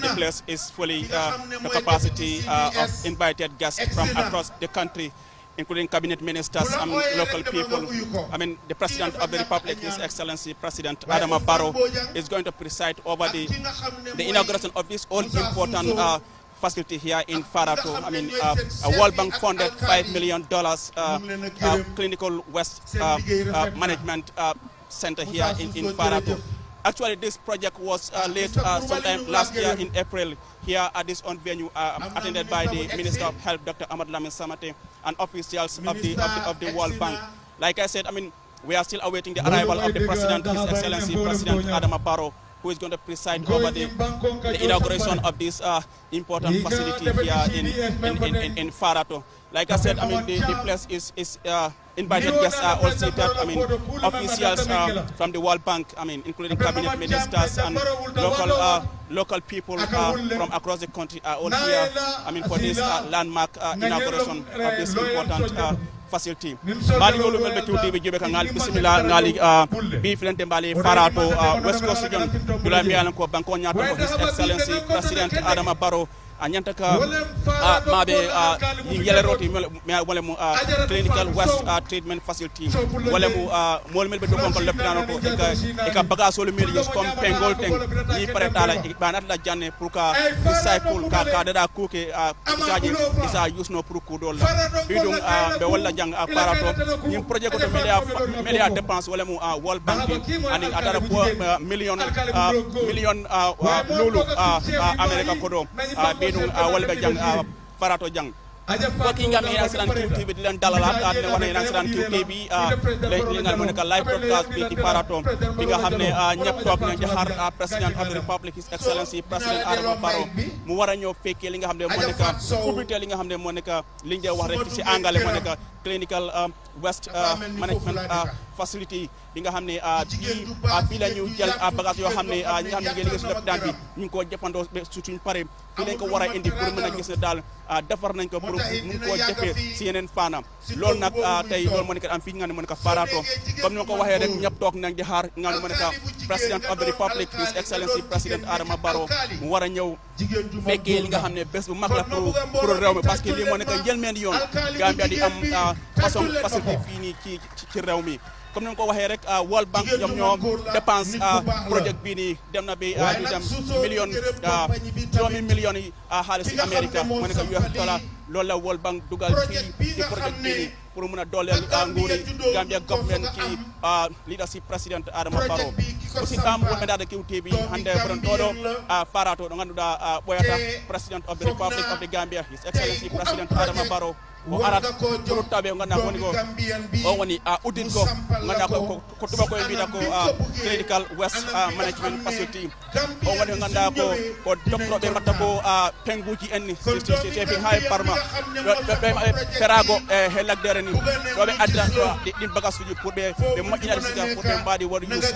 the place is fully the capacity of invited guests from across the country, including cabinet ministers and local people. I mean, the President of the Republic, His Excellency President Adama Barrow, is going to preside over the inauguration of this all-important facility here in Farato. I mean, a World Bank funded $5 million clinical waste management center here in Farato. Actually, this project was laid sometime last year in April here at this own venue, attended by the Minister of Health, Dr. Ahmad Lamin Samate, and officials of the World Bank. Like I said, I mean, we are still awaiting the arrival of the President, His Excellency President Adama Barrow, who is going to preside over the inauguration of this important facility here in Farato. Like I said, I mean, the place is invited guests are all seated. I mean, officials from the World Bank, I mean, including cabinet ministers and local people from across the country are all here, I mean, for this landmark inauguration of this important facility. Mali ngolu melbe tuti be jobe kan ngali bismillah ngali bi flente mbali Farato West Coast region dula mi alan ko banko nyato ko His Excellency President Adama Barrow anyanta ka mabe yele roti wala mu clinical waste treatment facility wala mu mol melbe do kon leptano ko e ka bagaso le meli comme pengol teng ni paretala e banat la janne pour ka recycle ka da ko ke isaji isa use no pour ko dol bidum be wala jang ak Farato ni projet ko to media dépense wala mu World Bank ani atara million lulu America ko do walbe jang Farato jang Waki ngam ina sidan QTV di len dalalat ne wana ina sidan QTV li ngal mo nek live broadcast bi di Farato bi nga xamne ñepp tok na ci xar President of the Republic His Excellency President Adama Barrow mu wara ñoo fekke li nga xamne mo nek ubité li nga xamne mo nek li ñu wax rek ci anglais mo nek clinical waste management facility bi nga xamne fi la ñu jël bagage yo xamne ñi xamne ngi liggéey ci lopitaan bi ñu ko jëfando suñu paré fi lañ ko wara indi pour mëna gis dal defar nañ ko pour mu ko jëfé ci yeneen faanam lool nak tay lool mo nek am fi nga ne mo nek Farato comme ni ko waxé rek ñep tok nañ di xaar nga mo nek President of the Republic His Excellency President Adama Barrow mu wara ñew fekkee li nga xamne bés bu mag la pour réew mi parce que li mo nek jël men yoon Gambia di am façon facilité fi ni ci réew mi comme ni ko waxee rek World Bank ñoom ñoo dépense projet bii nii dem na bi ñu dem juróomi millions yi xaalis ci Amérique mu nekk US dollar loolu la World Bank dugal fii ci projet bii nii pour mun a dooleel nguuri Gambia government ci leadership President Adama Barrow aussi wonɓe dada QTV hande boɗon ɗoɗo Farato ɗo ganduɗa ɓoyata President of the Republic of the Gambia His Excellency President Adama Barrow o arat pour tabe ngana woni ko o woni audit ko ngana ko tuba ko mbita ko clinical waste management facility o woni nganda ko docteur be mbatta ko penguji enni ci hay parma be ferago helagdere ni do be adda din bagasuji pour be moƴƴinade siga pour be mbadi wori use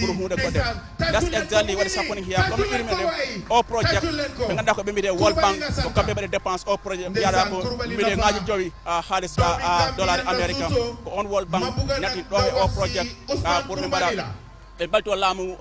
pour hunde ko def that's exactly what is happening here comme irmede o project be nganda ko be mbide World Bank ko kambe be dépense o project yada ko mbide ngaji jowi xaalis dollar America ko on World Bank nati do o project pour be mbada e balto laamu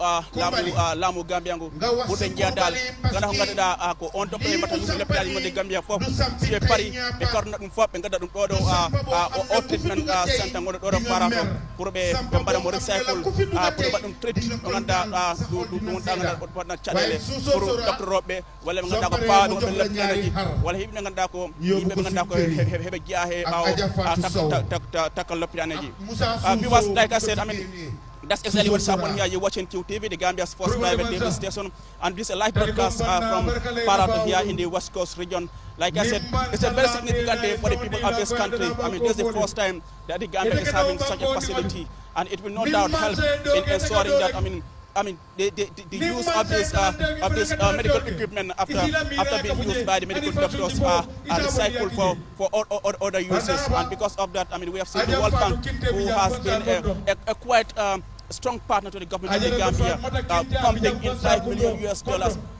Gambia ngo pour be jiadal gana ko gadda ko on to be mbata yusuf leptali mo de Gambia fof si e pari be karna dum fof be gadda dum do o treatment center ngodo do Farato pour be mbada mo recycle pour badum treat do ganda du tanga na chadele pour docteur robbe wala be ganda ko pa do be leptali wala hibbe ganda ko yimbe be ganda ko hebe jiahe bawo takal leptali ji viewers like I said, I mean, that's exactly what's happening here. You're watching QTV, the Gambia's first private TV station, and this is a live broadcast from Farato here in the West Coast region. Like I said, it's a very significant day for the people of this country. I mean, this is the first time that the Gambia is having such a facility, and it will no doubt help in ensuring that, I mean, the use of this medical equipment after being used by the medical doctors are recycled for other uses. And because of that, I mean, we have seen the World Bank, who has been a quite strong partner to the government of the Gambia, pumping in $5 million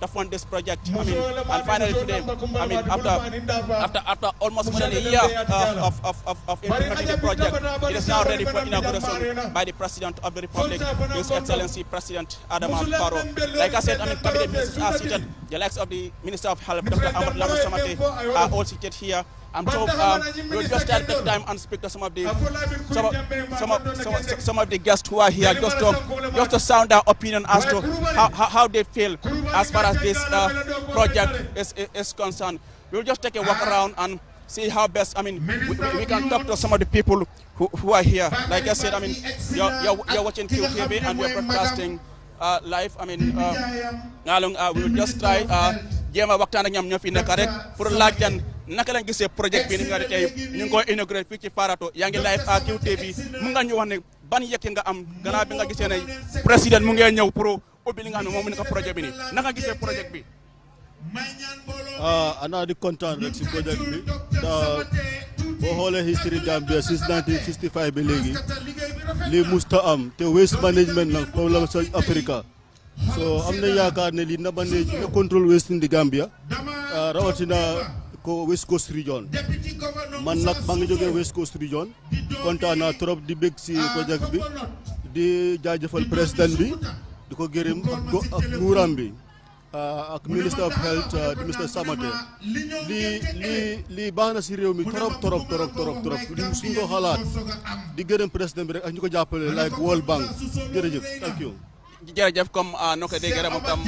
to fund this project. I mean, and finally today, I mean, after almost more than a year of implementing the project, it is now ready for inauguration by the President of the Republic, His Excellency President Barrow. Like I said, I mean, cabinet ministers are seated. The likes of the Minister of Health, Dr. Ahmad Lamu Samate, are all seated here. So we'll just take time and speak to some of the guests who are here, just to sound their opinion as to how they feel as far as this project is concerned. We'll just take a walk around and see how best. I mean, we can talk to some of the people who are here. Like I said, I mean, you're watching QTV and we're broadcasting live. I mean, we'll just try jéem a waxtaan ak ñoom ñoo fi nekk rek pour laaj leen naka lañ gisee projet bi ni nga tey ñu ngi koy inauguré fii ci Farato yaa ngi live à QTV mu nga ñu wax ne ban yëkki nga am gannaaw bi nga gisee ne président mu ngi ñëw pour ubbi li nga xam ne moom mu nekk projet bi nii naka gisee projet bi. Ana di kontaan rek si projet bi boo xoolee history Gambia since 1965 bi léegi lii musta am te waste management nag problème sa Africa. So am na yaakaar ne lii na manage na control waste in the Gambia rawatina ko West Coast region man nag maa ngi jógee West Coast region kontaan naa trop di bég si projet bi di jaajëfal président bi di ko gërëm ak nguuram bi ak Minister of Health di Mr. Samate lii baax na si réew mi trop li suñ ko xalaat di gërëm président bi rek ak ñu ko jàppale like World Bank jërëjëf thank you. jërëjëf comme noo ko déggee rek moom tam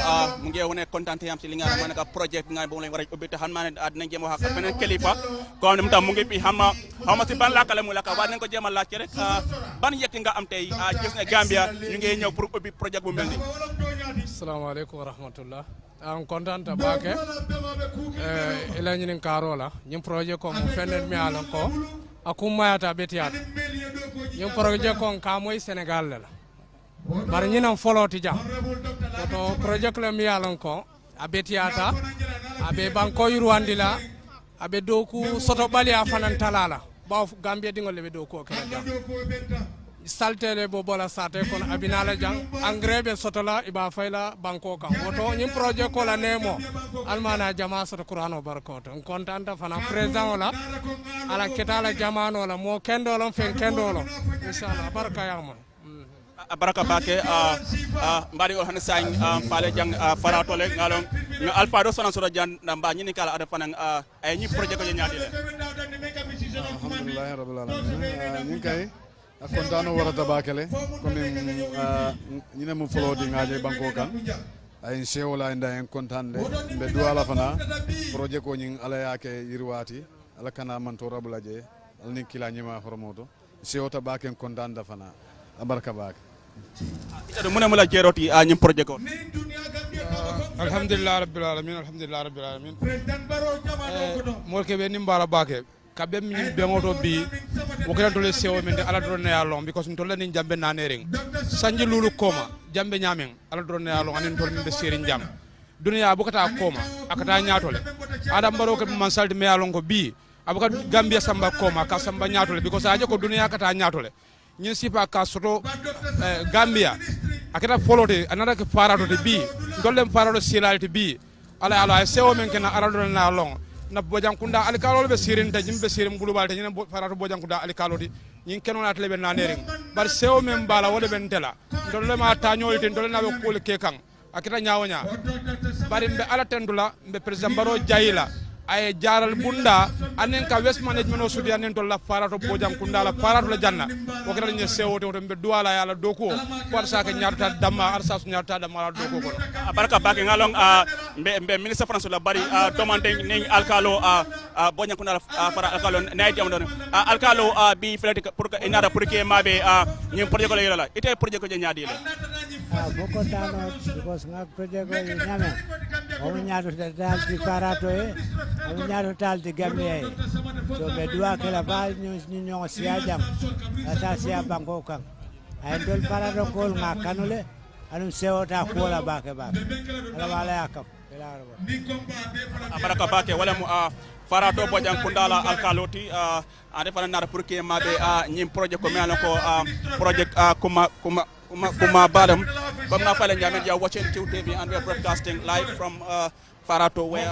mu ngi wane kontaan am ci li nga xam ne projet bi nga xam ne moom lañ war a ubbi te xam naa ne dinañ jéem a wax ak beneen kilifa comme ni mu tam mu ngi fi xaw ma si ban làkk la mu làkk waaye dinañ ko jéem a laajte rek ban yëkki nga am tey gis ne Gambia ñu ngi ñëw pour ubbi projet bu mel nii. Assalamualaikum warahmatullah. An kontaan ta baake ila ñinin kaaro la ñin projet ko mu fenel mi ala ko akummayata betiyata ñin projet ko ka moy Sénégal la bar ñinam foloti jam to projet la mi ala ko abetiyata abe banko yurwandila abe doku soto bali a fanan talala baw Gambia dingol le be doku ko jam saltele bo bola sate kon abinala jang engrais be sotola iba fayla banko kan woto ñim projet ko la nemo almana jama soto qur'ano barkoto on contanta fana président la ala ketala jamano la mo kendolo fen kendolo inshallah barka yama baraka bake mbari o han sañ faale jang Farato le ngalon nga alpha do sonan so jan mba ñini kala ada fanan ay ñi projet ko ñaati le alhamdulillah rabbil alamin ñi kay kontano warata bakele comme ñine mu folodi ngaaje banko kan ay sewola nda en kontande be duwala fana projet ko ñing ala yake yirwati ala kana man to rabulaje al ni kila ñima hormoto sewota baken kontanda fana abarka bak ita do munamula jeroti ñim projet ko alhamdulillah rabbil alamin president Barrow jamano molke be nimbala bake kabe mi bengoto bi wokela dole sewo men de ala drone ya long because tolle ni jambe nanering sanji lulu koma jambe nyamen ala drone ya long anen tolle be serin jam dunya bukata koma akata nyaatole adam Barrow ko man salde me ya long ko bi abuka Gambia samba koma ka samba nyaatole because aje ko dunya kata nyaatole nyin sipa ka soto Gambia akata folote anara ke Farato de bi dolle Farato silalti bi ala sewo men kana ala drone ya long na bojankunda alikalo be sirin ta jimbe sirim global ta nyina Farato bojankunda alikalo di nyin kenon atle be nanering bar sewo men bala wode ben tela dolle ma tañol ten dolle na be kol kekan akita nyawnya bari be ala tendula be president Barrow jayila ay jaral bunda anen ka west management o sudi anen to la Farato bojankunda la Farato la janna o kala ni sewo to be duwala yala doko war sa ka nyarta damma arsa su nyarta damma la doko ko baraka bake ngalong mbe ministre France la bari demande ni alkalo bojankunda la fara alkalo nay jam don alkalo bi flati pour que inara pour que mabe ñim projet ko la ite projet ko nyaadi la boko tano because nga projet ko nyame o nyaado dal di Farato e o nyaado dal di Gambia e so be dua kala ba ñu sia jam ata sia banko kan ay dol Farato ko nga kanule anu sewota ko la bake ala wala yakam baraka bake wala mu Farato bojankunda la alkaloti ade fana nar pour que mabe ñim projet ko melo ko projet kuma Kuma Badam. You're watching QTV and we're broadcasting live from Farato, where,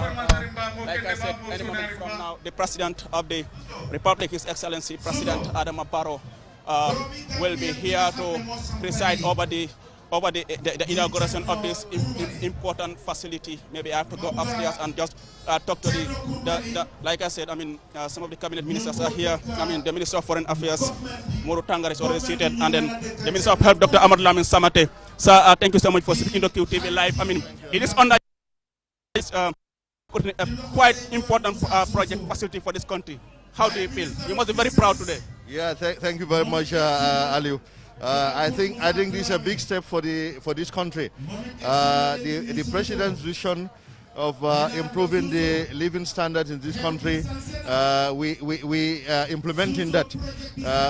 like I said, any moment from now, the President of the Republic, His Excellency President Adama Barrow, will be here to preside over the inauguration of this important facility. Maybe I have to go upstairs and just talk to like I said, some of the cabinet ministers are here. The Minister of Foreign Affairs, Moro Tangara, is already seated, and then the Minister of Health, Dr. Ahmad Lamin Samate. Sir, thank you so much for speaking to QTV Live. It is under a quite important project facility for this country. How do you feel? You must be very proud today. Yeah, thank you very much, Aliu. I think this is a big step for this country. The president's vision of improving the living standards in this country, we implementing that.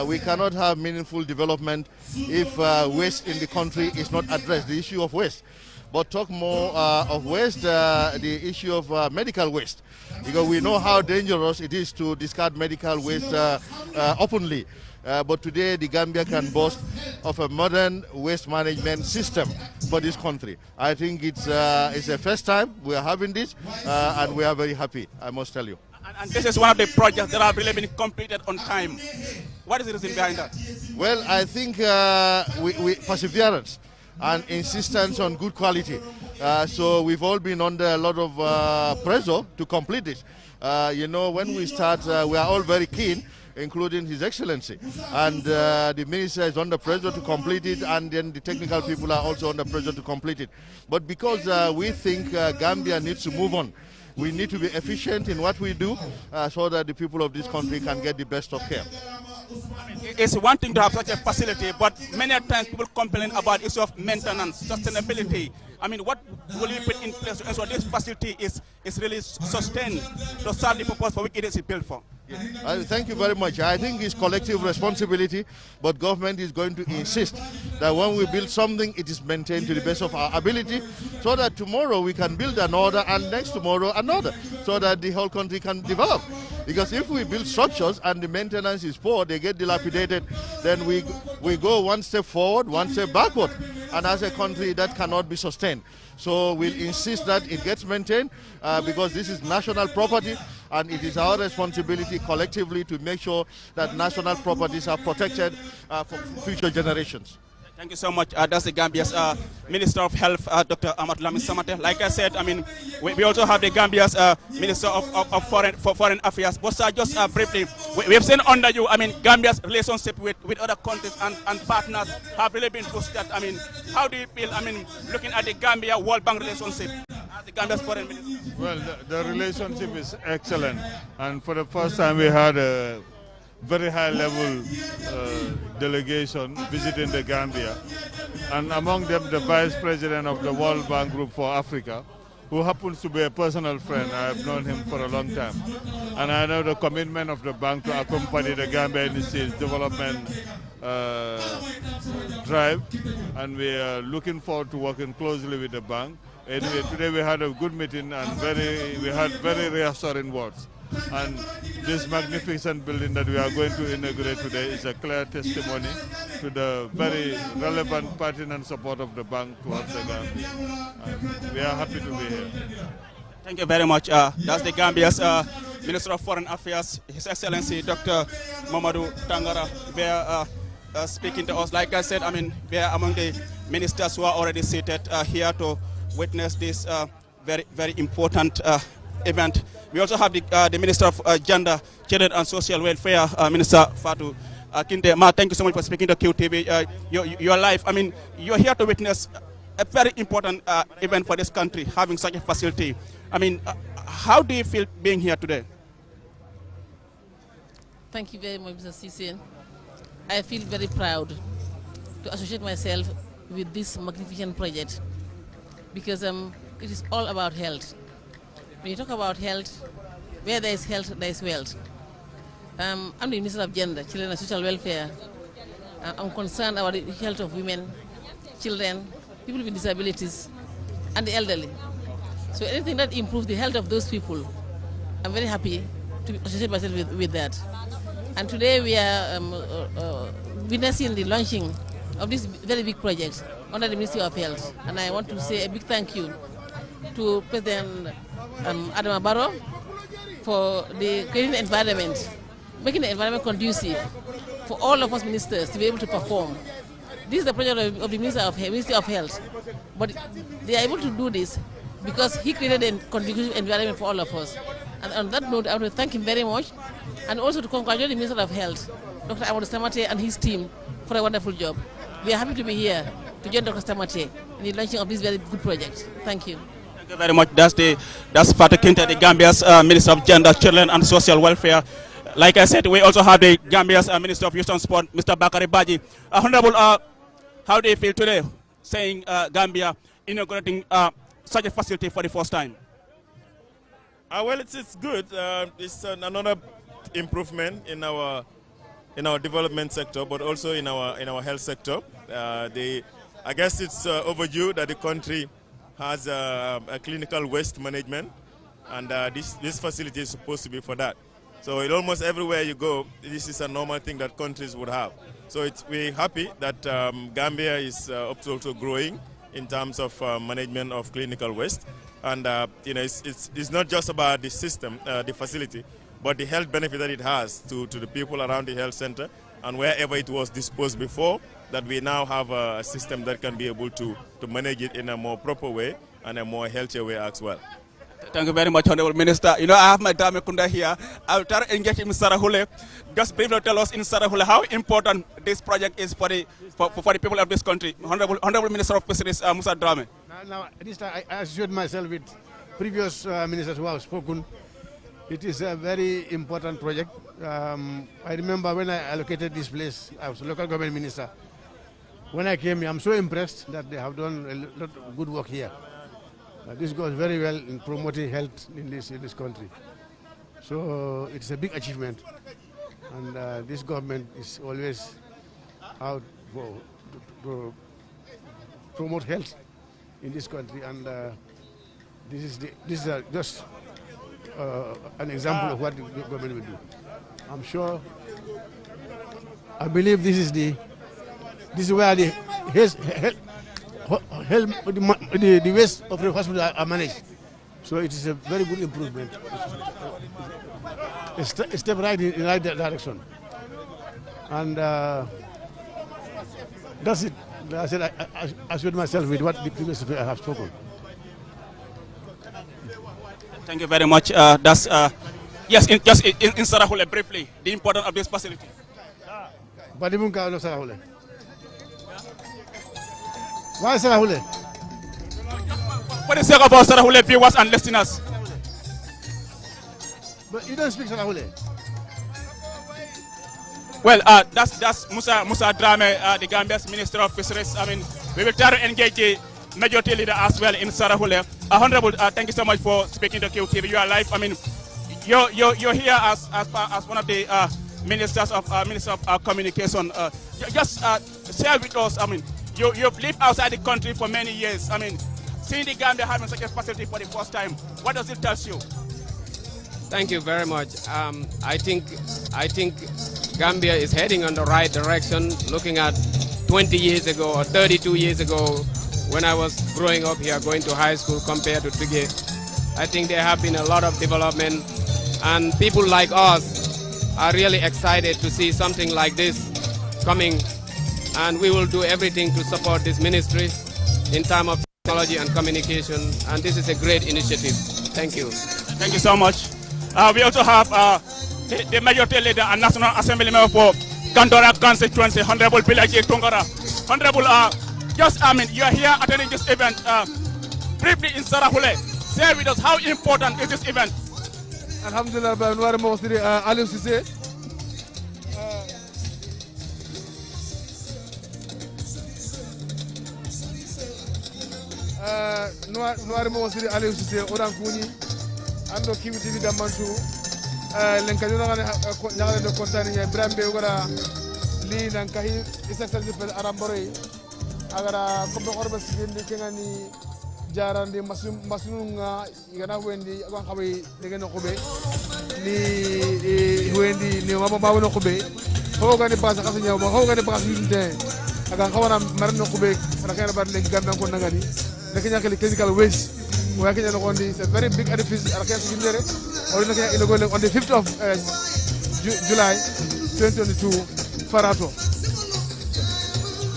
We cannot have meaningful development if waste in the country is not addressed, the issue of waste. But talk more of waste, the issue of medical waste, because we know how dangerous it is to discard medical waste openly. But today the Gambia can boast of a modern waste management system for this country. I think it's the first time we are having this, and we are very happy, I must tell you. And this is one of the projects that have really been completed on time. What is the reason behind that? Well, I think we perseverance and insistence on good quality. So we've all been under a lot of pressure to complete this. When we start, we are all very keen, including His Excellency. And the Minister is under pressure to complete it, and then the technical people are also under pressure to complete it. But because we think Gambia needs to move on, we need to be efficient in what we do so that the people of this country can get the best of care. It's one thing to have such a facility, but many times people complain about issue of maintenance, sustainability. What will you put in place so this facility is really sustained to serve the purpose for which it is built for? Thank you very much. I think it's collective responsibility, but government is going to insist that when we build something, it is maintained to the best of our ability, so that tomorrow we can build another, and next tomorrow another, so that the whole country can develop. Because if we build structures and the maintenance is poor, they get dilapidated, then we go one step forward, one step backward. And as a country, that cannot be sustained. So we'll insist that it gets maintained because this is national property, and it is our responsibility collectively to make sure that national properties are protected for future generations. Thank you so much. That's the Gambia's Minister of Health, Dr. Ahmad Lamin Samate. Like I said, we also have the Gambia's Minister of Foreign Affairs. But just briefly, we have seen under you, Gambia's relationship with other countries and partners have really been boosted. How do you feel, looking at the Gambia-World Bank relationship as the Gambia's foreign minister? Well, the relationship is excellent. And for the first time, we had a very high-level delegation visiting the Gambia, and among them the Vice President of the World Bank Group for Africa, who happens to be a personal friend. I have known him for a long time, and I know the commitment of the bank to accompany the Gambia in its development drive, and we are looking forward to working closely with the bank. Anyway, today we had a good meeting, and we had very reassuring words. And this magnificent building that we are going to inaugurate today is a clear testimony to the very relevant, pertinent support of the bank towards the Gambia. And we are happy to be here. Thank you very much. That's the Gambia's Minister of Foreign Affairs, His Excellency Dr. Mamadou Tangara. They are speaking to us. Like I said, we are among the ministers who are already seated here to witness this very, very important event. We also have the Minister of Gender, Children and Social Welfare, Minister Fatou Kinte. Ma, thank you so much for speaking to QTV. Your life, you're here to witness a very important event for this country, having such a facility. How do you feel being here today? Thank you very much, Mr. Sisen. I feel very proud to associate myself with this magnificent project because it is all about health. When you talk about health, where there is health, there is wealth. I'm the Minister of Gender, Children and Social Welfare. I'm concerned about the health of women, children, people with disabilities, and the elderly. So anything that improves the health of those people, I'm very happy to associate myself with that. And today we are witnessing the launching of this very big project under the Ministry of Health. And I want to say a big thank you to President Barrow for creating the environment, making the environment conducive for all of us ministers to be able to perform. This is the project of the Ministry of Health, but they are able to do this because he created a conducive environment for all of us. And on that note, I want to thank him very much, and also to congratulate the Minister of Health, Dr. Samate, and his team for a wonderful job. We are happy to be here to join Dr. Samate in the launching of this very good project. Thank you. Thank you very much. That's Fatou Kinta, the Gambia's Minister of Gender, Children and Social Welfare. Like I said, we also have the Gambia's Minister of Youth and Sport, Mr. Bakari Baji. Honorable, how do you feel today, saying Gambia inaugurating such a facility for the first time? Well, it's good. It's another improvement in our development sector, but also in our health sector. I guess it's overdue that the country has a clinical waste management, and this facility is supposed to be for that. So almost everywhere you go, this is a normal thing that countries would have. So we're happy that Gambia is also growing in terms of management of clinical waste. And it's not just about the system, the facility, but the health benefit that it has to the people around the health center and wherever it was disposed before, that we now have a system that can be able to manage it in a more proper way and a more healthier way as well. Thank you very much, Honorable Minister. You know, I have my Dame Kunda here. I'll try to engage in Sarahule. Just briefly tell us in Sarahule how important this project is for the people of this country. Honorable Minister of Fisheries, Musa Drame. Now, this time I assured myself with previous ministers who have spoken. It is a very important project. I remember when I allocated this place, I was a local government minister. When I came here, I'm so impressed that they have done a lot of good work here. This goes very well in promoting health in this country. So it's a big achievement, and this government is always out to promote health in this country, and this is just an example of what the government will do. I'm sure. I believe this is where the waste of the hospital are managed. So it is a very good improvement. A step right in the right direction. And that's it. I said I assured myself with what the previous have spoken. Thank you very much. Yes, just in Sarahule briefly, the importance of this facility. But even Sarahule. Why Sarahule? What is it about Sarahule viewers and listeners? But you don't speak Sarahule. Well, that's Musa Drame, the Gambia's Minister of Fisheries. I mean, we will try to engage the majority leader as well in Sarahule. Honorable, thank you so much for speaking to QTV. You are live. I mean, you're here as one of the ministers of communication. Just share with us. I mean, you've lived outside the country for many years. I mean, seeing the Gambia having such a facility for the first time, what does it tell you? Thank you very much. I think Gambia is heading in the right direction. Looking at 20 years ago or 32 years ago, when I was growing up here, going to high school compared to today, I think there have been a lot of development, and people like us are really excited to see something like this coming, and we will do everything to support this ministry in terms of technology and communication, and this is a great initiative. Thank you. Thank you so much. We also have the majority leader and National Assembly member for Kandora constituency, Honorable Bilaji Tungara. Honorable, you are here attending this event. Briefly in Sarahule, share with us how important is this event? Alhamdulillah, Aliou Cissé. Noir Mosiri Aliou Cissé, Oran Kouni, Ando Kiwiti Damantou, Lenkajuna de Contani, Brambe, Ugara, Lee, Nankahi, Issa Arambore, Agara, Kobo Orbas, Kingani, Jaran, the Masunga, Yana Wendy, Wakawi, Neganokobe, Lee Wendy, Niwama Kobe, Hogan the Pasakasina, Hogan the Pasin, akan kawana marno kube rakana bar le Gambia ko nangani nakanya kali clinical waste wa kanya no kondi it's a very big edifice rakana sigindere or nakanya inaugurate on the 5th of July 2022 Farato.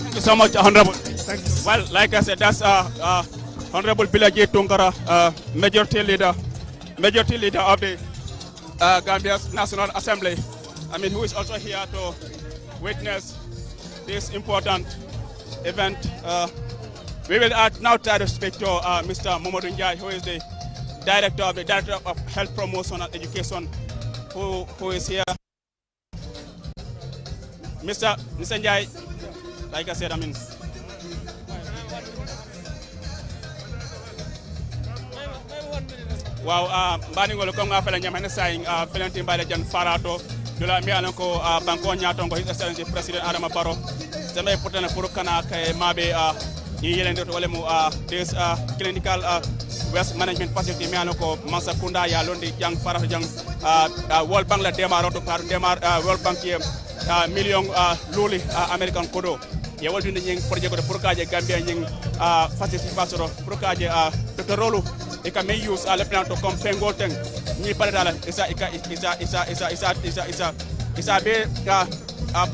Thank you so much, Honorable. Thank you. Well, like I said, that's Honorable Bilaji Tungara, majority leader of the Gambia's National Assembly. I mean, who is also here to witness this important event. We will now try to speak to Mr. Momodu Njai, who is the Director of Health Promotion and Education, who is here. Mr. Njai, like I said, I mean, wow, baningol ko nga fela nyamane saying felanti mbale jan farato dula mi alan ko banko nyato ko His Excellency President Adama Barrow zamay potana pour kana kay mabe ni yelende to walemu this clinical waste management facility mi alan ko Mansa Kunda ya londi jang farato jang World Bank la démarre to par démarre World Bank ye million luli American kodo ye woldi nying projet ko pour kaje Gambia nying facility fasoro pour kaje to rolu e ka may use le plan to comme pengo teng ni pare dala isa be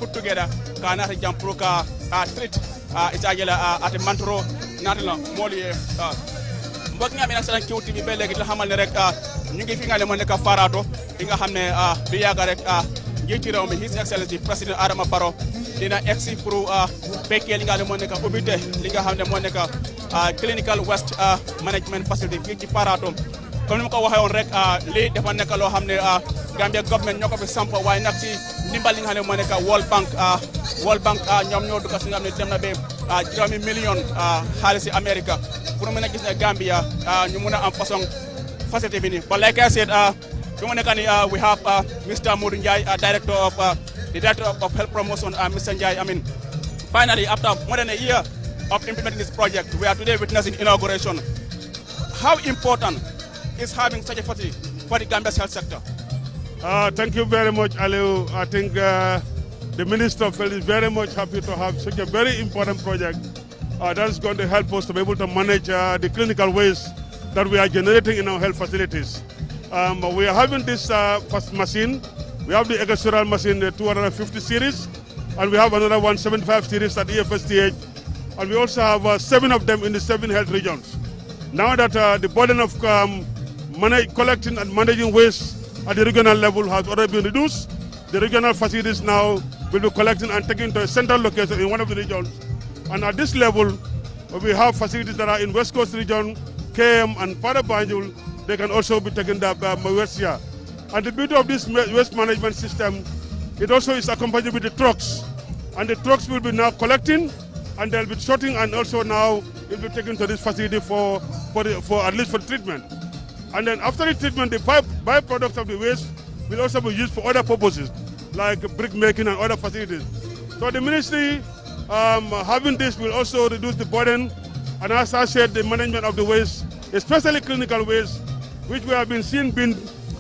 put together ka na jam pour ka treat isa gela at mantro natala moli mbok nga mi nak salan kiwti bi be legi la xamal ne rek ñu ngi fi nga le mo nek farato bi nga xamne bi yaga rek njiiti réew mi His Excellency President Adama Barrow dina exi pour fekkee li nga xam ne moo nekk ubite li nga xam ne moo nekk clinical waste management facility fii ci Parato comme ni ma ko waxee woon rek lii dafa nekk loo xam ne Gambia government ñoo ko fi samp waaye nag ci ndimbal li nga xam ne moo nekk World Bank ñoom ñoo dugg si nga xam ne dem na ba juróomi million xaalisi America pour mën a gis ne Gambia ñu mun a am façon facility bi nii but like I said we have Mr. Modu Njai, Director of Health Promotion, Mr. Njai. I mean, finally, after more than a year of implementing this project, we are today witnessing inauguration. How important is having such a facility for the Gambia's health sector? Thank you very much, Aliu. I think the Minister of Health is very much happy to have such a very important project that is going to help us to be able to manage the clinical waste that we are generating in our health facilities. We are having this first machine. We have the Inaugural machine, the 250 series, and we have another 175 series at EFSTH, and we also have 7 of them in the 7 health regions. Now that the burden of collecting and managing waste at the regional level has already been reduced, the regional facilities now will be collecting and taking to a central location in one of the regions. And at this level, we have facilities that are in West Coast region, KM and Parabanjul. They can also be taken to Malaysia. And the beauty of this waste management system, it also is accompanied with the trucks. And the trucks will be now collecting, and they'll be sorting, and also now it will be taken to this facility for at least for treatment. And then after the treatment, the byproducts of the waste will also be used for other purposes, like brick making and other facilities. So the ministry, having this will also reduce the burden, and as I said, the management of the waste, especially clinical waste, which we have been seeing being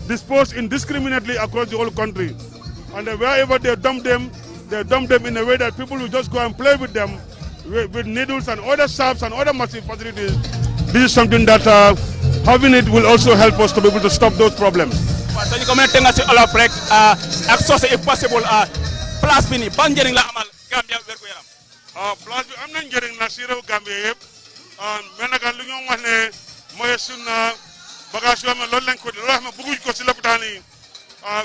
disposed indiscriminately across the whole country. And wherever they dump them in a way that people will just go and play with them with needles and other salves and other massive facilities. This is something that having it will also help us to be able to stop those problems. So you comment on all of rek access if possible place bi ni ban njëriñ la amal Gambia wér gu yaram. Place bi am na njëriñ la si réew Gambia yëpp mais nag lu ñu wax ne mooy sunu bagage yoo xam ne loolu lañ ko loo xam ne bëgguñ ko si lopitaan yi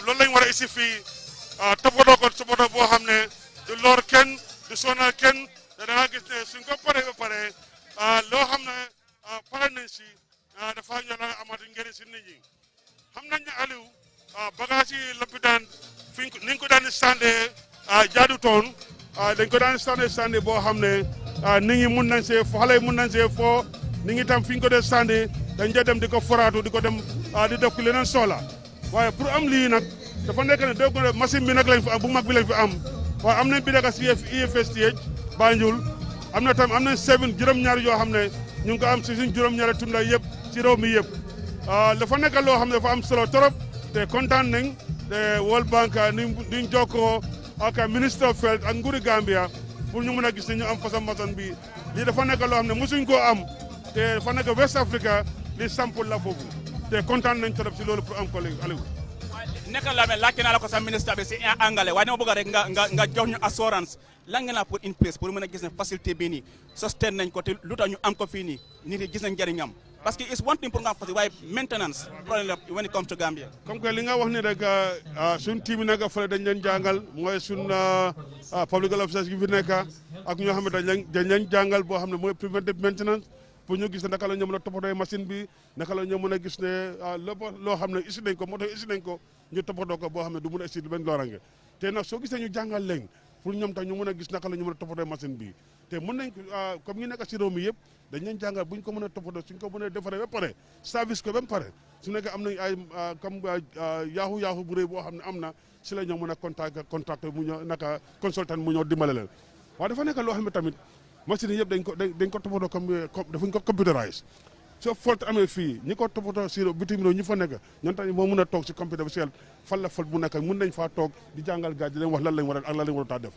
loolu lañ war a isi fii toppatoo ko toppatoo boo xam ne du lor kenn du sonal kenn da nga gis ne suñ ko paree ba pare loo xam ne pare nañ si dafa ñoo la amati njëriñ si nit ñi xam nañ ne Aliou bagage yi lopitaan fi ni ko daan standee jaadu toon dañ ko daan standee boo xam ne nit ñi mun nañ see fo xale yi mun nañ see fo nit ñi tam fi ñu ko dee standee dañ dee dem di ko foraatu di ko dem di def leneen soxla waaye pour am lii nag dafa nekk ne dégg nga machine bi nag lañ fi am bu mag bi lañ fi am waaye am nañ bi nag si EFSTH Banjul am na tam am nañ 7 juróom-ñaar yoo xam ne ñu ngi ko am si suñ juróom-ñaari tunda yëpp ci réew mi yëpp dafa nekk loo xam ne dafa am solo trop te kontaan nañ te World Bank ni jokkoo ak Minister of Health ak nguuri Gambia pour ñu mën a gis ne ñu am façon bi lii dafa nekk loo xam ne mosuñ koo am te dafa nekk West Africa li sample la foofu te kontaan nañ trop si loolu pour am ko léegi Aliou. nekk la mais laajte naa la ko sa ministre bi si anglais waaye dama bëgg rek nga jox ñu assurance lan nga naa pour in place pour mën a gis ne facilité bii nii sustain nañ ko te lu tax ñu am ko fii nii nit yi gis nañ njëriñam parce que it's one thing pour nga am facilité waaye maintenance problème la when it comes to Gambia. comme que li nga wax ni rek suñ team yi nekk fële dañ leen jàngal mooy suñ public officers yi fi nekk ak ñoo xam ne dañ leen jàngal boo xam ne mooy preventive maintenance pour ñu gis ne naka la ñu mën a toppatoo machine bi naka la ñu mën a gis ne lépp loo xam ne isi nañ ko moto isi nañ ko ñu toppatoo ko boo xam ne du mën a isi benn loorange te nag soo gisee ñu jàngal leen pour ñoom tax ñu mën a gis naka la ñu mën a toppatoo machine bi te mën nañ comme ñu nekk si réew mi yëpp dañ leen jàngal bu ñu ko mën a toppatoo suñ ko mën a defaree ba pare service ko ba pare su nekkee am nañ ay comme yaaxu bu rëy boo xam ne am na si la ñoo mën a contact mu ñëw naka consultant mu ñëw dimbale leen waaye dafa nekk loo xam ne tamit machine yi yëpp dañ ko toppatoo comme dafañ ko computerise soo faute amee fii ñi ko toppatoo si bitim réew ñu fa nekk ñoom tamit moo mën a toog si computer bi si fan la faute bu nekk mun nañ faa toog di jàngal gars di leen wax lan lañ war a ak lan lañ war a def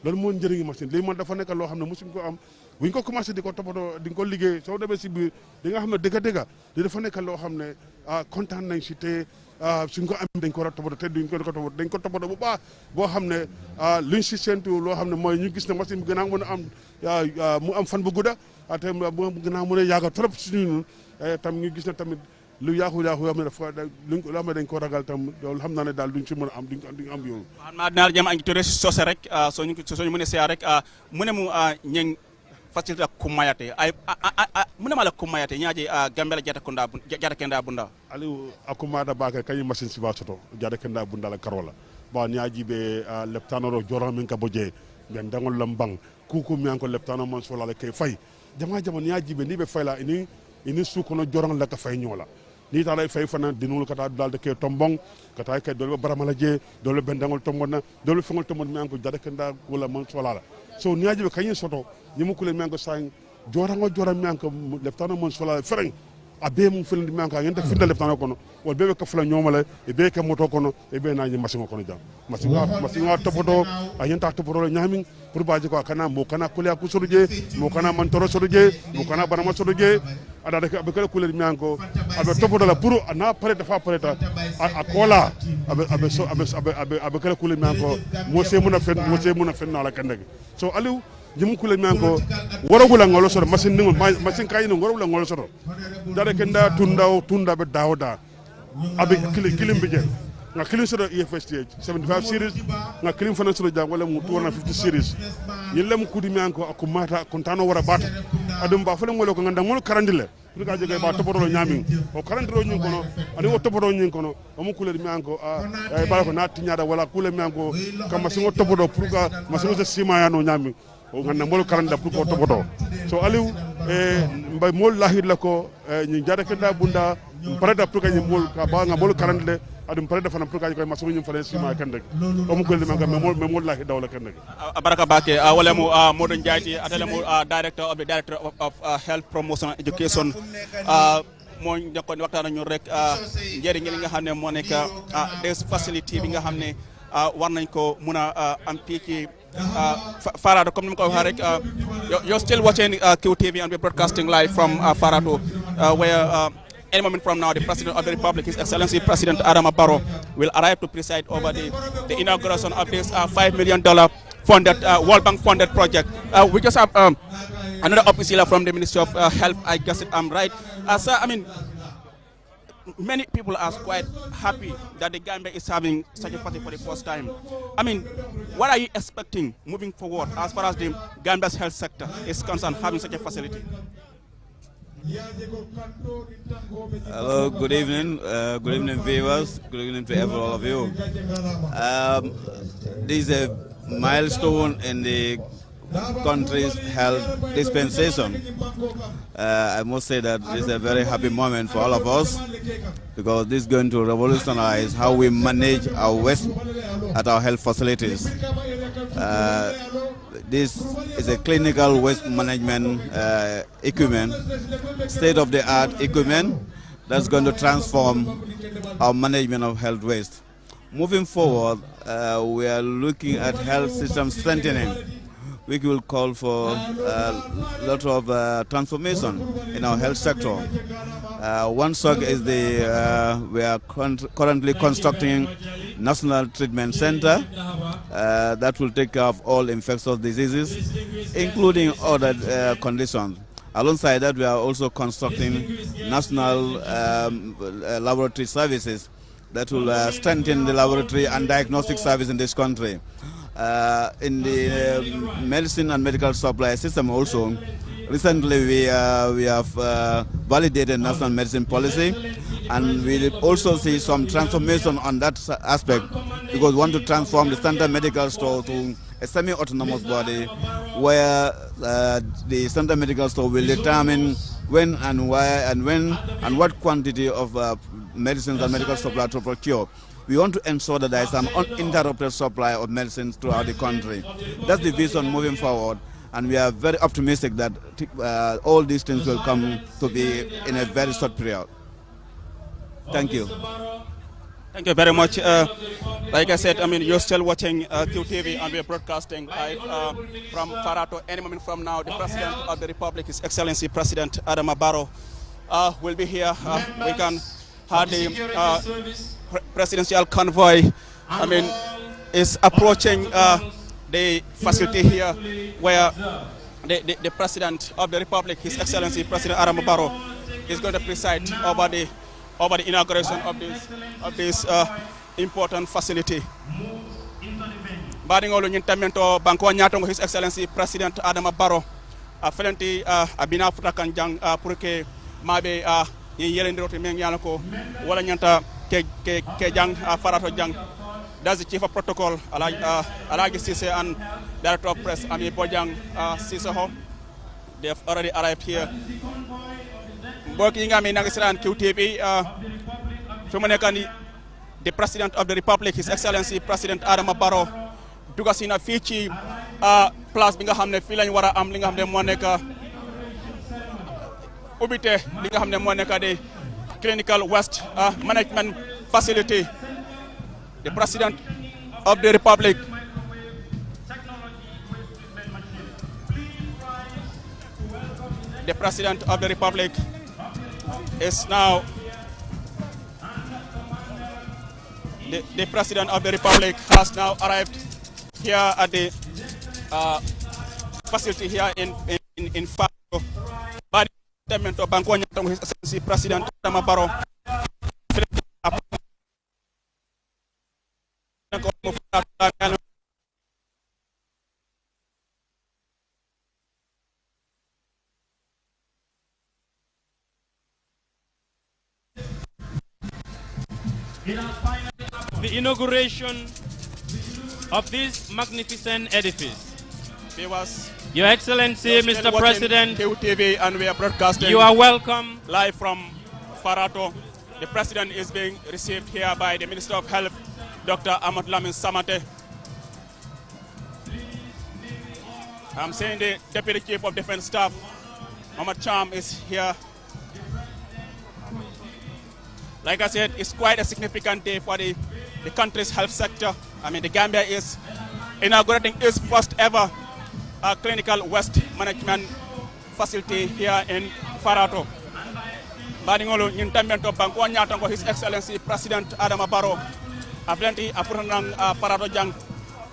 loolu moo njëriñu machine lii man dafa nekk loo xam ne mosuñ ko am bu ñu ko commencé di ko toppatoo di ko liggéey soo demee si biir di nga xam ne dëgg-dëgg li dafa nekk loo xam ne kontaan nañ si te suñ ko am dañ ko war a toppatoo te duñ ko toppatoo dañ ko toppatoo bu baax boo xam ne luñ si séntu loo xam ne mooy ñu gis ne machine bi gën a mën a am mu am fan bu gudda te bu gën a mën a yàgg trop suñu ñun tam ñu gis ne tamit lu yaaxu yoo xam ne dafa luñ ko loo xam ne dañ ko ragal tam loolu xam naa ne daal duñ si mën a am duñ am yow. maa dinaa la jëm a ngi tuddee si sose rek soo ñu mënee seeyaa rek mu ne mu ñeng facilité kumayate mu ne ma la kumayate ñaaje Gambia la jata kenda bunda Aliou akumada bake kañum machine siba soto jata kenda bunda la karola ba ñaaji be leptanoro joran min ka boje ben dangol lambang kuku mi anko leptano mon sola le kay fay jama ñaaji be ni be fayla ini sukono joran la ka fay ñola ni ta lay fay fana dinul kata dal de ke tombong kata kay dole baramala je dole ben dangol tombona dole fengol tombon mi anko jata kenda wala mon sola la so ñaaji be kañum soto ni mu kule mi anko sang joran mi anko leptano mon sola fereng abe mu filindi mi anko ngente finda leptano kono wol bebe ka fula ñomale e be ka moto kono e be nañi machine kono jam machine nga topoto a yenta topoto ñami pour baji ko kana mo kana kule ku soruje mo kana man toro soruje mo kana barama soruje ada de abe kala kule mi anko abe topoto la pour na pare dafa pare ta a kola abe kala kule mi anko mo se muna fen na la kandege so Aliou jimu kule mi anko waragula ngolo soro machine ningo machine kayino waragula ngolo soro dare kenda tunda be dawda abe kilim bije nga kilim soro EFSTH 75 series nga kilim fana soro jang wala mu 250 series yillem kudi mi anko akumata kontano wara bata adum ba fele ngolo ko nganda ngol karandile pour ka joge ba toporo nyami o karandiro nyin kono ani o toporo nyin kono o mu kule mi anko ay ba ko na tinyada wala kule mi anko kam masingo toporo pour ka masingo se sima ya no nyami o ganna mol karanda pour ko topoto so Aliou mbay mol lahir la ko ni jada kenda bunda parada pour ka ni mol ka ba nga mol karandle adum parada fana pour ka ko maso ñu fale sima kende o mu ko le manga mol lahir dawla kende baraka bake wala mu modon jaati atale mu director of health promotion and education mo ñakon waxtaan ñu rek njëriñ li nga xam ne moo nekk des facility bi nga xam ne war nañ ko mun a am fii ci Farado comme ni ma ko waxee rek you're still watching QTV and we're broadcasting live from Farado where any moment from now the President of the Republic, His Excellency President Adama Barrow, will arrive to preside over the inauguration of this $5 million funded World Bank funded project. We just have another official from the Ministry of Health. I guess I'm right. Sir, I mean, many people are quite happy that the Gambia is having such a party for the first time. I mean, what are you expecting moving forward as far as the Gambia's health sector is concerned, having such a facility? Hello, good evening viewers, good evening to all of you. This is a milestone in the country's health dispensation. I must say that this is a very happy moment for all of us because this is going to revolutionize how we manage our waste at our health facilities. This is a clinical waste management equipment, state-of-the-art equipment that's going to transform our management of health waste. Moving forward, we are looking at health system strengthening. we will call for a lot of transformation in our health sector. One SOG is we are currently constructing National Treatment Center that will take care of all infectious diseases, including other conditions. Alongside that, we are also constructing national laboratory services that will strengthen the laboratory and diagnostic service in this country. In the medicine and medical supply system also, recently we have validated national medicine policy, and we also see some transformation on that aspect, because we want to transform the Central Medical Store to a semi-autonomous body where the Central Medical Store will determine when and where and when and what quantity of medicines and medical supply to procure. We want to ensure that there is an uninterrupted supply of medicines throughout the country. That's the vision moving forward, and we are very optimistic that all these things will come to be in a very short period. Thank you. Thank you very much. Like I said, I mean, you're still watching QTV, and we're broadcasting live from Farato. Any moment from now, the President of the Republic, His Excellency President Barrow, will be here. We can have the presidential convoy, I mean, is approaching the facility here where the President of the Republic, His Excellency President Barrow, is going to preside over the inauguration of this important facility. Baringolo nyintamento banko nyatongo His Excellency President Barrow felenti abina futa kanjang pour que mabe yelendirote men yanako wala nyanta ke jang Farato jang. That's the Chief of Protocol Alagi Sise and Director of Press Ami Bojang Siseho. They have already arrived here. Working in QTV, the President of the Republic, His Excellency President Barrow, Dugasina Fichi, plus Bingahamne Filan Wara Amlingam de Moneka, Ubite, Bingaham de Moneka, the Clinical West Management Facility, the President of the Republic. The President of the Republic is now the President of the Republic has now arrived here at the facility here in Faro. By the of Bankonya, His Excellency President Barrow. The inauguration of this magnificent edifice. Your Excellency, Mr. President, QTV, and we are broadcasting. You are welcome. Live from Farato. The President is being received here by the Minister of Health, Dr. Ahmad Lamin Samate. I'm saying the Deputy Chief of Defense Staff, Ahmad Cham, is here. Like I said, it's quite a significant day for the country's health sector. I mean, the Gambia is inaugurating its first ever clinical waste management facility here in Farato. Badingolo nyintamento banko nyatango His Excellency President Barrow aflenti apurang Farato jang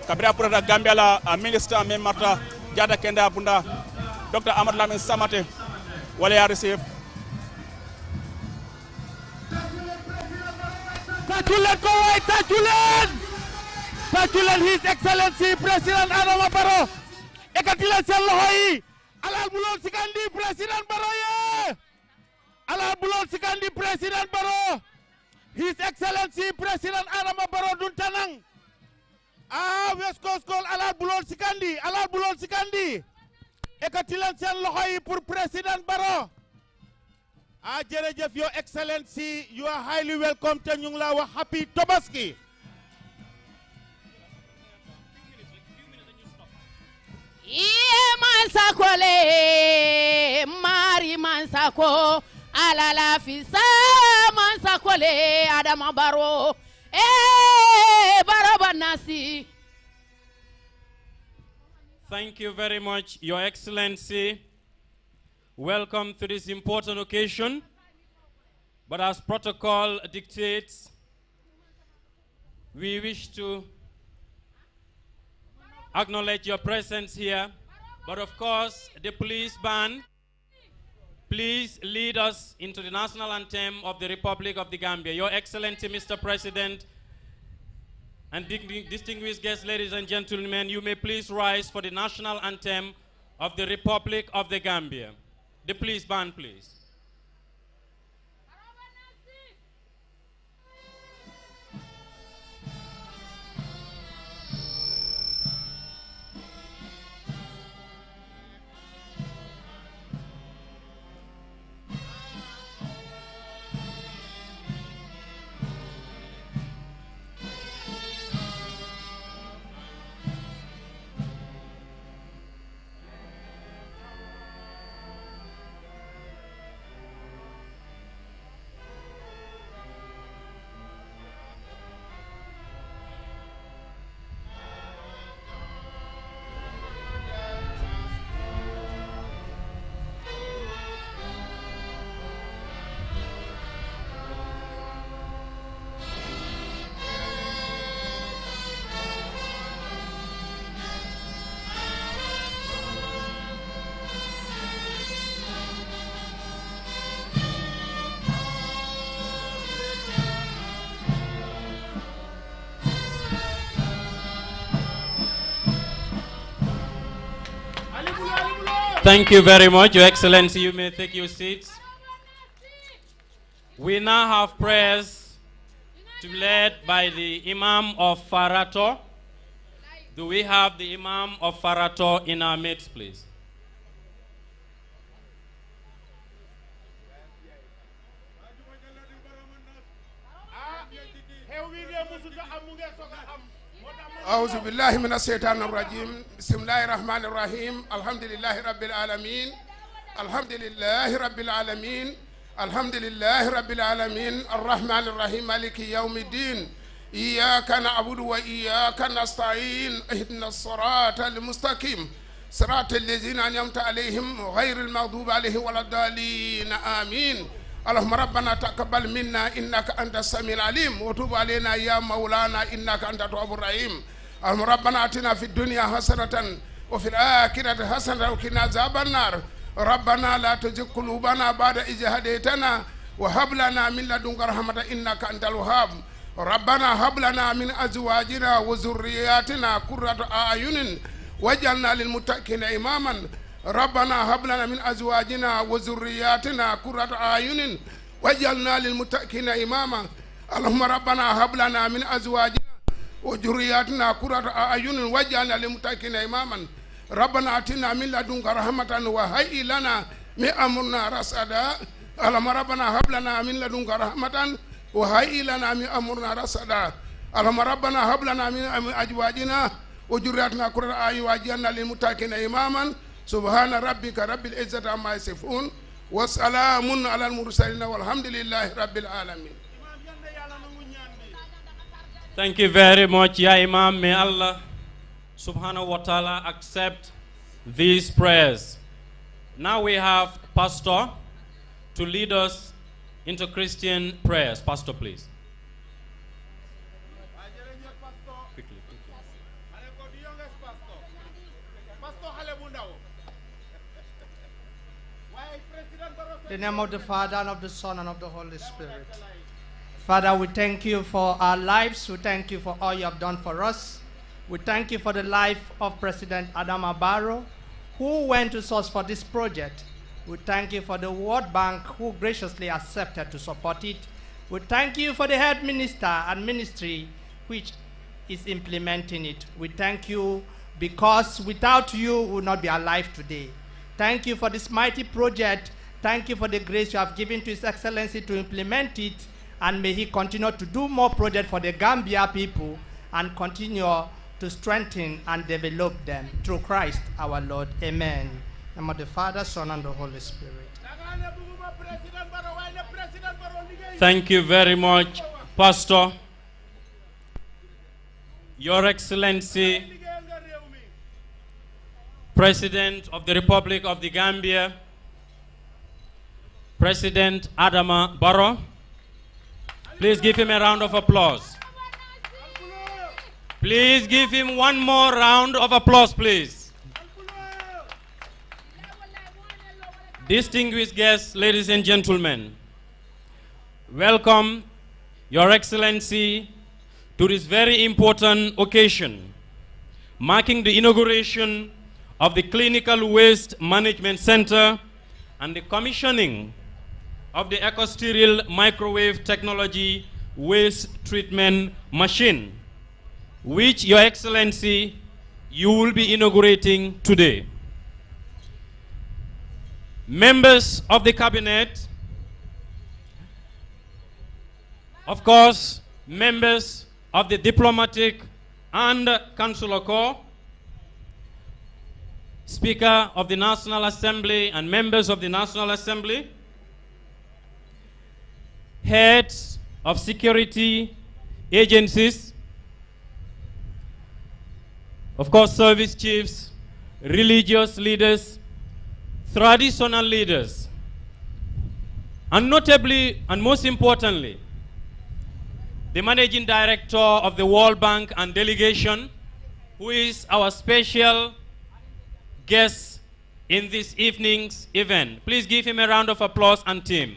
kabira apurada Gambia la Minister Memata Jada Kenda Bunda Dr. Ahmad Lamin Samate wale ya receive. Tajulen His Excellency President Barrow. Ekatila Selohoi. Alal bulon sikandi President Barrow ye. Alal bulon sikandi President Barrow. His Excellency President Barrow duntanang. West Coast Call alal bulon sikandi. Ekatila Selohoi pour President Barrow. Jerejef, Your Excellency, you are highly welcome to Nyunglawa. Happy Tobaski. Mansakole, Mari Mansako, Alala Fisa, Mansakole, Adama Barrow, Barabanasi. Thank you very much, Your Excellency. Welcome to this important occasion. But as protocol dictates, we wish to acknowledge your presence here. But of course, the police band, please lead us into the national anthem of the Republic of the Gambia. Your Excellency, Mr. President, and distinguished guests, ladies and gentlemen, you may please rise for the national anthem of the Republic of the Gambia. The police band, please. Thank you very much, Your Excellency. You may take your seats. We now have prayers to be led by the Imam of Farato. Do we have the Imam of Farato in our midst, please? أعوذ بالله من الشيطان الرجيم بسم الله الرحمن الرحيم الحمد لله رب العالمين الحمد لله رب العالمين الحمد لله رب العالمين الرحمن الرحيم مالك يوم الدين إياك نعبد وإياك نستعين اهدنا الصراط المستقيم صراط الذين أنعمت عليهم غير المغضوب عليهم ولا الضالين آمين اللهم ربنا تقبل منا إنك أنت السميع العليم وتوب علينا يا مولانا إنك أنت التواب الرحيم اللهم ربنا آتنا في الدنيا حسنة وفي الآخرة حسنة وقنا عذاب النار ربنا لا تزغ قلوبنا بعد إذ هديتنا وهب لنا من لدنك رحمة إنك أنت الوهاب ربنا هب لنا من أزواجنا وذرياتنا قرة أعين واجعلنا للمتقين إماما ربنا هب لنا من أزواجنا وذرياتنا قرة أعين واجعلنا للمتقين إماما اللهم ربنا هب لنا من أزواجنا وذرياتنا قرة أعين واجعلنا للمتقين إماما ربنا آتنا من لدنك رحمة وهيئ لنا من أمرنا رشدا اللهم ربنا هب لنا من لدنك رحمة وهيئ لنا من أمرنا رشدا اللهم ربنا هب لنا من أزواجنا وذرياتنا قرة أعين واجعلنا للمتقين إماما سبحان ربك رب العزة عما يصفون وسلام على المرسلين والحمد لله رب العالمين. Thank you very much, Ya Imam. May Allah subhanahu wa ta'ala accept these prayers. Now we have Pastor to lead us into Christian prayers. Pastor, please. Quickly. In the name of the Father, and of the Son, and of the Holy Spirit. Father, we thank you for our lives. We thank you for all you have done for us. We thank you for the life of President Adama Barrow, who went to source for this project. We thank you for the World Bank, who graciously accepted to support it. We thank you for the head minister and ministry, which is implementing it. We thank you because without you, we would not be alive today. Thank you for this mighty project. Thank you for the grace you have given to His Excellency to implement it, and may he continue to do more projects for the Gambia people and continue to strengthen and develop them through Christ our Lord. Amen. In the name of the Father, Son, and the Holy Spirit. Thank you very much, Pastor. Your Excellency, President of the Republic of the Gambia, President Adama Barrow. Please give him a round of applause. Please give him one more round of applause, please. Distinguished guests, ladies and gentlemen, welcome, Your Excellency, to this very important occasion, marking the inauguration of the Clinical Waste Management Center and the commissioning of the Eco-Sterile Microwave Technology Waste Treatment Machine, which Your Excellency, you will be inaugurating today. Members of the Cabinet, of course, members of the Diplomatic and Consular Corps, Speaker of the National Assembly and members of the National Assembly, heads of security agencies, of course, service chiefs, religious leaders, traditional leaders, and notably, and most importantly, the Managing Director of the World Bank and delegation, who is our special guest in this evening's event. Please give him a round of applause and team.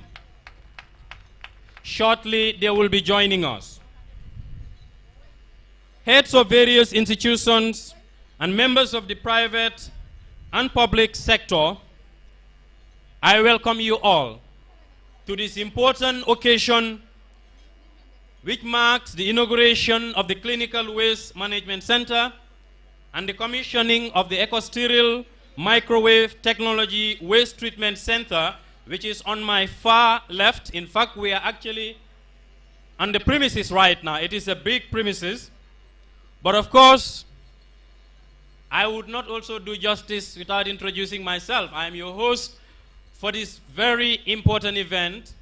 Shortly, they will be joining us. Heads of various institutions and members of the private and public sector, I welcome you all to this important occasion which marks the inauguration of the Clinical Waste Management Center and the commissioning of the Eco-Sterile Microwave Technology Waste Treatment Center, which is on my far left. In fact, we are actually on the premises right now. It is a big premises. But of course, I would not also do justice without introducing myself. I am your host for this very important event.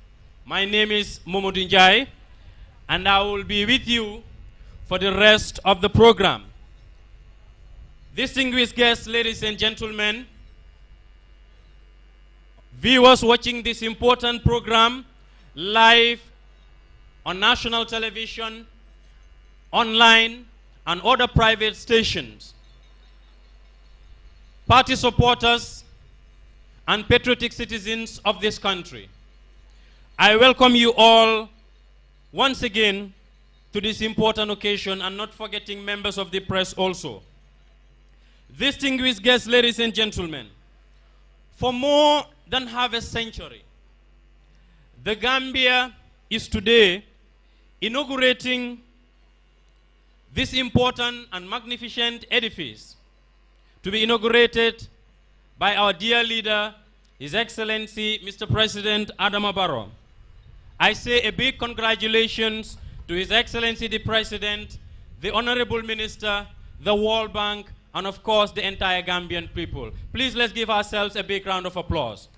My name is Momodou Njai, and I will be with you for the rest of the program. Distinguished guests, ladies and gentlemen, viewers watching this important program live on national television, online, and other private stations, party supporters, and patriotic citizens of this country, I welcome you all once again to this important occasion, and not forgetting members of the press also. Distinguished guests, ladies and gentlemen, for more than half a century, the Gambia is today inaugurating this important and magnificent edifice to be inaugurated by our dear leader, His Excellency, Mr. President Adama Barrow. I say a big congratulations to His Excellency the President, the Honorable Minister, the World Bank, and of course the entire Gambian people. Please let's give ourselves a big round of applause.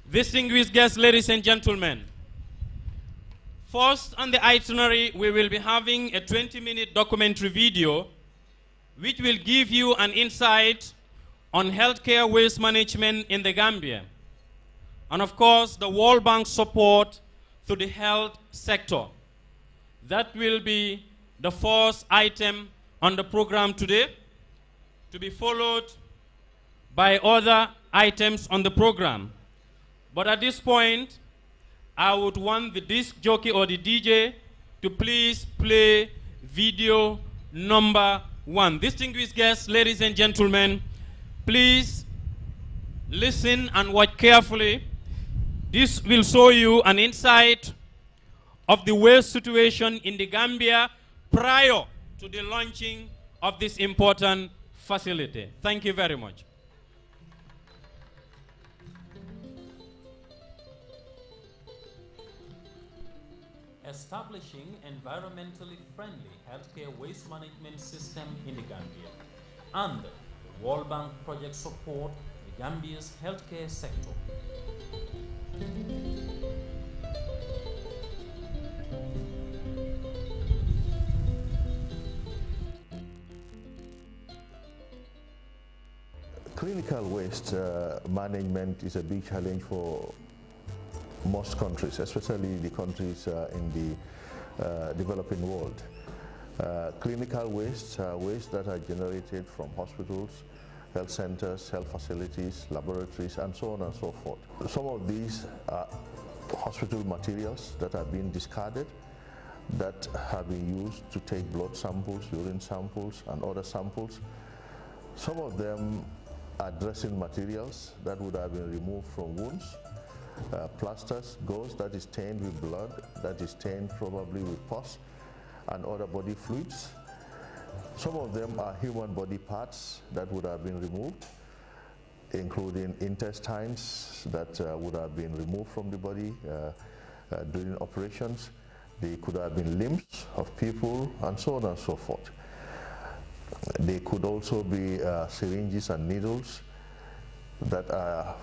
Distinguished guests, ladies and gentlemen, first on the itinerary, we will be having a 20-minute documentary video which will give you an insight on healthcare waste management in the Gambia, and of course the World Bank support to the health sector. That will be the first item on the program today, to be followed by other items on the program. But at this point, I would want the disc jockey or the DJ to please play video number 1. Distinguished guests, ladies and gentlemen, please listen and watch carefully. This will show you an insight of the waste situation in the Gambia prior to the launching of this important facility. Thank you very much. Establishing environmentally friendly healthcare waste management system in the Gambia and the World Bank project support the Gambia's healthcare sector. Clinical waste management is a big challenge for most countries, especially the countries in the developing world. Clinical waste are waste that are generated from hospitals, health centers, health facilities, laboratories, and so on and so forth. Some of these are hospital materials that are being discarded, that have been used to take blood samples, urine samples, and other samples. Some of them are dressing materials that would have been removed from wounds, plasters, gauze that is stained with blood, that is stained probably with pus and other body fluids. Some of them are human body parts that would have been removed, including intestines that would have been removed from the body during operations. They could have been limbs of people, and so on and so forth. They could also be syringes and needles that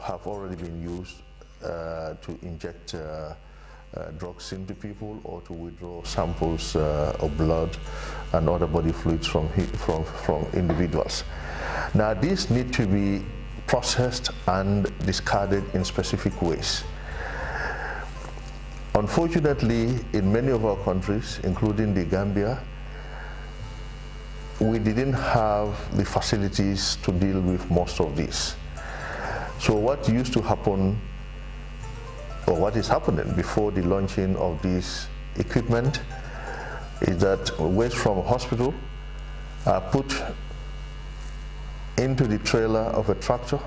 have already been used to inject drugs into people, or to withdraw samples of blood and other body fluids from individuals. Now, these need to be processed and discarded in specific ways. Unfortunately, in many of our countries, including the Gambia, we didn't have the facilities to deal with most of this. So what used to happen, or what is happening before the launching of this equipment, is that waste from a hospital are put into the trailer of a tractor.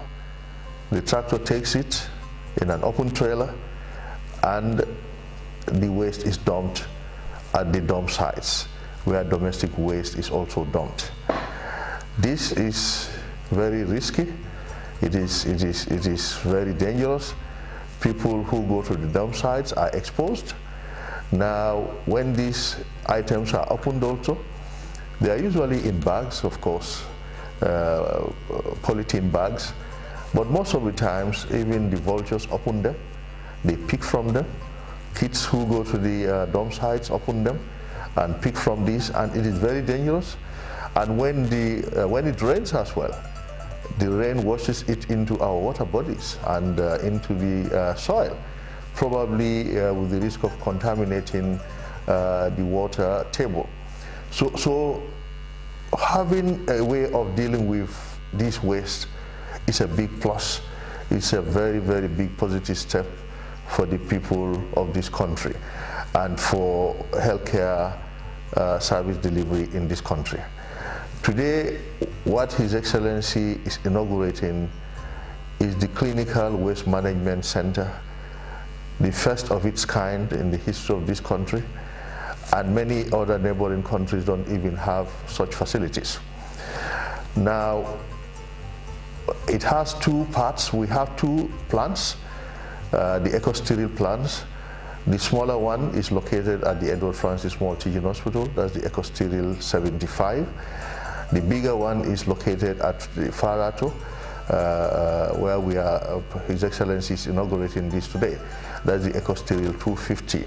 The tractor takes it in an open trailer, and the waste is dumped at the dump sites, where domestic waste is also dumped. This is very risky. It is very dangerous. People who go to the dump sites are exposed. Now, when these items are opened also, they are usually in bags, of course, polythene bags, but most of the times, even the vultures open them, they pick from them. Kids who go to the dump sites open them and pick from these, and it is very dangerous. And when it rains as well, the rain washes it into our water bodies and into the soil, probably with the risk of contaminating the water table. So having a way of dealing with this waste is a big plus. It's a very, very big positive step for the people of this country and for healthcare service delivery in this country. Today, what His Excellency is inaugurating is the Clinical Waste Management Center, the first of its kind in the history of this country, and many other neighboring countries don't even have such facilities. Now, it has two parts. We have two plants, the eco-sterile plants. The smaller one is located at the Edward Francis Small Teaching Hospital. That's the eco-sterile 75. The bigger one is located at the Farato, where we are, His Excellency is inaugurating this today. That's the eco-sterile 250.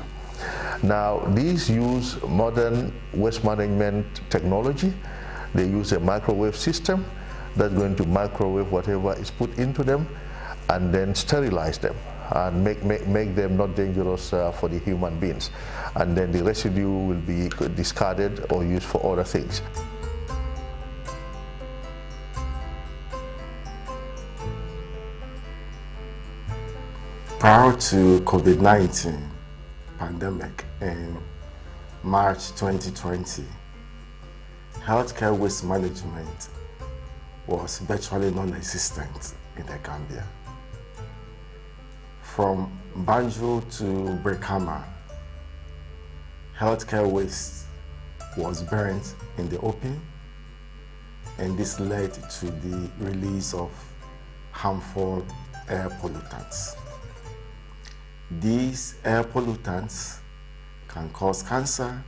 Now, these use modern waste management technology. They use a microwave system that's going to microwave whatever is put into them and then sterilize them and make them not dangerous for the human beings. And then the residue will be discarded or used for other things. Prior to COVID-19 pandemic in March 2020, healthcare waste management was virtually non-existent in the Gambia. From Banjul to Brikama, healthcare waste was burnt in the open, and this led to the release of harmful air pollutants. These air pollutants can cause cancer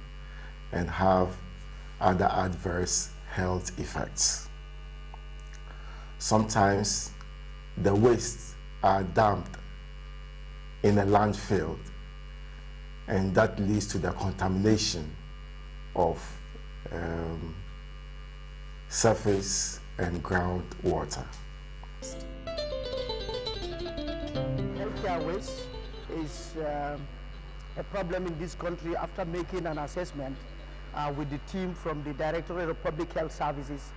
and have other adverse health effects. Sometimes the wastes are dumped in a landfill, and that leads to the contamination of surface and groundwater. waste. Healthcare waste is a problem in this country. After making an assessment with the team from the Directorate of Public Health Services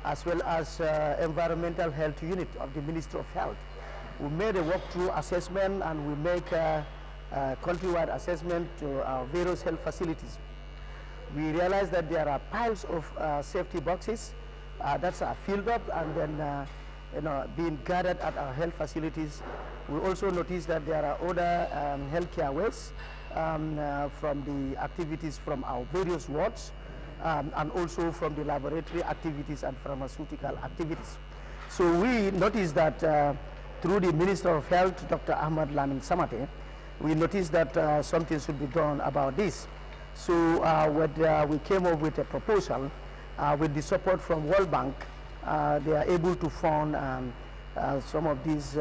as well as Environmental Health Unit of the Ministry of Health, we made a walkthrough assessment and we make a countrywide assessment to our various health facilities. We realized that there are piles of safety boxes that's filled up and then being gathered at our health facilities. We also noticed that there are other healthcare waste from the activities from our various wards and also from the laboratory activities and pharmaceutical activities. So we noticed that through the Minister of Health, Dr. Ahmad Lamin Samate, we noticed that something should be done about this. So we came up with a proposal with the support from World Bank. They are able to fund some of these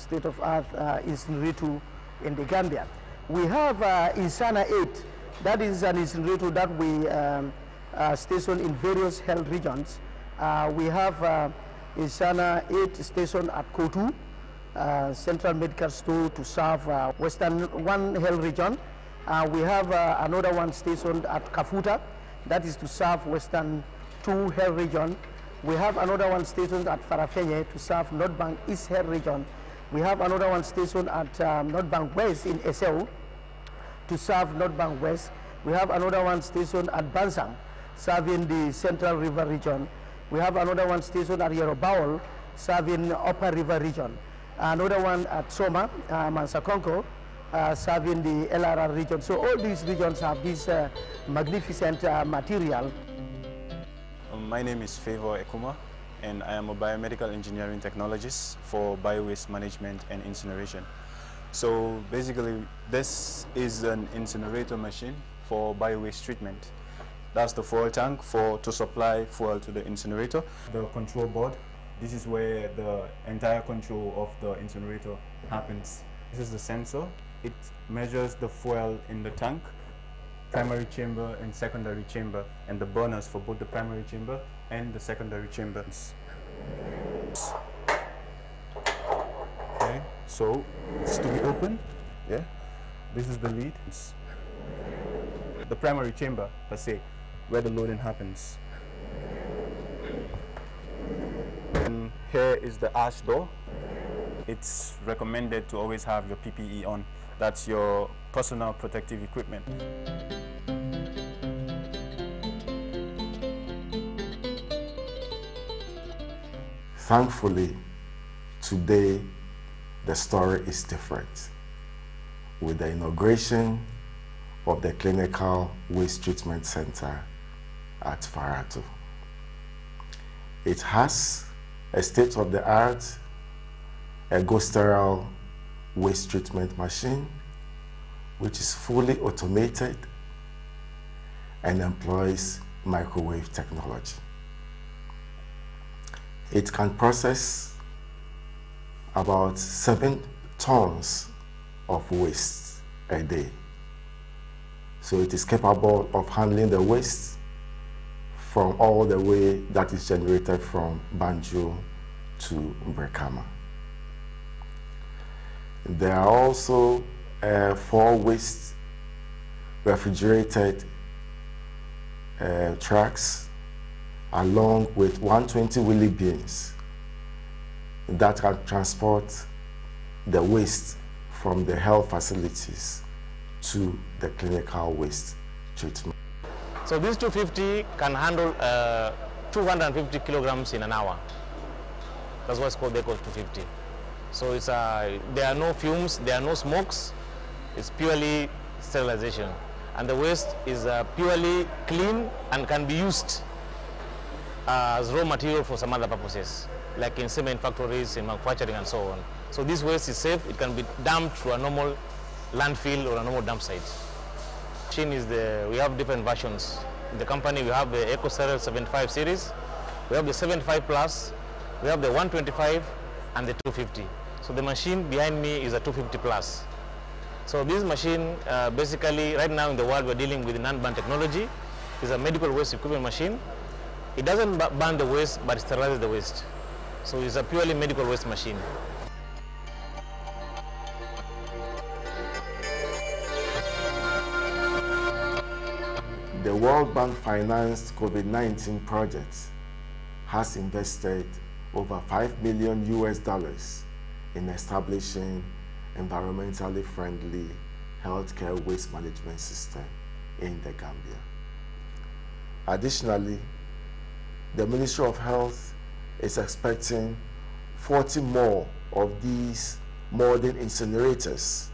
state-of-art incinerator in the Gambia. We have Insana 8. That is an incinerator that we station in various health regions. We have Insana 8 station at Kotu, Central Medical Store to serve Western 1 health region. We have another one stationed at Kafuta, that is to serve Western 2 health region. We have another one stationed at Farafenye to serve North Bank East health region. We have another one stationed at North Bank West in Esau to serve North Bank West. We have another one stationed at Bansang, serving the Central River region. We have another one stationed at Yorobawol, serving Upper River region. Another one at Soma, Mansakonko, serving the LRR region. So all these regions have this magnificent material. My name is Favor Ekuma, and I am a biomedical engineering technologist for biowaste management and incineration. So basically, this is an incinerator machine for biowaste treatment. That's the fuel tank to supply fuel to the incinerator. The control board, this is where the entire control of the incinerator happens. This is the sensor. It measures the fuel in the tank, primary chamber and secondary chamber, and the burners for both the primary chamber and the secondary chambers. Okay, so it's to be opened. Yeah, this is the lid. It's the primary chamber per se, where the loading happens. And here is the ash door. It's recommended to always have your PPE on. That's your personal protective equipment. Thankfully, today the story is different. With the inauguration of the Clinical Waste Treatment Center at Farato. It has a state-of-the-art ergo-sterile waste treatment machine, which is fully automated and employs microwave technology. It can process about 7 tons of waste a day. So it is capable of handling the waste from all the way that is generated from Banjo to Brikama. There are also 4 waste refrigerated trucks along with 120 wheelie bins that can transport the waste from the health facilities to the clinical waste treatment. So this 250 can handle 250 kilograms in an hour. That's what's called the Eco 250. So it's there are no fumes, there are no smokes. It's purely sterilization, and the waste is purely clean and can be used as raw material for some other purposes, like in cement factories, in manufacturing, and so on. So this waste is safe. It can be dumped to a normal landfill or a normal dump site. Machine is we have different versions. In the company, we have the EcoSterile 75 series, we have the 75 Plus, we have the 125, and the 250. So the machine behind me is a 250 Plus. So this machine, basically, right now in the world, we're dealing with non-burn technology. It's a medical waste equipment machine. It doesn't burn the waste, but it sterilizes the waste. So it's a purely medical waste machine. The World Bank financed COVID-19 project has invested over $5 million in establishing environmentally friendly healthcare waste management system in the Gambia. Additionally, the Ministry of Health is expecting 40 more of these modern incinerators.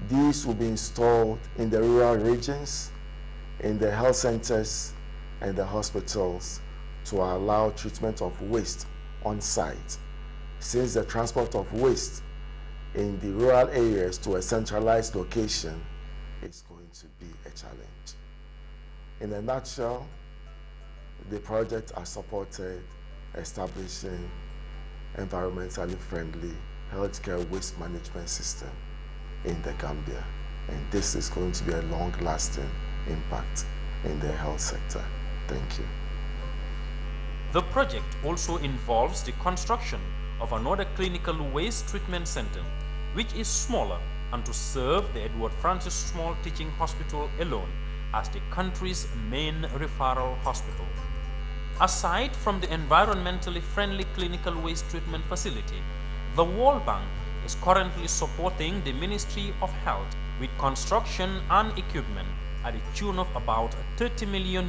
These will be installed in the rural regions, in the health centers and the hospitals to allow treatment of waste on site, since the transport of waste in the rural areas to a centralized location is going to be a challenge. In a nutshell, the project has supported establishing environmentally friendly healthcare waste management system in the Gambia, and this is going to be a long-lasting impact in the health sector. Thank you. The project also involves the construction of another clinical waste treatment center, which is smaller and to serve the Edward Francis Small Teaching Hospital alone as the country's main referral hospital. Aside from the environmentally friendly clinical waste treatment facility, the World Bank is currently supporting the Ministry of Health with construction and equipment at the tune of about $30 million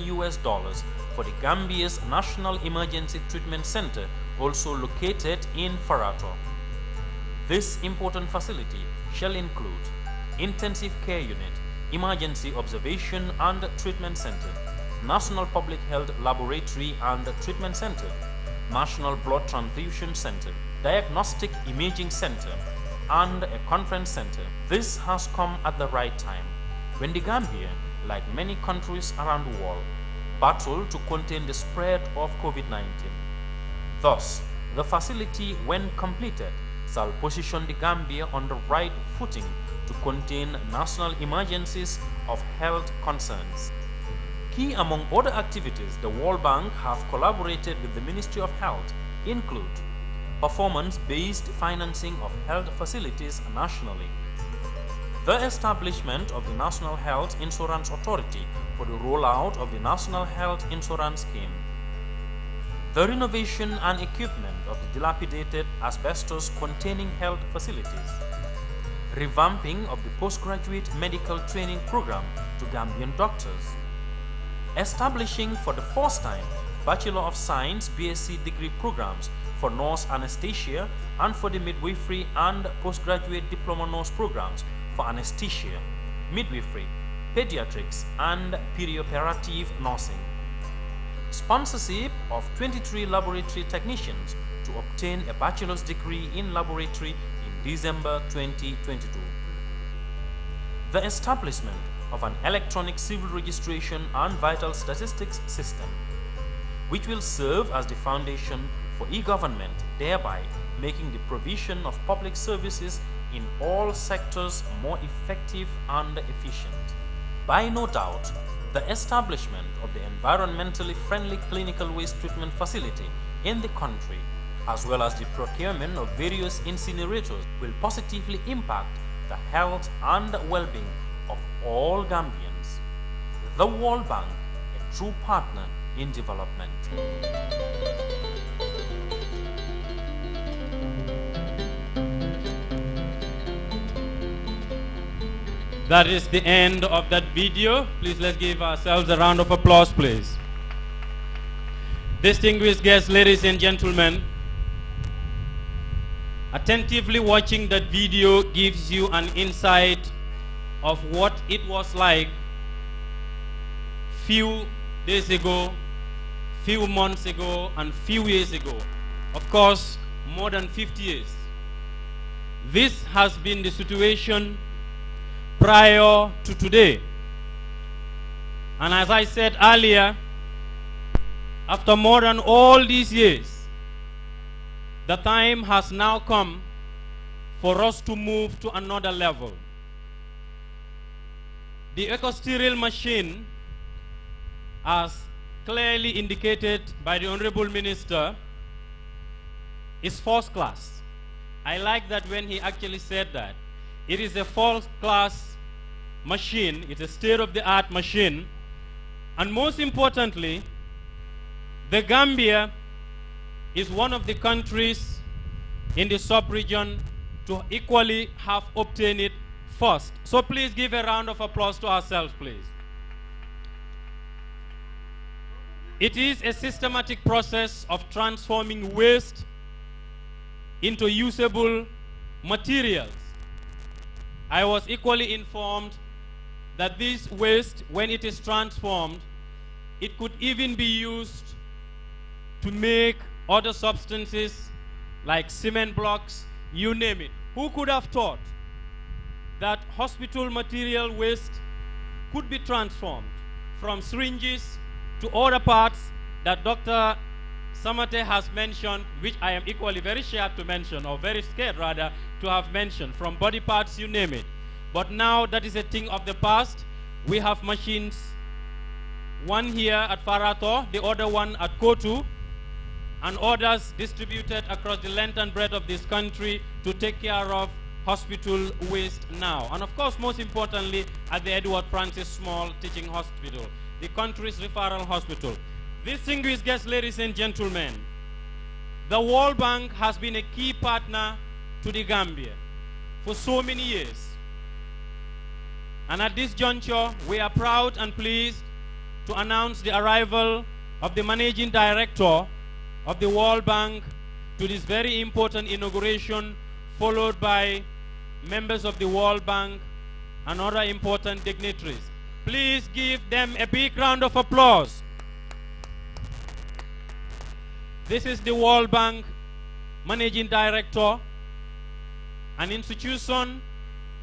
for the Gambia's National Emergency Treatment Center, also located in Barrow. This important facility shall include intensive care unit, emergency observation and treatment center, National Public Health Laboratory and Treatment Center, National Blood Transfusion Center, Diagnostic Imaging Center, and a conference center. This has come at the right time, when the Gambia, like many countries around the world, battle to contain the spread of COVID-19. Thus, the facility, when completed, shall position the Gambia on the right footing to contain national emergencies of health concerns. Key among other activities the World Bank have collaborated with the Ministry of Health include performance-based financing of health facilities nationally, the establishment of the National Health Insurance Authority for the rollout of the National Health Insurance Scheme, the renovation and equipment of the dilapidated asbestos-containing health facilities, revamping of the postgraduate medical training program to Gambian doctors, establishing for the first time Bachelor of Science BSc degree programs for nurse anesthesia and for the midwifery and postgraduate diploma nurse programs for anesthesia, midwifery, pediatrics, and perioperative nursing. Sponsorship of 23 laboratory technicians to obtain a bachelor's degree in laboratory in December 2022. The establishment of an electronic civil registration and vital statistics system, which will serve as the foundation for e-government, thereby making the provision of public services in all sectors more effective and efficient. By no doubt, the establishment of the environmentally friendly clinical waste treatment facility in the country, as well as the procurement of various incinerators, will positively impact the health and well-being of all Gambians. The World Bank, a true partner in development. That is the end of that video. Please let's give ourselves a round of applause, please. Distinguished guests, ladies and gentlemen, attentively watching that video gives you an insight of what it was like few days ago, few months ago, and few years ago. Of course, more than 50 years. This has been the situation prior to today. And as I said earlier, after more than all these years, the time has now come for us to move to another level. The eco-sterile machine, as clearly indicated by the Honorable Minister, is first class. I like that when he actually said that. It is a first class machine, it's a state-of-the-art machine, and most importantly, the Gambia is one of the countries in the sub-region to equally have obtained it first. So please give a round of applause to ourselves, please. It is a systematic process of transforming waste into usable materials. I was equally informed that this waste, when it is transformed, it could even be used to make other substances like cement blocks, you name it. Who could have thought that hospital material waste could be transformed from syringes to other parts that Dr. Samate has mentioned, which I am equally very scared to mention, or very scared rather to have mentioned, from body parts, you name it. But now that is a thing of the past. We have machines, one here at Farato, the other one at Kotu, and others distributed across the length and breadth of this country to take care of hospital waste now. And of course, most importantly, at the Edward Francis Small Teaching Hospital, the country's referral hospital. Distinguished guests, ladies and gentlemen, the World Bank has been a key partner to the Gambia for so many years. And at this juncture, we are proud and pleased to announce the arrival of the Managing Director of the World Bank to this very important inauguration, followed by members of the World Bank and other important dignitaries. Please give them a big round of applause. This is the World Bank Managing Director, an institution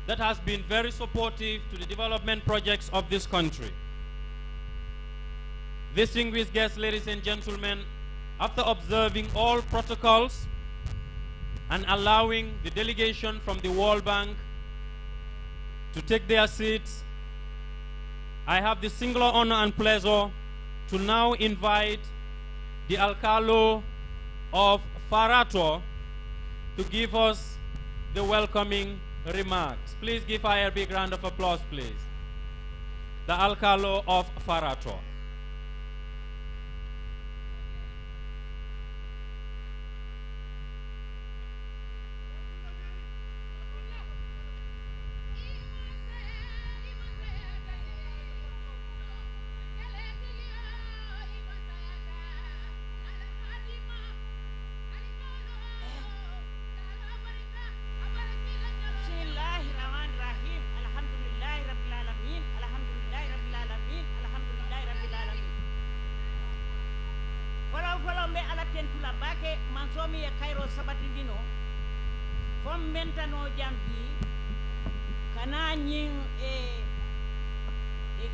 that has been very supportive to the development projects of this country. Distinguished guests, ladies and gentlemen, after observing all protocols and allowing the delegation from the World Bank to take their seats, I have the singular honor and pleasure to now invite the Alcalo of Farato to give us the welcoming remarks. Please give her a big round of applause, please. The Alcalo of Farato.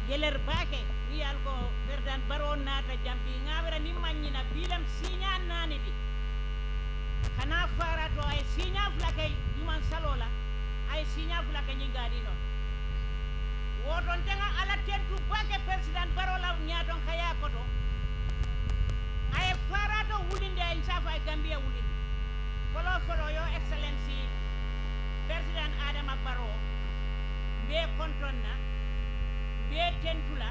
yeler bake wiyal ko perdan Barrow nata jambi ngawra ni magnina bilam sinya nani di kana Farato ay sinya flake man salola ay sinya flake ni gadi non woton tenga ala tentu bake president Barrow la nyaton khaya koto ay Farato wulinde ay safa ay Gambia wulinde follow your excellency president Adama Barrow be kontonna be tentula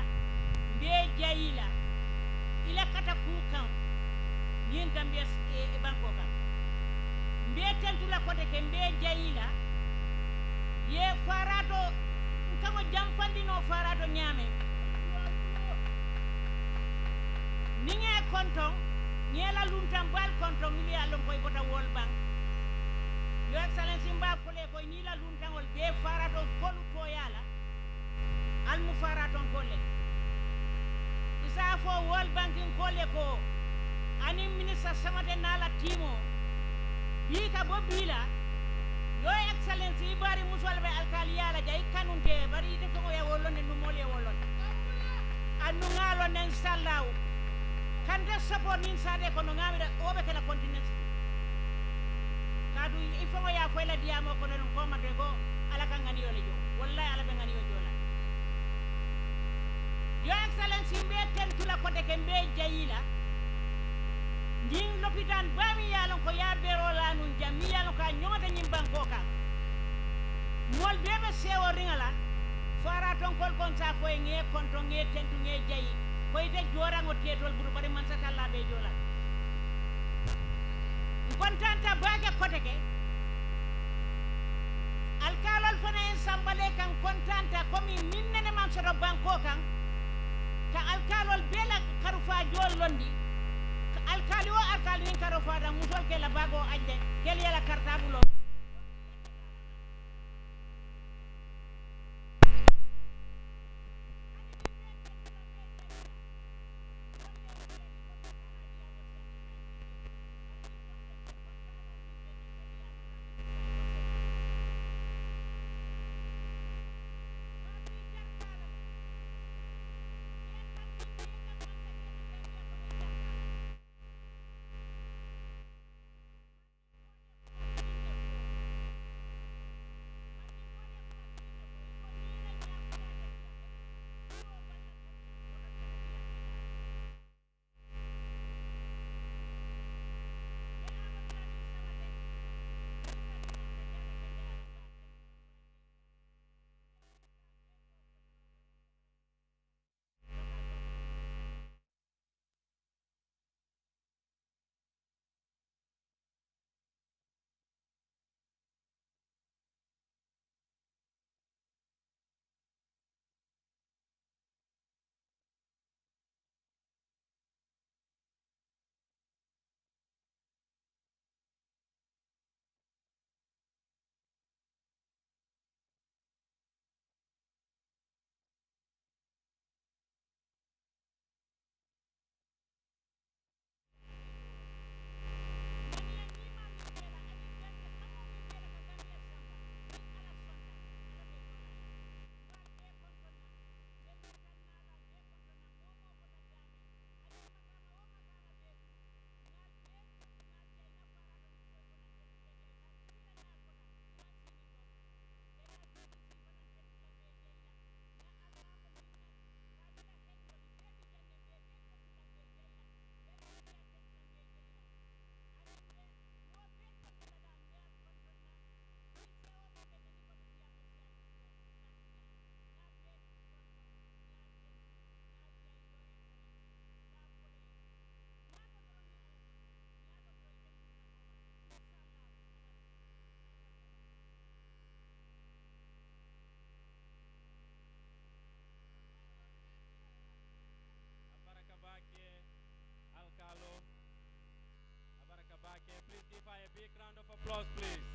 be jayila ila kata kukan yin Gambia e banko kam be tentula kote ke be jayila ye Farato kamo jamfandino Farato nyame ninge konton nyela luntam bal konton mi alon koy bota World Bank your excellency mba fole koy ni la luntangol be Farato kolu to yala al mu Farato kolle isa fo World Bank kolle ko ani minister samade nala timo bi ka bo bila your excellency bari musolbe alkali yala jay kanunte bari defo ya wolone no mole wolon anu ngalo nen sallaw kanda support nin sade ko no ngamira obe kala continent kadu ifo ya fo la diamo ko non ko mate ko ala kan ngani yole jo wallahi ala be ngani yo jola your excellency be ten tula ko de ke be jayila ndin lopitan bami yalon ko ya bero la nun jammi yalon ka nyota nyim banko kan mol bebe sewo ringala fara ton kol kon sa fo nge konto nge tentu nge jayi ko ite jora ngo tietol buru bari man sa kala be jola kontanta baga koteke alkalol fana en sambale kan kontanta komi minnene man soto banko kan ka alkalol bela karufa jol londi alkali o alkali nin karufa da musol ke la bago ajde kel yela kartabulo Please give her a big round of applause, please.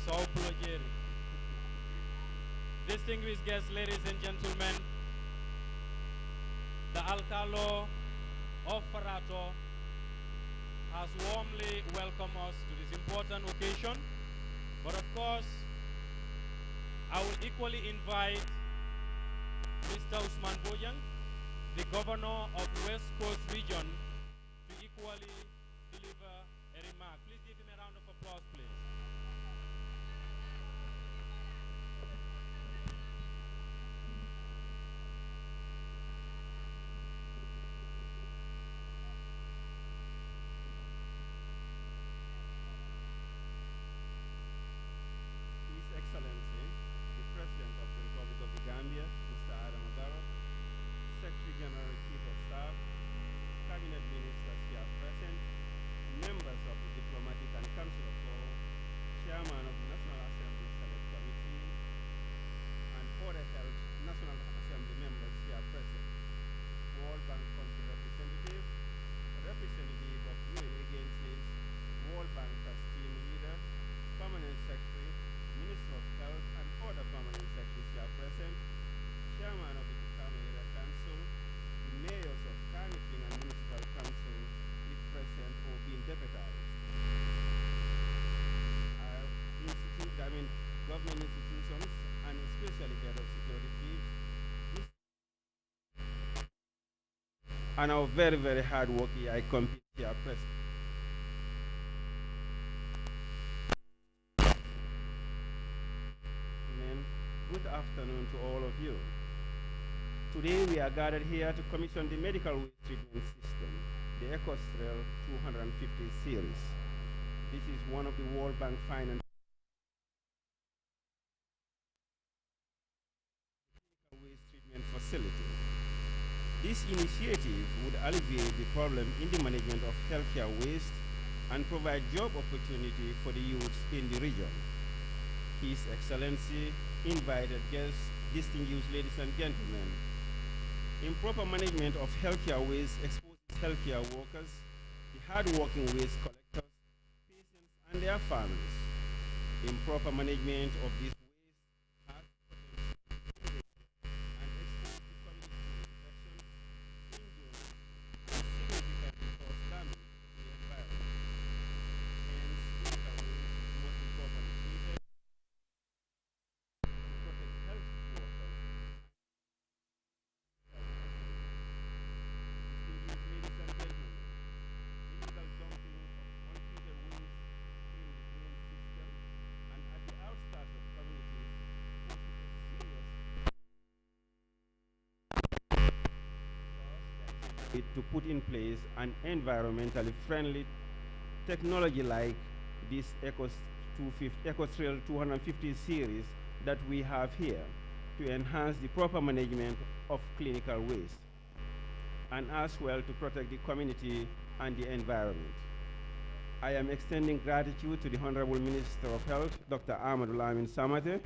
So Plojeri. Distinguished guests, ladies and gentlemen, the Alcalo of Farato has warmly welcomed us to this important occasion. But of course, I will equally invite Mr. Usman Bojang, the governor of West Coast Region, to equally deliver a remark. Please give him a round of applause, please. His Excellency, the President of the Republic of the Gambia, Mr. Barrow, Secretary General, Chief of Staff, Cabinet Ministers here present, members of the Diplomatic and Consular Corps, Chairman of the National Assembly Select Committee, and other held National Assembly members here present, World Bank Country Representative, representative of UN agencies, World Bank Team Leader, Permanent Secretary, Minister of Health and other permanent secretaries here present, Chairman of the Kano Area Council, the mayors of Kanifing and Municipal Council, if present or being deputized. Government institutions and especially head of security chiefs, and our very, very hard working compete here present. Good afternoon to all of you. Today we are gathered here to commission the medical waste treatment system, the Ecostrail 250 series. This is one of the World Bank financed waste treatment facility. This initiative would alleviate the problem in the management of healthcare waste and provide job opportunity for the youths in the region. His Excellency invited guests, distinguished ladies and gentlemen. Improper management of healthcare waste exposes healthcare workers, the hard-working waste collectors, patients and their families. Improper management of this waste has potential and exposes the community to infections, injuries, and significantly cause damage to the environment. Hence, healthcare waste must be properly treated to protect health workers. To put in place an environmentally friendly technology like this Ecostrail 250 series that we have here to enhance the proper management of clinical waste and as well to protect the community and the environment. I am extending gratitude to the Honorable Minister of Health, Dr. Ahmadu Lamin Samate,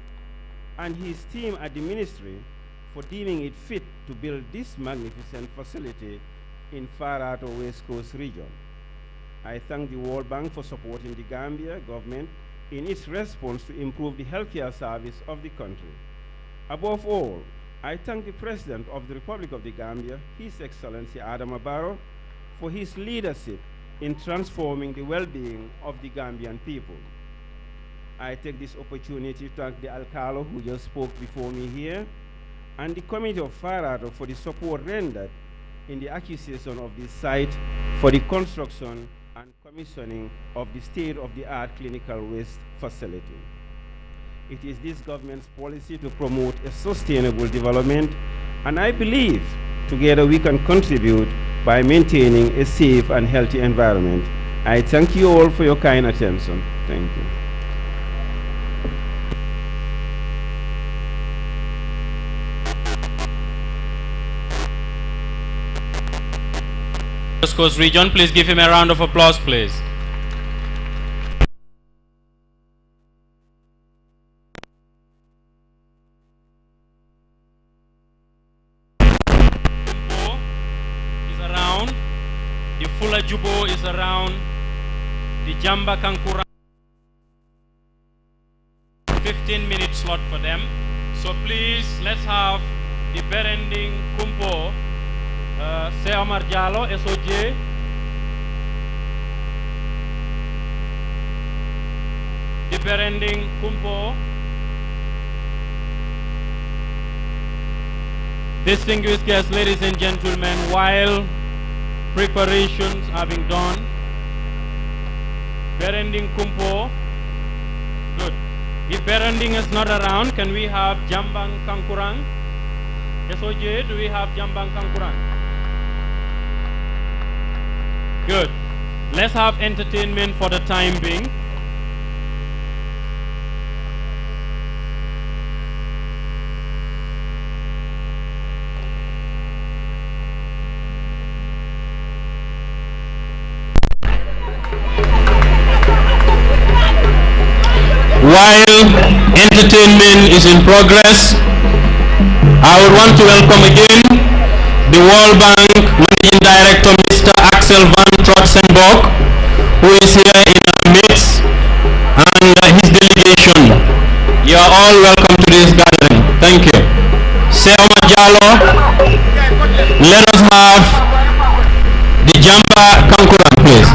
and his team at the Ministry for deeming it fit to build this magnificent facility in Farato West Coast region. I thank the World Bank for supporting the Gambia government in its response to improve the healthcare service of the country. Above all, I thank the President of the Republic of the Gambia, His Excellency Adama Barrow, for his leadership in transforming the well-being of the Gambian people. I take this opportunity to thank the Alcalo who just spoke before me here, and the Committee of Farato for the support rendered in the acquisition of this site for the construction and commissioning of the state-of-the-art clinical waste facility. It is this government's policy to promote a sustainable development, and I believe together we can contribute by maintaining a safe and healthy environment. I thank you all for your kind attention. Thank you. West Coast region, please give him a round of applause, please. Jumbo is around, the Fula Jubo is around, the Jamba Kankura, 15-minute slot for them. So please, let's have the Berending Kumpo, Omar Diallo, SOJ. The Berending Kumpo. Distinguished guests, ladies and gentlemen, while preparations are being done, Berending Kumpo, good. If Berending is not around, can we have Jambang Kankurang? SOJ, do we have Jambang Kankurang? Good. Let's have entertainment for the time being. While entertainment is in progress, I would want to welcome again the World Bank Managing Director, Mr. Axel van Trotsenborg, who is here in our midst, and his delegation. You are all welcome to this gathering. Thank you. Seoma Jalo, let us have the Jamba Kankuran, please.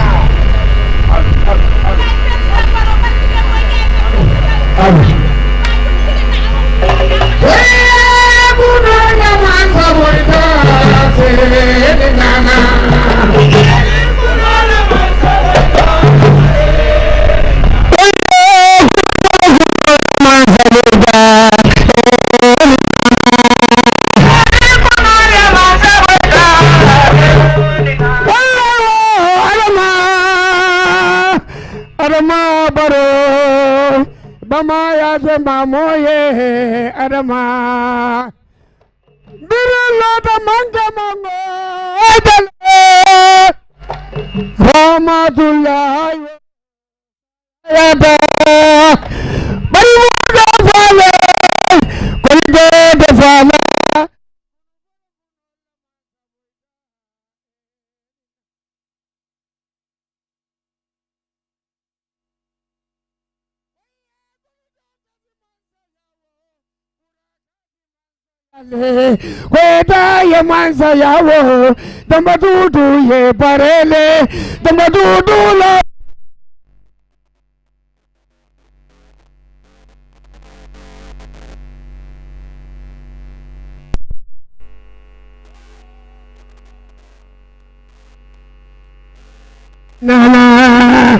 Mama ya zema moye Adama Birilla da manga mango Adale Rahmatullah ya da Bari mo da fale Kolide da fale Kweda ye mansa yawo damba dudu ye barele damba dudu la Nana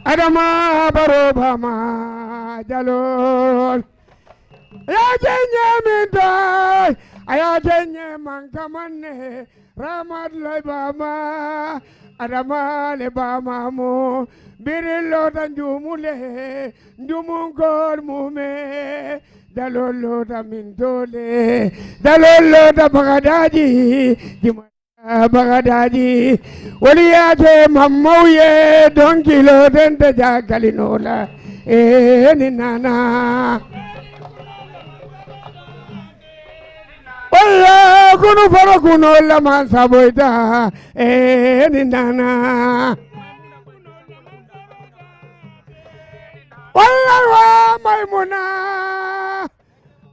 Adama Barrow Bama Jalol ya jenye minda aya jenye mankamane Ramad le Bama Adama le Bama mo birilo tanjumule njumungol mume dalolo da mindole dalolo da bagadaji Bagadaji waliyate mamouye don kilo dente jagalinola ni nana walla kunu fara kuno la mansa boyta ni nana walla wa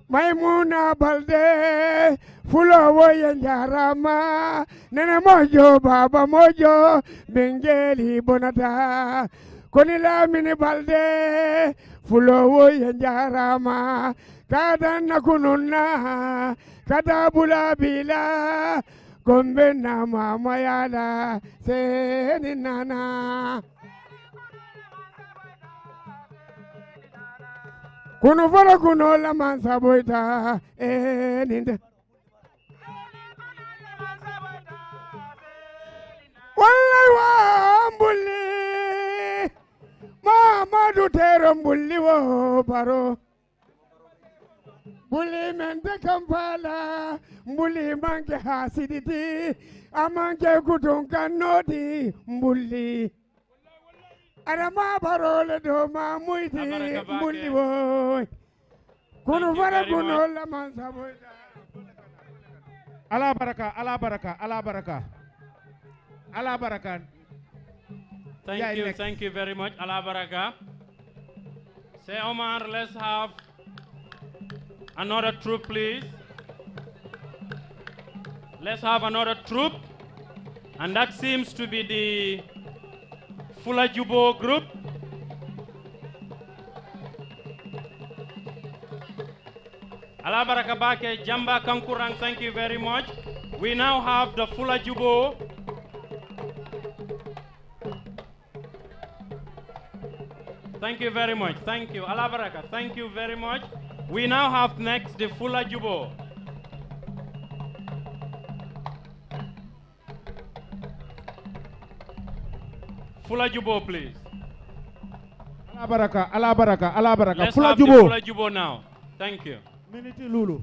Maimuna Balde Fulo woye njarama Nene mojo baba mojo Bengeli bonata Konila mini Balde Fulo woye njarama Kada nakununa Kada bula bila Gombe na mama yala Seni nana Kuno fara kuno la mansa boyta ninde Wallahi wa mbuli Mamadu tero mbuli wo Barrow Mbuli mente Kampala Mbuli manke hasiditi Amanke kutunka noti mbuli Adama Barrow le do ma muiti mbuli woy Kuno fara kuno la mansa boyta ala baraka ala baraka ala baraka ala baraka Thank you very much ala baraka Say Omar, let's have another troop please. Let's have another troop, and that seems to be the Fula Jubo group. Ala Barakabake, Jamba Kankurang, thank you very much. We now have the Fula Jubo. Thank you very much. Thank you. Ala Baraka, thank you very much. We now have next the Fula Jubo. Fula Jubo, please. Ala Baraka, Ala Baraka, Ala Baraka. Let's Fula have Jubo. the Fula Jubo now. Thank you. Minute Lulu.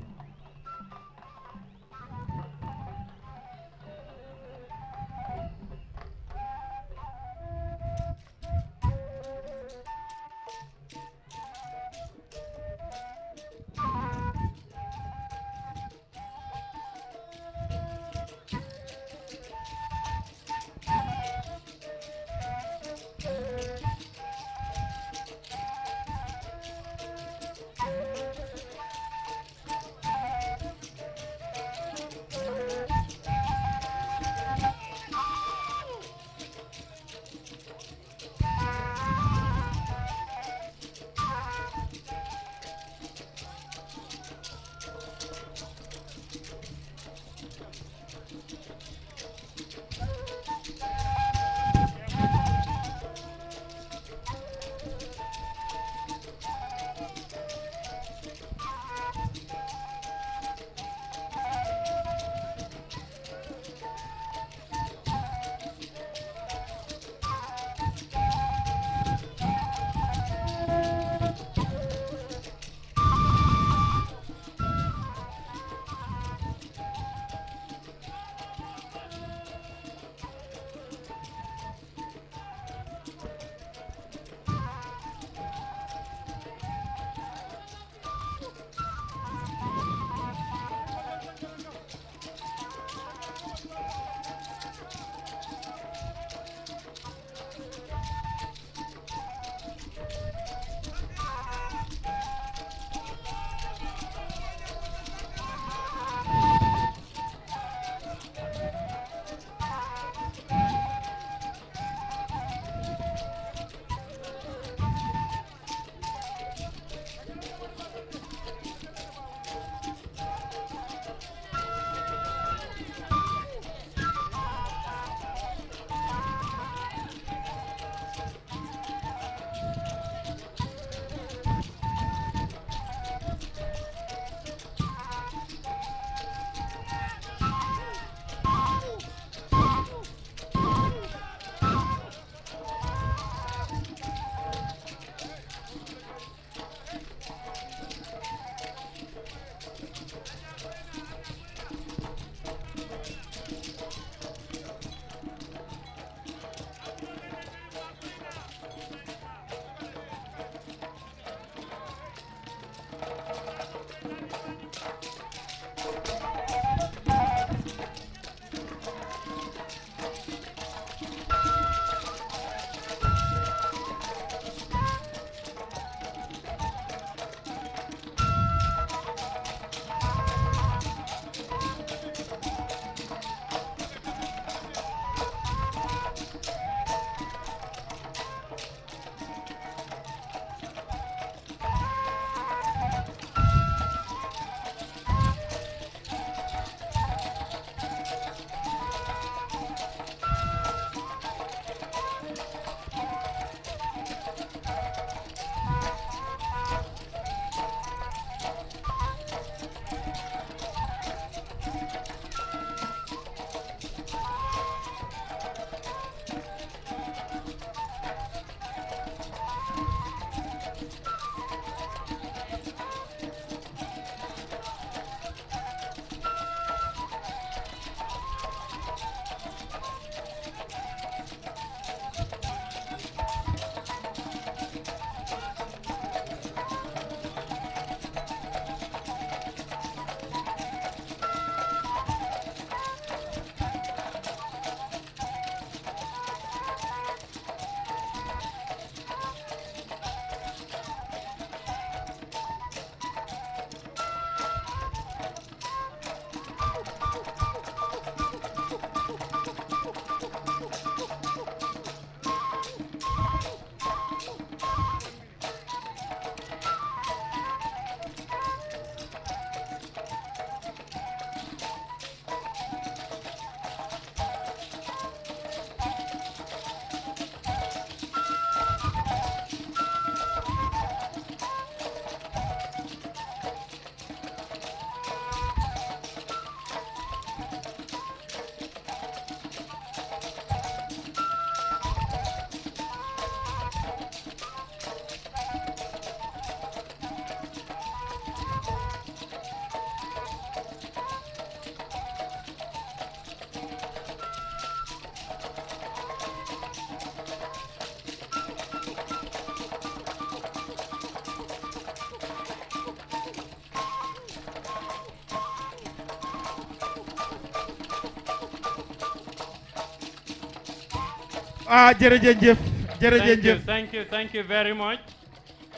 Thank you very much.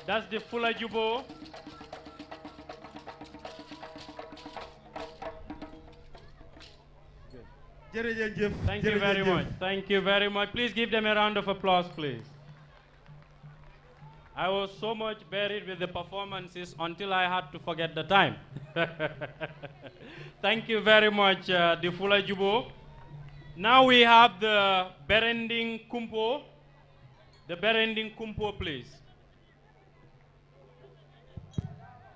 That's the Fula Jubo. Thank you very much. Thank you very much. Please give them a round of applause, please. I was so much buried with the performances until I had to forget the time. Thank you very much, the Fula Jubo. Now we have the Berending Kumpo. The Berending Kumpo, please.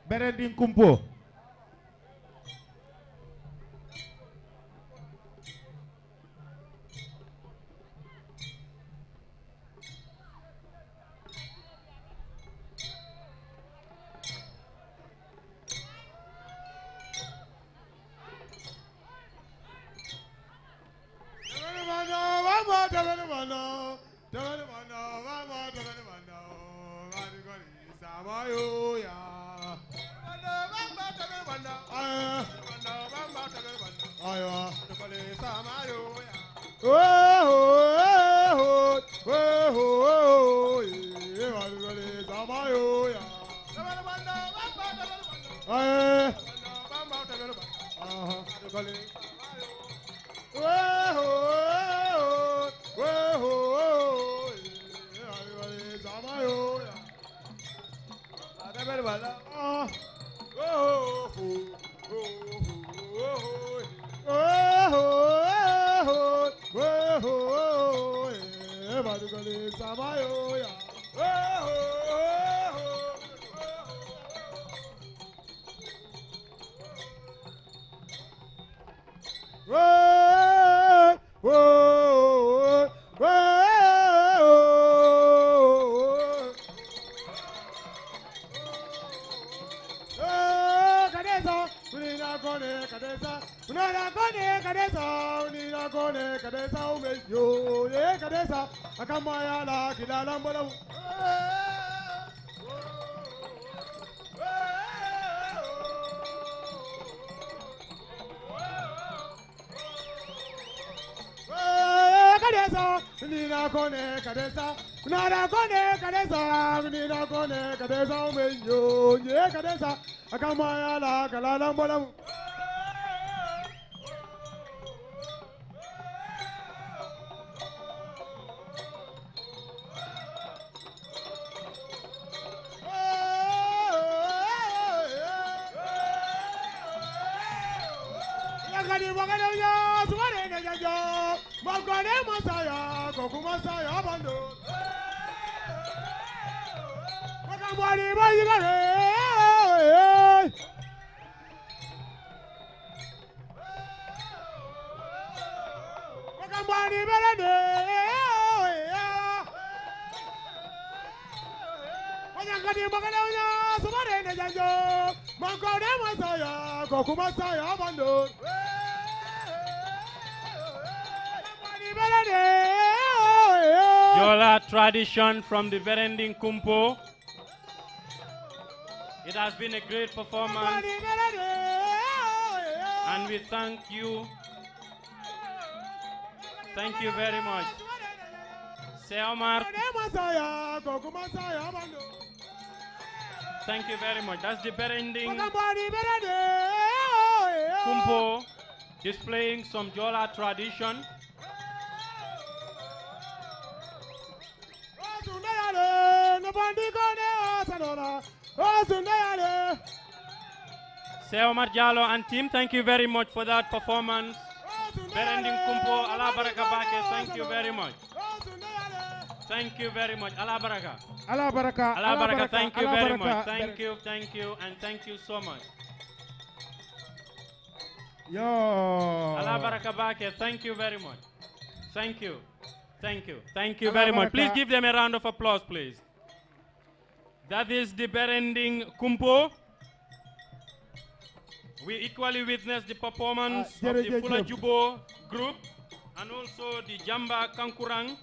Berending Kumpo. Jola tradition from the Berending Kumpo. It has been a great performance, and we thank you. Thank you very much. Seomar. Thank you very much. That's the Berending Kumpo displaying some Jola tradition. Seomar Jallo and team, thank you very much for that performance. Berending Kumpo, Allah Baraka Bake, thank you very much. Thank you very much. Allah Baraka. Allah Baraka. Allah Baraka, thank you very much. Thank you, and thank you so much. Yo. Allah Baraka Bake, thank you very much. Thank you. Thank you. Thank you very much. Please give them a round of applause, please. That is the Berending Kumpo. We equally witnessed the performance of the Fula Jubo group and also the Jamba Kankurang.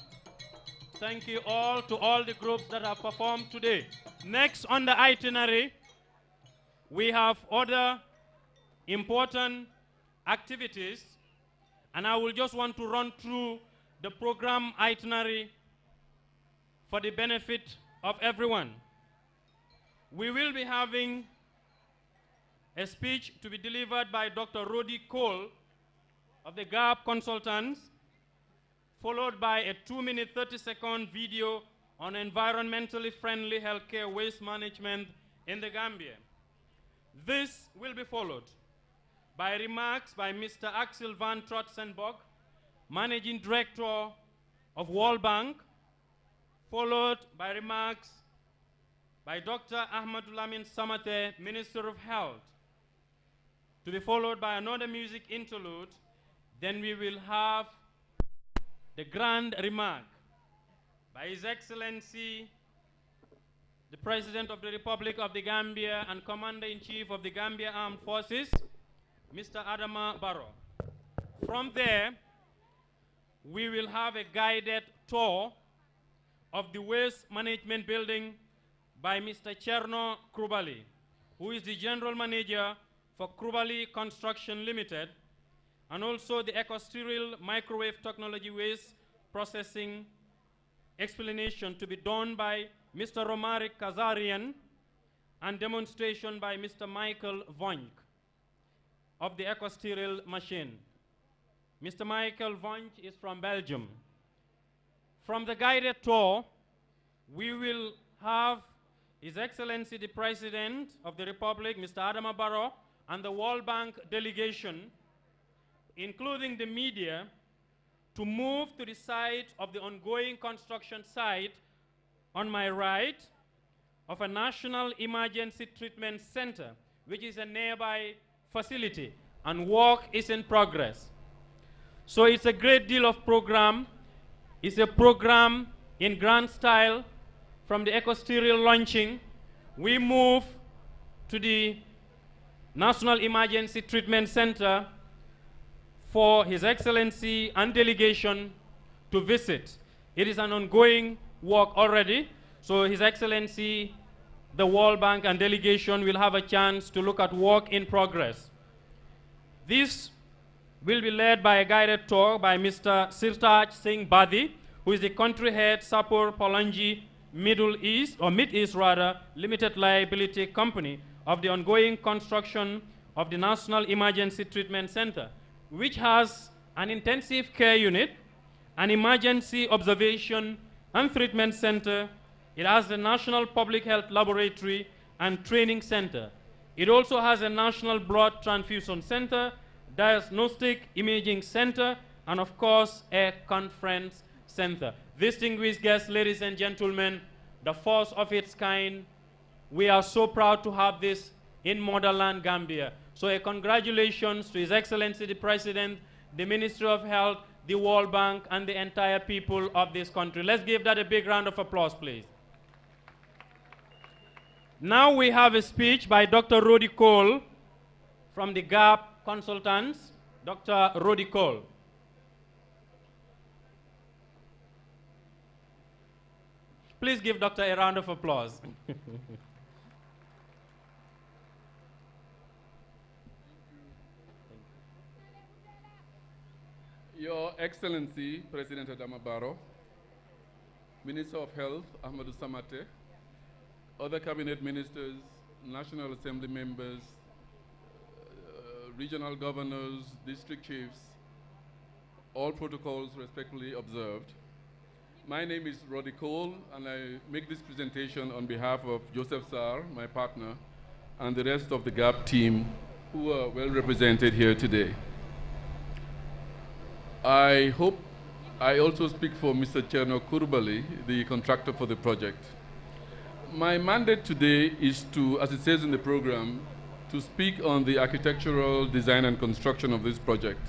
Thank you all to all the groups that have performed today. Next on the itinerary, we have other important activities, and I will just want to run through the program itinerary for the benefit of everyone. We will be having a speech to be delivered by Dr. Rodi Cole of the GAP Consultants, followed by a 2-minute 30-second video on environmentally friendly healthcare waste management in the Gambia. This will be followed by remarks by Mr. Axel van Trotsenbach, Managing Director of World Bank, followed by remarks by Dr. Ahmadulamin Samate, Minister of Health, to be followed by another music interlude. Then we will have the grand remark by His Excellency, the President of the Republic of the Gambia and Commander-in-Chief of the Gambia Armed Forces, Mr. Adama Barrow. From there, we will have a guided tour of the Waste Management Building by Mr. Cherno Krubali, who is the General Manager for Krubali Construction Limited, and also the Ecosterile Microwave Technology Waste Processing explanation to be done by Mr. Romaric Kazarian and demonstration by Mr. Michael Vonk of the Ecosterile machine. Mr. Michael Vonk is from Belgium. From the guided tour, we will have His Excellency the President of the Republic, Mr. Adama Barrow, and the World Bank delegation, including the media, to move to the site of the ongoing construction site on my right of a National Emergency Treatment Center, which is a nearby facility, and work is in progress. So it's a great deal of program. It's a program in grand style. From the Ecosterile launching, we move to the National Emergency Treatment Center for His Excellency and delegation to visit. It is an ongoing work already, so His Excellency, the World Bank and delegation will have a chance to look at work in progress. This will be led by a guided tour by Mr. Sirtaj Singh Badi, who is the country head Sapor Palanji Mid-East Limited Liability Company of the ongoing construction of the National Emergency Treatment Center, which has an intensive care unit, an emergency observation and treatment center. It has the National Public Health Laboratory and Training Center. It also has a National Blood Transfusion Center, Diagnostic Imaging Center, and of course, a conference center. Distinguished guests, ladies and gentlemen, the first of its kind, we are so proud to have this in motherland Gambia. So a congratulations to His Excellency the President, the Ministry of Health, the World Bank, and the entire people of this country. Let's give that a big round of applause, please. Now we have a speech by Dr. Rodi Cole from the GAP Consultants. Dr. Rodi Cole. Please give Doctor a round of applause. Your Excellency, President Adama Barrow, Minister of Health, Ahmadou Samate, other cabinet ministers, National Assembly members, regional governors, district chiefs, all protocols respectfully observed. My name is Rodi Cole, and I make this presentation on behalf of Joseph Sarr, my partner, and the rest of the GAP team who are well represented here today. I hope I also speak for Mr. Cherno Kurbali, the contractor for the project. My mandate today is to, as it says in the program, to speak on the architectural design and construction of this project.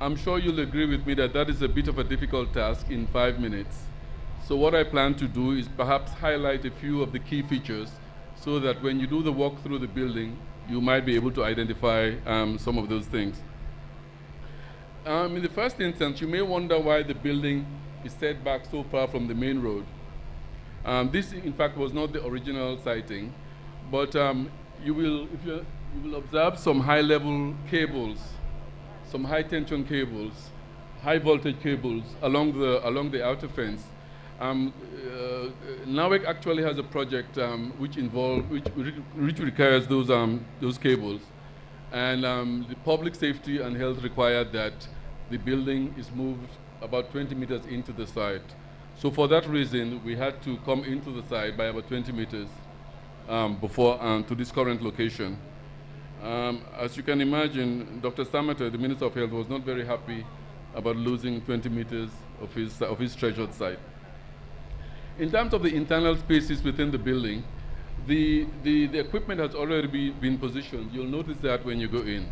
I'm sure you'll agree with me that that is a bit of a difficult task in 5 minutes. So what I plan to do is perhaps highlight a few of the key features so that when you do the walk through the building, you might be able to identify some of those things. In the first instance, you may wonder why the building is set back so far from the main road. This, in fact, was not the original siting, but you will observe some high-level cables, some high-tension cables high voltage cables along the outer fence. NAWEC actually has a project which requires those cables, and the public safety and health require that the building is moved about 20 meters into the site. So for that reason, we had to come into the site by about 20 meters before to this current location. As you can imagine, Dr. Samater, the Minister of Health, was not very happy about losing 20 meters of his treasured site. In terms of the internal spaces within the building, the equipment has already been positioned. You'll notice that when you go in.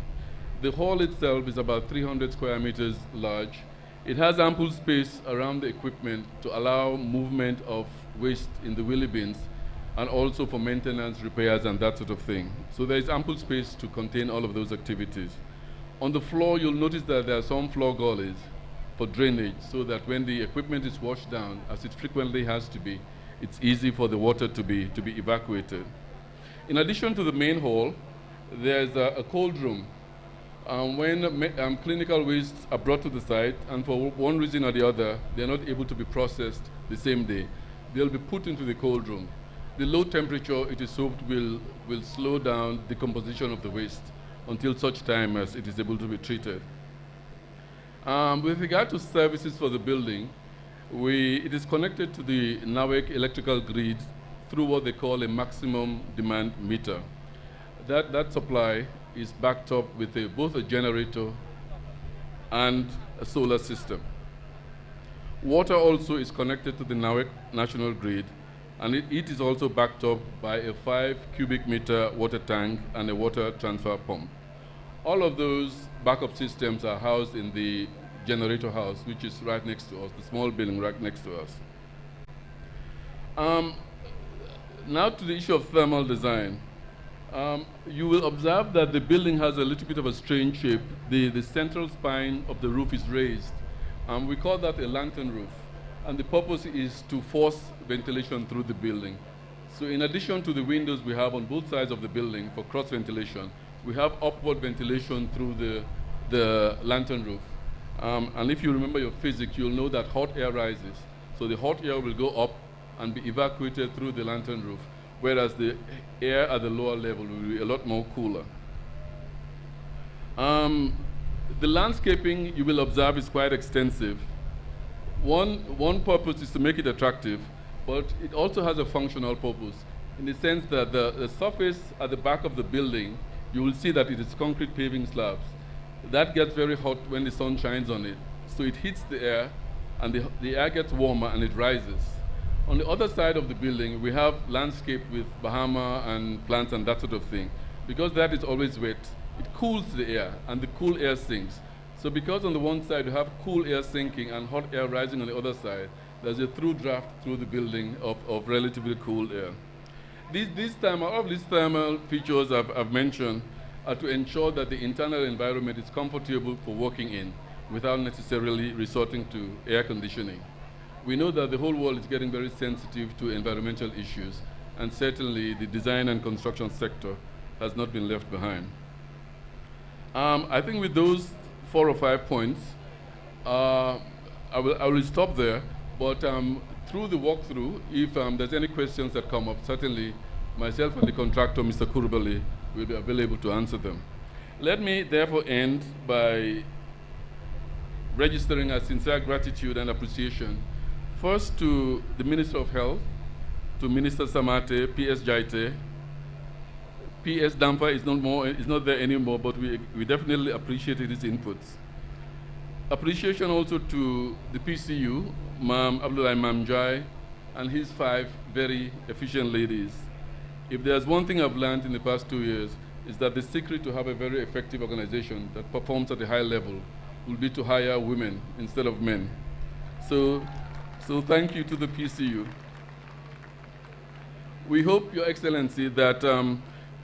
The hall itself is about 300 square meters large. It has ample space around the equipment to allow movement of waste in the wheelie bins, and also for maintenance, repairs, and that sort of thing. So there is ample space to contain all of those activities. On the floor, you'll notice that there are some floor gullies for drainage, so that when the equipment is washed down, as it frequently has to be, it's easy for the water to be evacuated. In addition to the main hall, there's a cold room. When clinical wastes are brought to the site, and for one reason or the other, they're not able to be processed the same day, they'll be put into the cold room. The low temperature, it is hoped, will slow down the decomposition of the waste until such time as it is able to be treated. With regard to services for the building, it is connected to the NAWEC electrical grid through what they call a maximum demand meter. That supply is backed up with both a generator and a solar system. Water also is connected to the NAWEC national grid, and it is also backed up by a 5 cubic meter water tank and a water transfer pump. All of those backup systems are housed in the generator house, which is right next to us, the small building right next to us. Now to the issue of thermal design. You will observe that the building has a little bit of a strange shape. The central spine of the roof is raised. We call that a lantern roof. And the purpose is to force ventilation through the building. So in addition to the windows we have on both sides of the building for cross ventilation, we have upward ventilation through the lantern roof. And if you remember your physics, you'll know that hot air rises. So the hot air will go up and be evacuated through the lantern roof, whereas the air at the lower level will be a lot more cooler. The landscaping, you will observe, is quite extensive. One purpose is to make it attractive, but it also has a functional purpose, in the sense that the surface at the back of the building, you will see that it is concrete paving slabs. That gets very hot when the sun shines on it. So it hits the air, and the air gets warmer and it rises. On the other side of the building, we have landscape with Bahama and plants and that sort of thing. Because that is always wet, it cools the air, and the cool air sinks. So because on the one side you have cool air sinking and hot air rising on the other side, there's a through draft through the building of relatively cool air. All of these thermal features I've mentioned are to ensure that the internal environment is comfortable for working in without necessarily resorting to air conditioning. We know that the whole world is getting very sensitive to environmental issues, and certainly the design and construction sector has not been left behind. I think with those 4 or 5 points, I will stop there, but through the walkthrough, if there's any questions that come up, certainly myself and the contractor, Mr. Kurbali, will be available to answer them. Let me therefore end by registering our sincere gratitude and appreciation, first to the Minister of Health, to Minister Samate, PS Jaite. PS Dampa is not there anymore, but we definitely appreciated his inputs. Appreciation also to the PCU, Ma'am Abdullah Mamjai, and his 5 very efficient ladies. If there's one thing I've learned in the past 2 years, is that the secret to have a very effective organization that performs at a high level will be to hire women instead of men. So thank you to the PCU. We hope, Your Excellency, that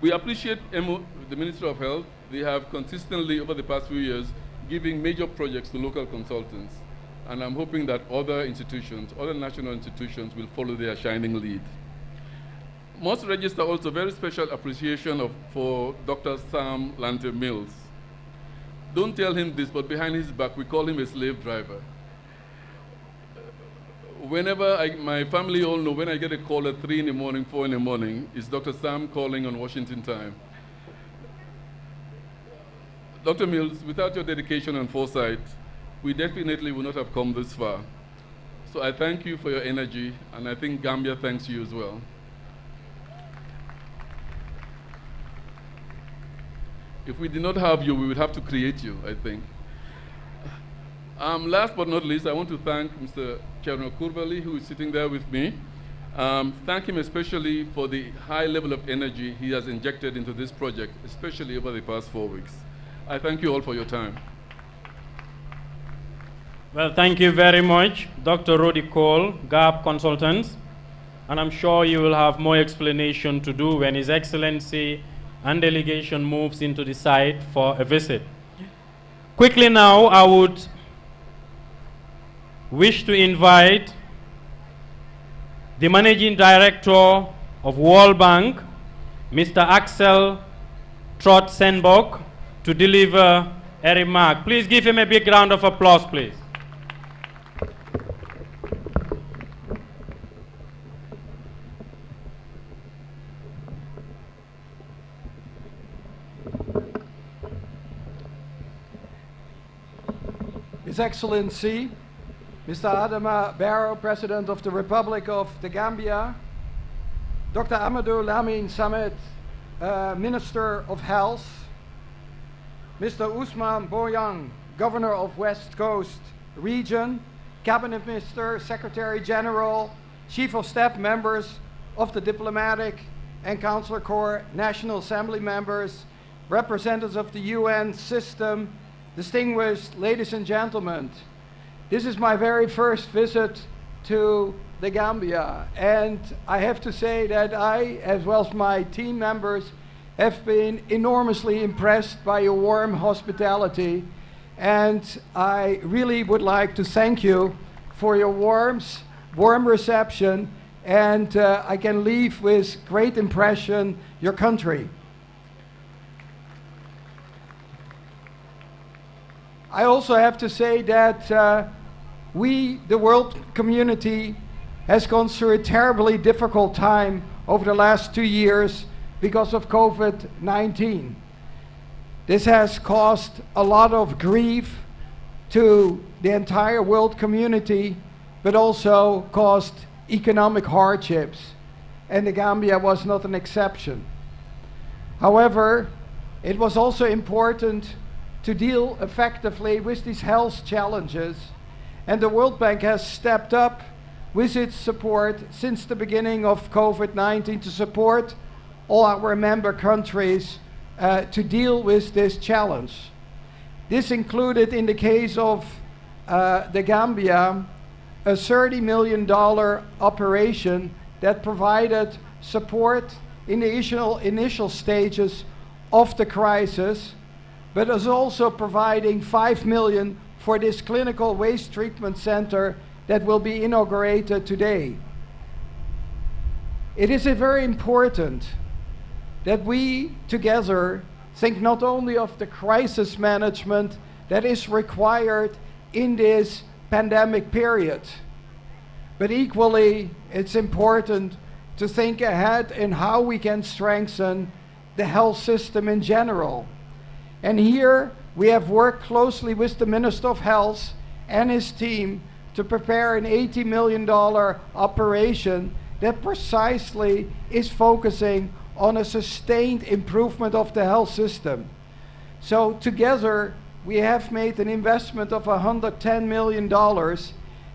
we appreciate the Ministry of Health. They have consistently, over the past few years, giving major projects to local consultants. And I'm hoping that other institutions, other national institutions, will follow their shining lead. Must register also very special appreciation for Dr. Sam Lante Mills. Don't tell him this, but behind his back, we call him a slave driver. Whenever my family all know, when I get a call at 3 in the morning, 4 in the morning, it's Dr. Sam calling on Washington time. Dr. Mills, without your dedication and foresight, we definitely would not have come this far. So I thank you for your energy, and I think Gambia thanks you as well. If we did not have you, we would have to create you, I think. Last but not least, I want to thank Mr. Cherno Kurbali, who is sitting there with me. Thank him especially for the high level of energy he has injected into this project, especially over the past 4 weeks. I thank you all for your time. Well, thank you very much, Dr. Rodi Cole, GAP Consultants. And I'm sure you will have more explanation to do when His Excellency and delegation moves into the site for a visit. Quickly now, I would wish to invite the Managing Director of World Bank, Mr. Axel Trott-Senbok, to deliver a remark. Please give him a big round of applause, please. His Excellency, Mr. Adama Barrow, President of the Republic of the Gambia, Dr. Amadou Lamine Samet, Minister of Health, Mr. Ousmane Boyang, Governor of West Coast Region, Cabinet Minister, Secretary General, Chief of Staff members of the Diplomatic and Consular Corps, National Assembly members, representatives of the UN system, distinguished ladies and gentlemen. This is my very first visit to the Gambia, and I have to say that I, as well as my team members, have been enormously impressed by your warm hospitality, and I really would like to thank you for your warm reception, and I can leave with great impression your country. I also have to say that we, the world community, has gone through a terribly difficult time over the last 2 years because of COVID-19. This has caused a lot of grief to the entire world community, but also caused economic hardships, and the Gambia was not an exception. However, it was also important to deal effectively with these health challenges, and the World Bank has stepped up with its support since the beginning of COVID-19 to support all our member countries to deal with this challenge. This included, in the case of the Gambia, a $30 million operation that provided support in the initial stages of the crisis, but is also providing $5 million for this clinical waste treatment center that will be inaugurated today. It is very important that we together think not only of the crisis management that is required in this pandemic period, but equally it's important to think ahead in how we can strengthen the health system in general. And here we have worked closely with the Minister of Health and his team to prepare an $80 million operation that precisely is focusing on a sustained improvement of the health system. So together we have made an investment of $110 million,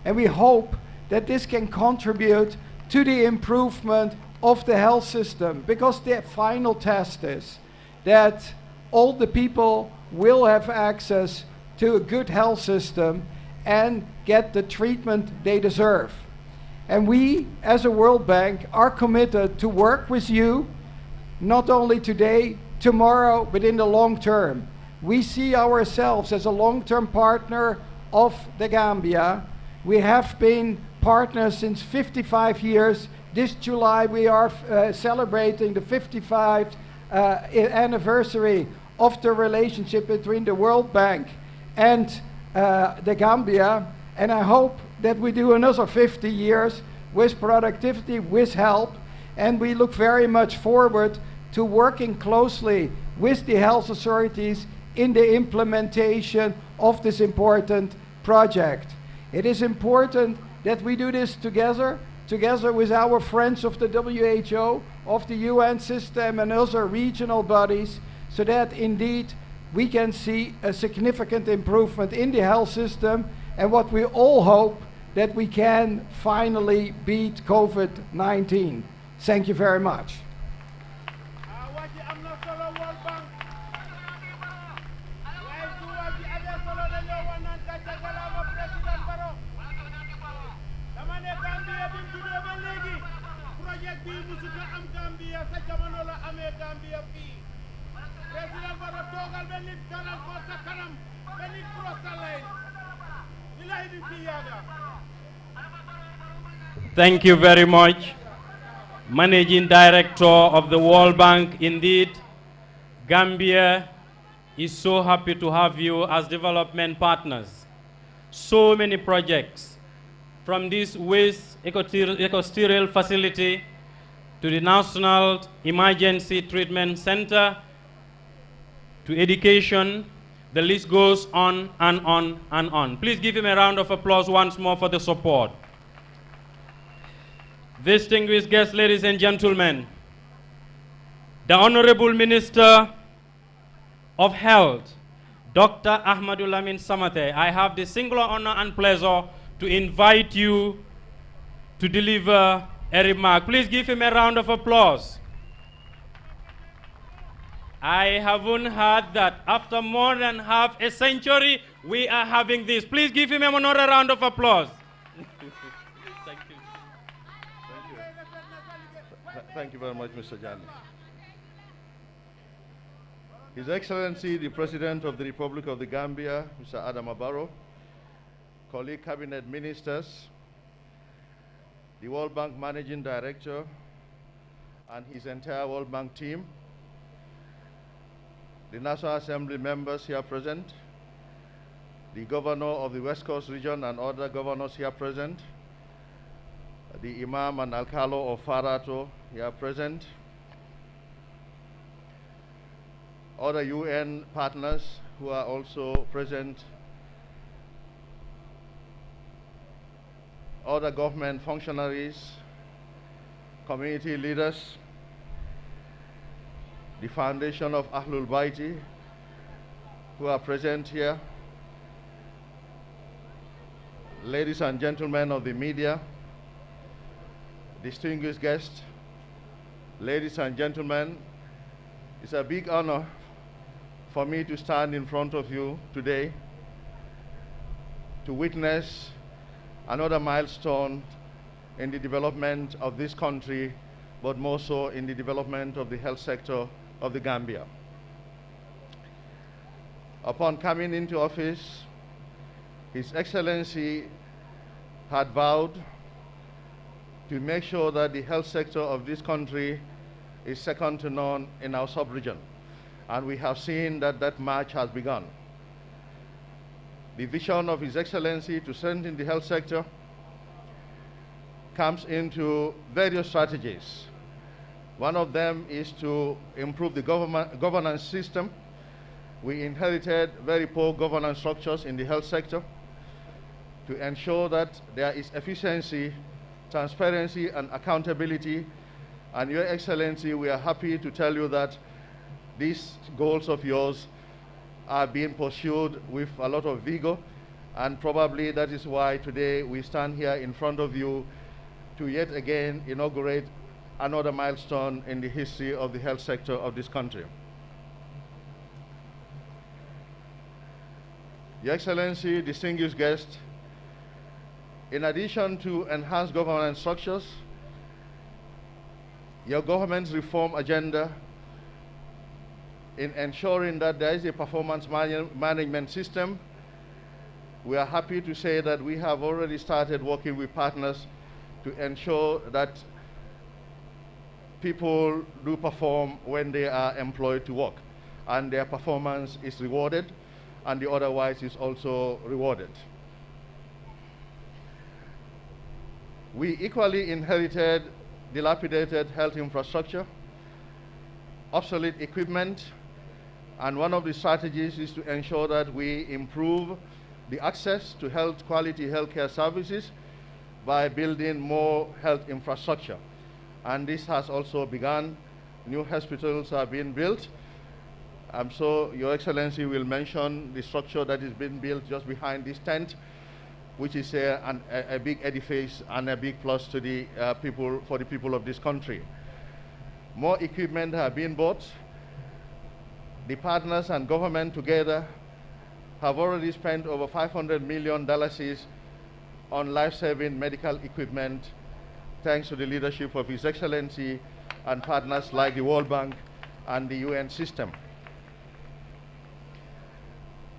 and we hope that this can contribute to the improvement of the health system, because the final test is that all the people will have access to a good health system and get the treatment they deserve. And we, as a World Bank, are committed to work with you, not only today, tomorrow, but in the long term. We see ourselves as a long-term partner of the Gambia. We have been partners since 55 years. This July we are celebrating the 55th anniversary of the relationship between the World Bank and the Gambia. And I hope that we do another 50 years with productivity, with help. And we look very much forward to working closely with the health authorities in the implementation of this important project. It is important that we do this together with our friends of the WHO, of the UN system and other regional bodies, so that indeed we can see a significant improvement in the health system, and what we all hope, that we can finally beat COVID-19. Thank you very much. Thank you very much, Managing Director of the World Bank. Indeed, Gambia is so happy to have you as development partners. So many projects, from this waste eco-sterile facility to the National Emergency Treatment Center to education, the list goes on and on and on. Please give him a round of applause once more for the support. Distinguished guests, ladies and gentlemen, the Honorable Minister of Health, Dr. Ahmadou Lamin Samate, I have the singular honor and pleasure to invite you to deliver a remark. Please give him a round of applause. I haven't heard that after more than half a century, we are having this. Please give him another round of applause. Thank you. Thank you very much, Mr. Jani. His Excellency, the President of the Republic of the Gambia, Mr. Barrow, colleague cabinet ministers, the World Bank Managing Director, and his entire World Bank team, the National Assembly members here present, the Governor of the West Coast region and other governors here present, the Imam and Alcalo of Farato here present, other UN partners who are also present, other government functionaries, community leaders, the Foundation of Ahlul Baiti who are present here, ladies and gentlemen of the media, distinguished guests, ladies and gentlemen, it's a big honor for me to stand in front of you today to witness another milestone in the development of this country, but more so in the development of the health sector of the Gambia. Upon coming into office, His Excellency had vowed to make sure that the health sector of this country is second to none in our sub-region. And we have seen that that march has begun. The vision of His Excellency to strengthen the health sector comes into various strategies. One of them is to improve the governance system. We inherited very poor governance structures in the health sector. To ensure that there is efficiency, transparency, and accountability. And Your Excellency, we are happy to tell you that these goals of yours are being pursued with a lot of vigor, and probably that is why today we stand here in front of you to yet again inaugurate another milestone in the history of the health sector of this country. Your Excellency, distinguished guests, in addition to enhanced governance structures, your government's reform agenda in ensuring that there is a performance management system, we are happy to say that we have already started working with partners to ensure that people do perform when they are employed to work. and their performance is rewarded, and the otherwise is also rewarded. We equally inherited dilapidated health infrastructure, obsolete equipment, and one of the strategies is to ensure that we improve the access to quality healthcare services by building more health infrastructure. And this has also begun. New hospitals are being built. I'm sure Your Excellency will mention the structure that is being built just behind this tent, which is a big edifice and a big plus to the for the people of this country. More equipment have been bought. The partners and government together have already spent over $500 million on life-saving medical equipment, thanks to the leadership of His Excellency and partners like the World Bank and the UN system.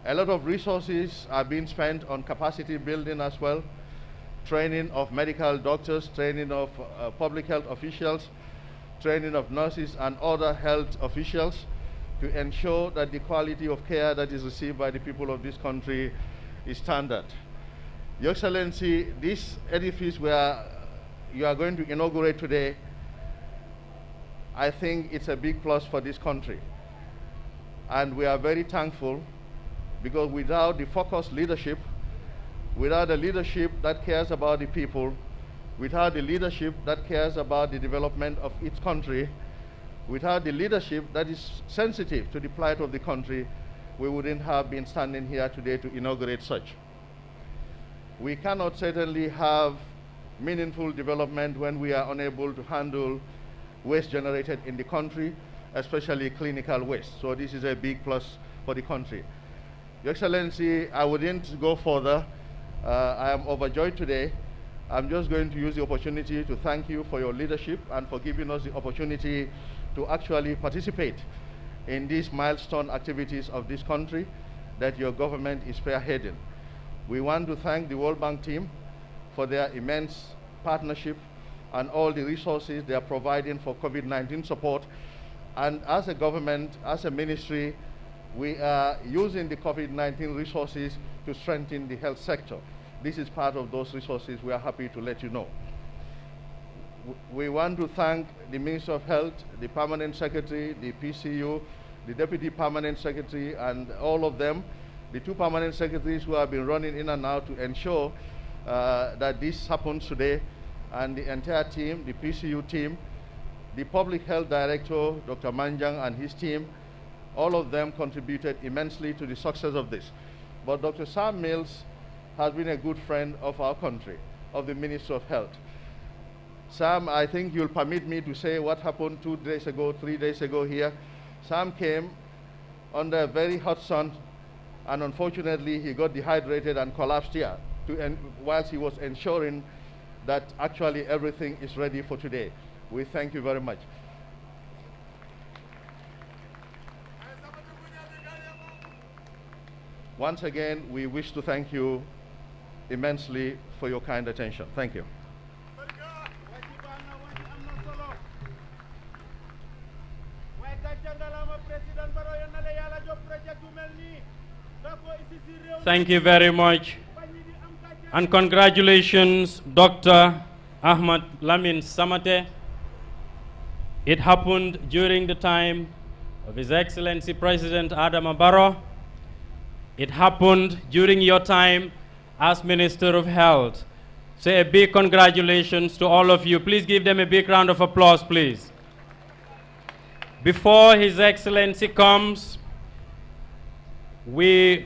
A lot of resources are being spent on capacity building as well, training of medical doctors, training of public health officials, training of nurses and other health officials to ensure that the quality of care that is received by the people of this country is standard. Your Excellency, this edifice where you are going to inaugurate today, I think it's a big plus for this country. And we are very thankful, because without the focused leadership, without the leadership that cares about the people, without the leadership that cares about the development of its country, without the leadership that is sensitive to the plight of the country, we wouldn't have been standing here today to inaugurate such. We cannot certainly have meaningful development when we are unable to handle waste generated in the country, especially clinical waste. So this is a big plus for the country. Your Excellency, I wouldn't go further. I am overjoyed today. I'm just going to use the opportunity to thank you for your leadership and for giving us the opportunity to actually participate in these milestone activities of this country that your government is spearheading. We want to thank the World Bank team for their immense partnership and all the resources they are providing for COVID-19 support. And as a government, as a ministry, we are using the COVID-19 resources to strengthen the health sector. This is part of those resources. We are happy to let you know. We want to thank the Minister of Health, the Permanent Secretary, the PCU, the Deputy Permanent Secretary, and all of them, the two Permanent Secretaries who have been running in and out to ensure that this happens today, and the entire team, the PCU team, the Public Health Director, Dr. Manjang, and his team. All of them contributed immensely to the success of this. But Dr. Sam Mills has been a good friend of our country, of the Minister of Health. Sam, I think you'll permit me to say what happened 2 days ago, 3 days ago here. Sam came under a very hot sun, and unfortunately he got dehydrated and collapsed here whilst he was ensuring that actually everything is ready for today. We thank you very much. Once again, we wish to thank you immensely for your kind attention. Thank you. Thank you very much. And congratulations, Dr. Ahmad Lamin Samate. It happened during the time of His Excellency President Adama Barrow. It happened during your time as Minister of Health. So a big congratulations to all of you. Please give them a big round of applause, please. Before His Excellency comes, we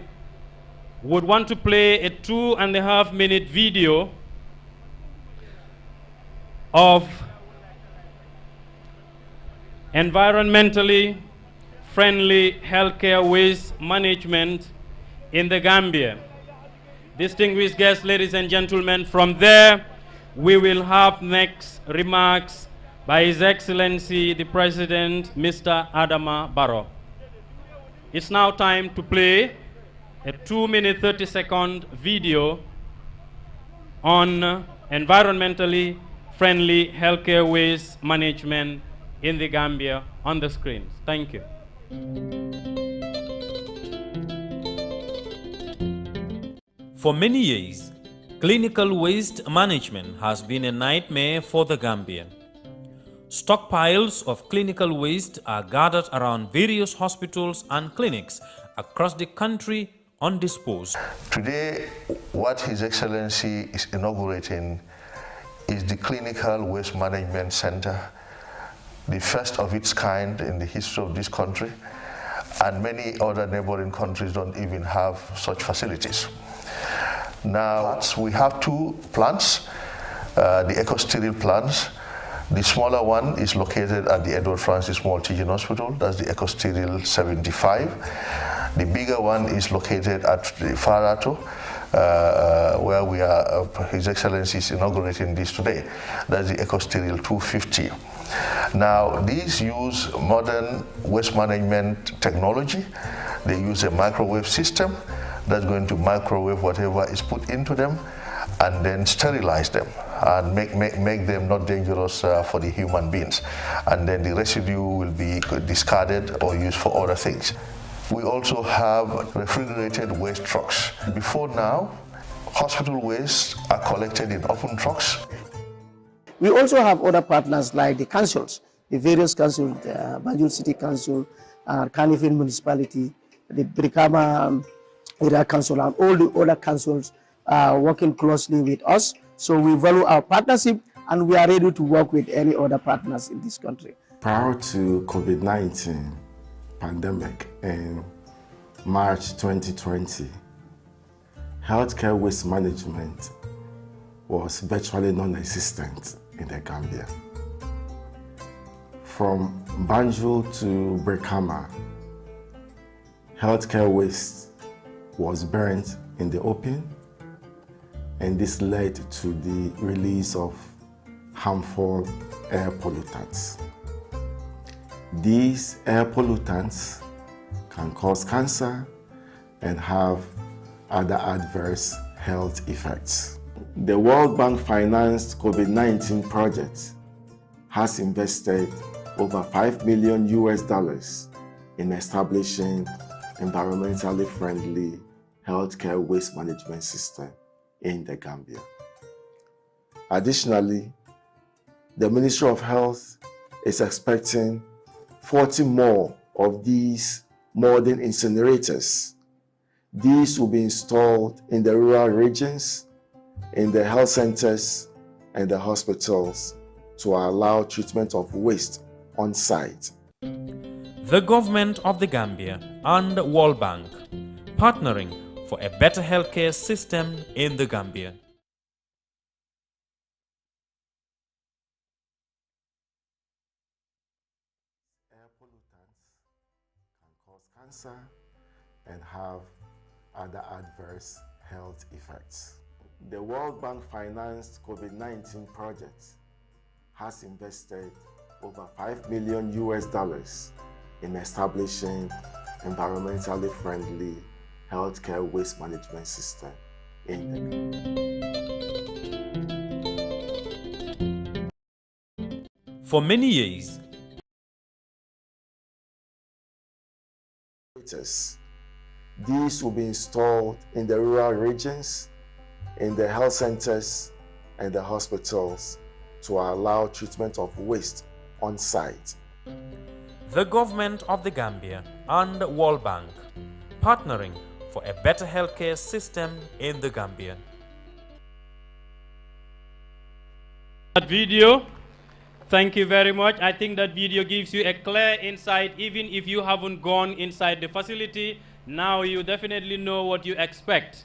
would want to play a 2.5-minute video of environmentally friendly healthcare waste management in the Gambia. Distinguished guests, ladies and gentlemen, from there we will have next remarks by His Excellency the President, Mr. Adama Barrow. It's now time to play a 2-minute 30-second video on environmentally friendly healthcare waste management in the Gambia on the screens. Thank you. For many years, clinical waste management has been a nightmare for the Gambia. Stockpiles of clinical waste are gathered around various hospitals and clinics across the country undisposed. Today, what His Excellency is inaugurating is the Clinical Waste Management Center, the first of its kind in the history of this country, and many other neighboring countries don't even have such facilities. Now, we have two plants, the eco-sterile plants. The smaller one is located at the Edward Francis Small Teaching Hospital, that's the eco-sterile 75. The bigger one is located at the Barrow, where we are, His Excellency is inaugurating this today. That's the eco-sterile 250. Now, these use modern waste management technology. They use a microwave system that's going to microwave whatever is put into them and then sterilize them and make them not dangerous for the human beings. And then the residue will be discarded or used for other things. We also have refrigerated waste trucks. Before now, hospital waste are collected in open trucks. We also have other partners like the councils, the various councils, the Banjul City Council, Kanifing Municipality, the Brikama Area Council, and all the other councils working closely with us. So we value our partnership and we are ready to work with any other partners in this country. Prior to COVID-19 pandemic in March 2020, healthcare waste management was virtually non-existent in the Gambia. From Banjul to Brikama, healthcare waste was burnt in the open, and this led to the release of harmful air pollutants. These air pollutants can cause cancer and have other adverse health effects. The World Bank financed COVID-19 project has invested over $5 million in establishing environmentally friendly healthcare waste management system in the Gambia. Additionally, the Ministry of Health is expecting 40 more of these modern incinerators. These will be installed in the rural regions, in the health centers and the hospitals to allow treatment of waste on site. The government of the Gambia and World Bank partnering for a better healthcare system in the Gambia. Air pollutants can cause cancer and have other adverse health effects. The World Bank financed COVID-19 project has invested over $5 million in establishing environmentally friendly healthcare waste management system in the Gambia. For many years, these will be installed in the rural regions, in the health centers and the hospitals to allow treatment of waste on site. The government of the Gambia and World Bank partnering for a better healthcare system in the Gambia. That video, thank you very much. I think that video gives you a clear insight. Even if you haven't gone inside the facility, now you definitely know what you expect.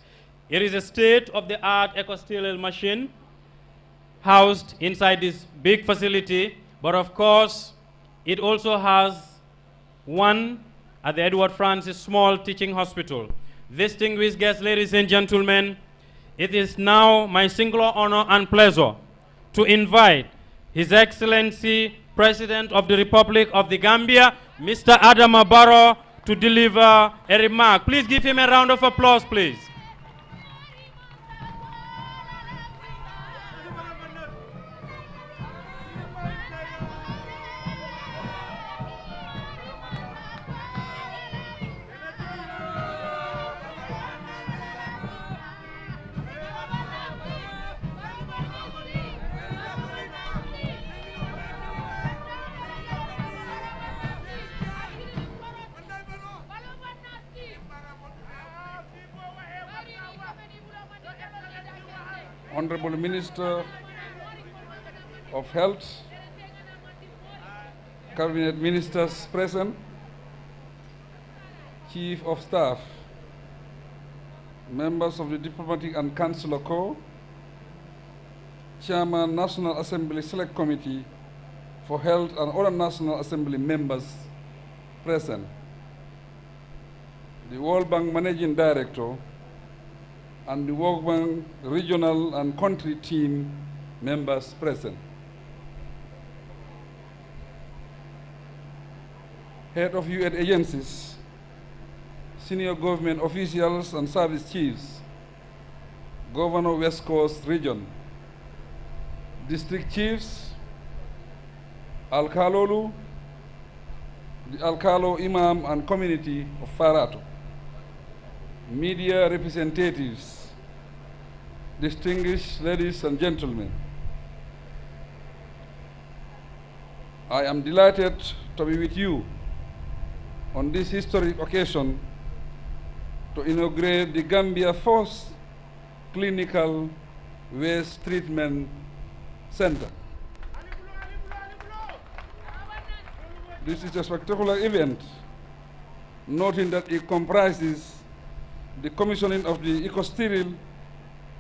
It is a state-of-the-art eco-sterile machine housed inside this big facility, but of course, it also has one at the Edward Francis Small Teaching Hospital. Distinguished guests, ladies and gentlemen, it is now my singular honor and pleasure to invite His Excellency, President of the Republic of the Gambia, Mr. Adama Barrow, to deliver a remark. Please give him a round of applause, please. Honorable Minister of Health, Cabinet Ministers present, Chief of Staff, members of the Diplomatic and Consular Corps, Chairman, National Assembly Select Committee for Health and other National Assembly members present, the World Bank Managing Director, and the World Bank regional and country team members present. Head of UN agencies, senior government officials and service chiefs, Governor West Coast Region, district chiefs, Alkalolu, the Alkalo Imam and community of Farato, media representatives, distinguished ladies and gentlemen. I am delighted to be with you on this historic occasion to inaugurate the Gambia's first clinical waste treatment center. This is a spectacular event, noting that it comprises the commissioning of the eco-sterile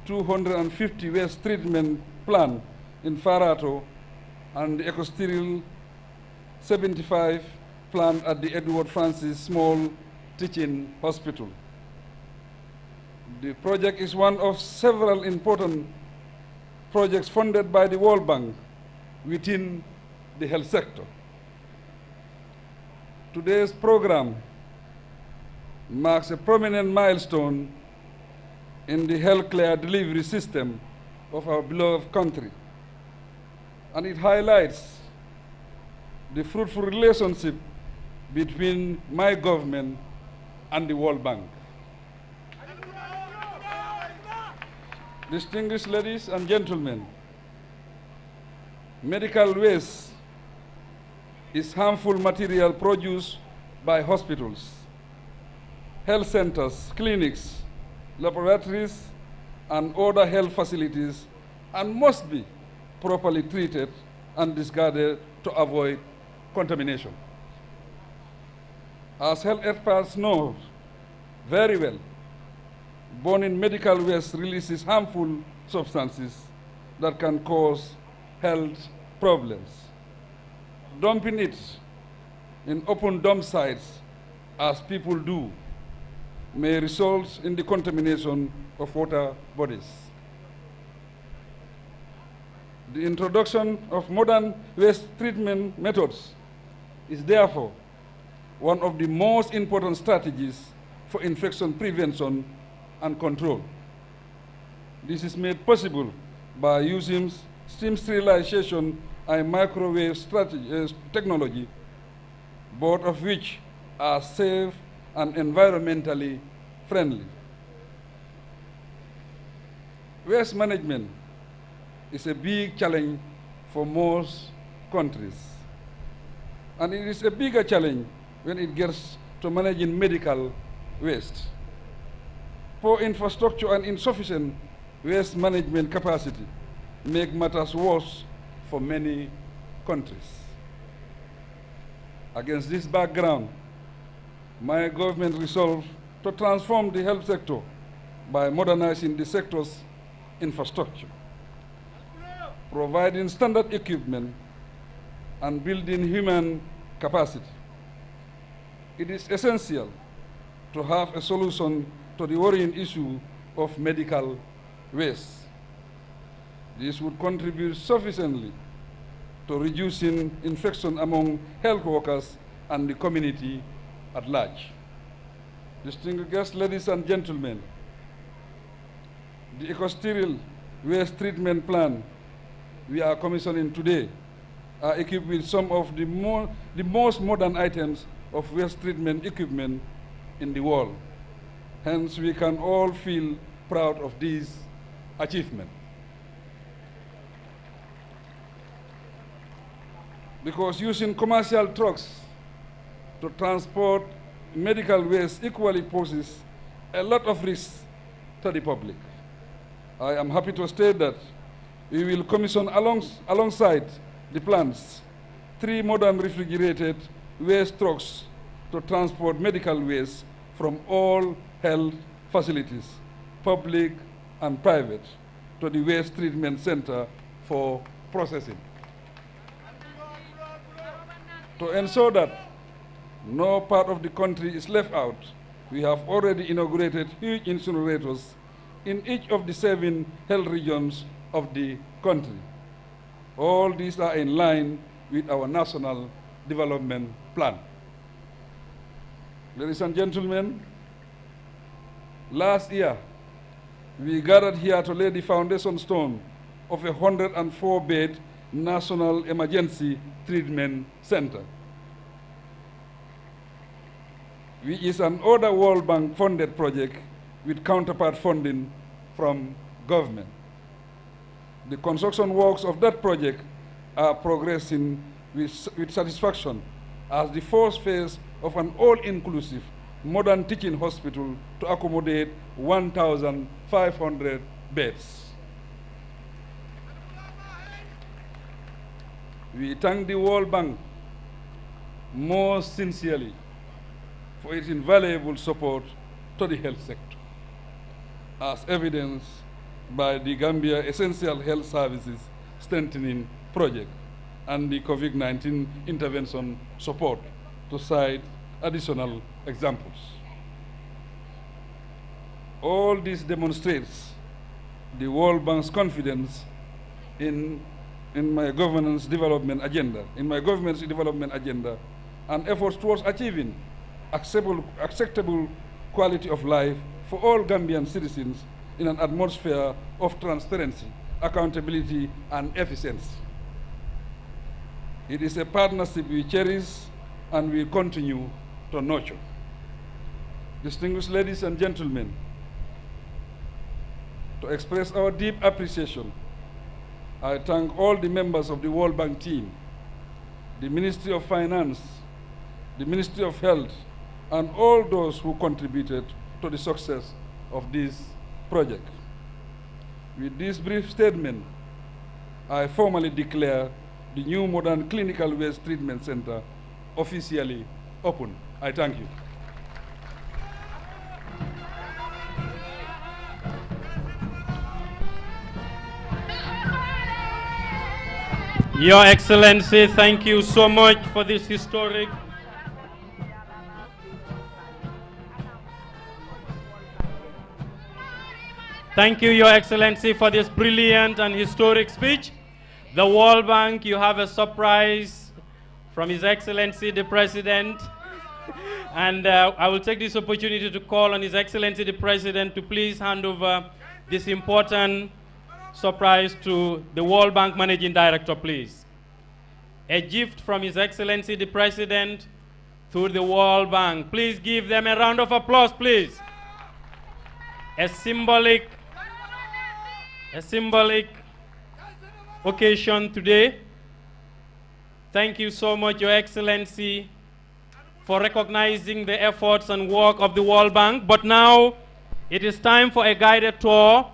250 waste treatment plant in Farato and the eco-sterile 75 plant at the Edward Francis Small Teaching Hospital. The project is one of several important projects funded by the World Bank within the health sector. Today's program marks a prominent milestone in the healthcare delivery system of our beloved country, and it highlights the fruitful relationship between my government and the World Bank. Distinguished ladies and gentlemen, medical waste is harmful material produced by hospitals, health centers, clinics, laboratories, and other health facilities, and must be properly treated and discarded to avoid contamination. As health experts know very well, burning medical waste releases harmful substances that can cause health problems. Dumping it in open dump sites, as people do, may result in the contamination of water bodies. The introduction of modern waste treatment methods is therefore one of the most important strategies for infection prevention and control. This is made possible by using steam sterilization and microwave technology, both of which are safe and environmentally friendly. Waste management is a big challenge for most countries, and it is a bigger challenge when it gets to managing medical waste. Poor infrastructure and insufficient waste management capacity make matters worse for many countries. Against this background, my government resolved to transform the health sector by modernizing the sector's infrastructure, providing standard equipment, and building human capacity. It is essential to have a solution to the worrying issue of medical waste. This would contribute sufficiently to reducing infection among health workers and the community at large. Distinguished guests, ladies and gentlemen, the eco-sterile waste treatment plant we are commissioning today are equipped with some of the most modern items of waste treatment equipment in the world. Hence, we can all feel proud of this achievement. Because using commercial trucks to transport medical waste equally poses a lot of risks to the public. I am happy to state that we will commission alongside the plants 3 modern refrigerated waste trucks to transport medical waste from all health facilities, public and private, to the waste treatment center for processing. To ensure that no part of the country is left out, we have already inaugurated huge incinerators in each of the 7 health regions of the country. All these are in line with our national development plan. Ladies and gentlemen, last year, we gathered here to lay the foundation stone of a 104-bed National Emergency Treatment Center, which is an other World Bank funded project with counterpart funding from government. The construction works of that project are progressing with satisfaction as the first phase of an all-inclusive modern teaching hospital to accommodate 1,500 beds. We thank the World Bank most sincerely for its invaluable support to the health sector, as evidenced by the Gambia Essential Health Services Strengthening Project and the COVID-19 intervention support, to cite additional examples. All this demonstrates the World Bank's confidence in my government's development agenda, and efforts towards achieving acceptable quality of life for all Gambian citizens in an atmosphere of transparency, accountability, and efficiency. It is a partnership we cherish and we continue to nurture. Distinguished ladies and gentlemen, to express our deep appreciation, I thank all the members of the World Bank team, the Ministry of Finance, the Ministry of Health, and all those who contributed to the success of this project. With this brief statement, I formally declare the new modern clinical waste treatment center officially open. I thank you. Your Excellency, thank you so much for this historic Thank you, Your Excellency, for this brilliant and historic speech. The World Bank, you have a surprise from His Excellency the President. And I will take this opportunity to call on His Excellency the President to please hand over this important surprise to the World Bank Managing Director, please. A gift from His Excellency the President to the World Bank. Please give them a round of applause, please. A symbolic occasion today. Thank you so much, Your Excellency, for recognizing the efforts and work of the World Bank. But now it is time for a guided tour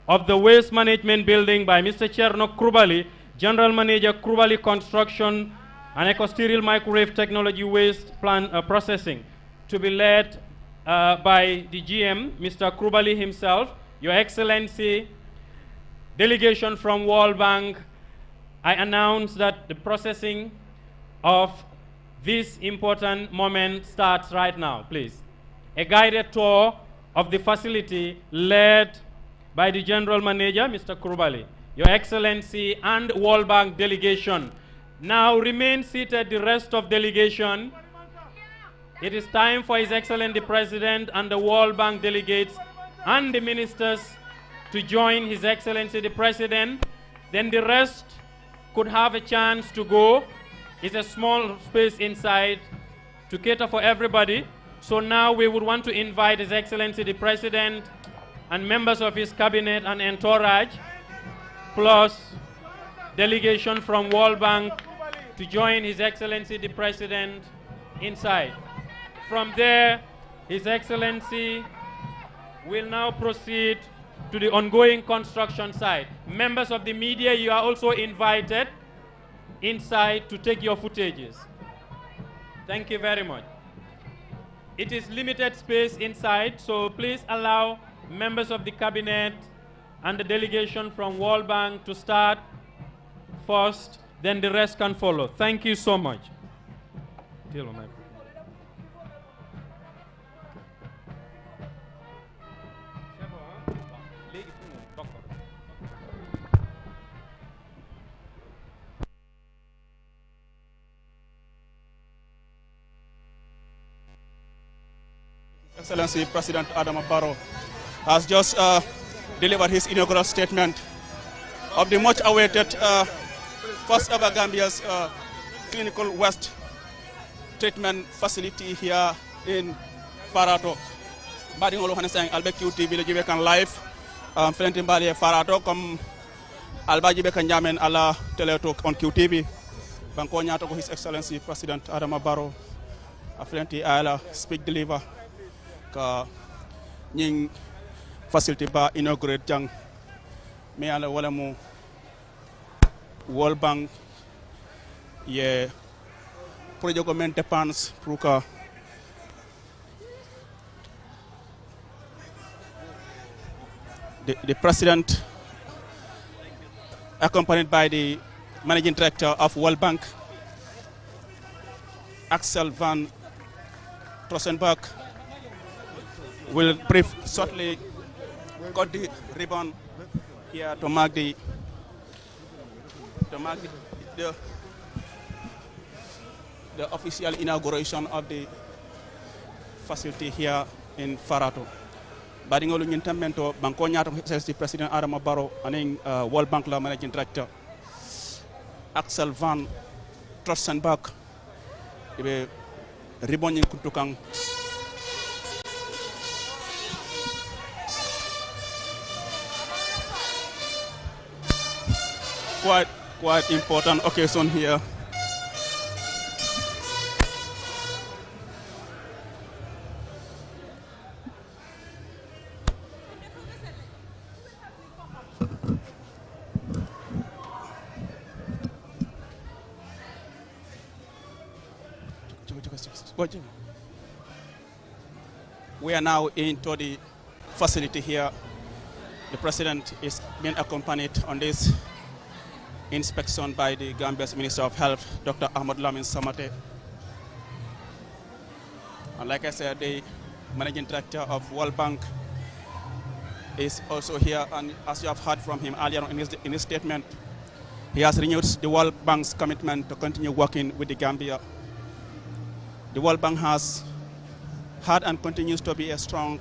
of the Waste Management Building by Mr. Cherno Krubali, General Manager, Krubali Construction and Ecosterile Microwave Technology Waste Plant Processing, to be led by the GM, Mr. Krubali himself. Your Excellency, delegation from World Bank, I announce that the processing of this important moment starts right now, please. A guided tour of the facility led by the General Manager, Mr. Krubali. Your Excellency and World Bank delegation, now remain seated, the rest of delegation. It is time for His Excellency the President and the World Bank delegates and the ministers to join His Excellency the President. Then the rest could have a chance to go. It's a small space inside to cater for everybody. So now we would want to invite His Excellency the President and members of his cabinet and entourage, plus delegation from World Bank, to join His Excellency the President inside. From there, His Excellency will now proceed to the ongoing construction site. Members of the media, you are also invited inside to take your footages. Thank you very much. It is limited space inside, so please allow members of the cabinet and the delegation from World Bank to start first, then the rest can follow. Thank you so much. Excellency President Adama Barrow has just delivered his inaugural statement of the much awaited first ever Gambia's clinical waste treatment facility here in Farato. Badi ngolo xane sang albe QTV le jibe kan live felenti mbali Farato comme alba jibe kan jamen ala teletalk on QTV banko nyato ko His Excellency President Adama Barrow felenti ala speak deliver ka ñing facility ba inaugurate jang me ala wala mu World Bank ye projet ko men dépense pour que the president, accompanied by the managing director of World Bank, Axel van Trossenberg, will brief shortly, cut the ribbon here to mark the official inauguration of the facility here in Farato. Badingolu Nintamento, Banco Nyato, President Adama Barrow, and World Bank la Managing Director, Axel van Trossenberg, the ribbon in Kuntukang. Quite important occasion here. We are now into the facility here. The president is being accompanied on this inspection by the Gambia's Minister of Health, Dr. Ahmad Lamin Samate. And like I said, the Managing Director of World Bank is also here, and as you have heard from him earlier in his statement, he has renewed the World Bank's commitment to continue working with the Gambia. The World Bank has had and continues to be a strong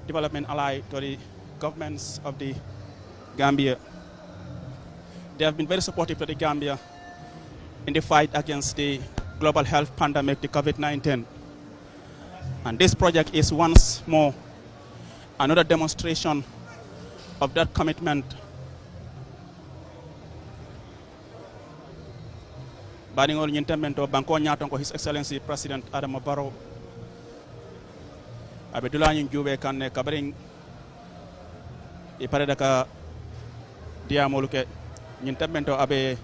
development ally to the governments of the Gambia. They have been very supportive to the Gambia in the fight against the global health pandemic, the COVID-19. And this project is once more another demonstration of that commitment. Badingol Nintamento, Banco Nyatonko, His Excellency President Adama Barrow, Abedulani Jube kan kabring iparedaka diamoluke Nintamento abe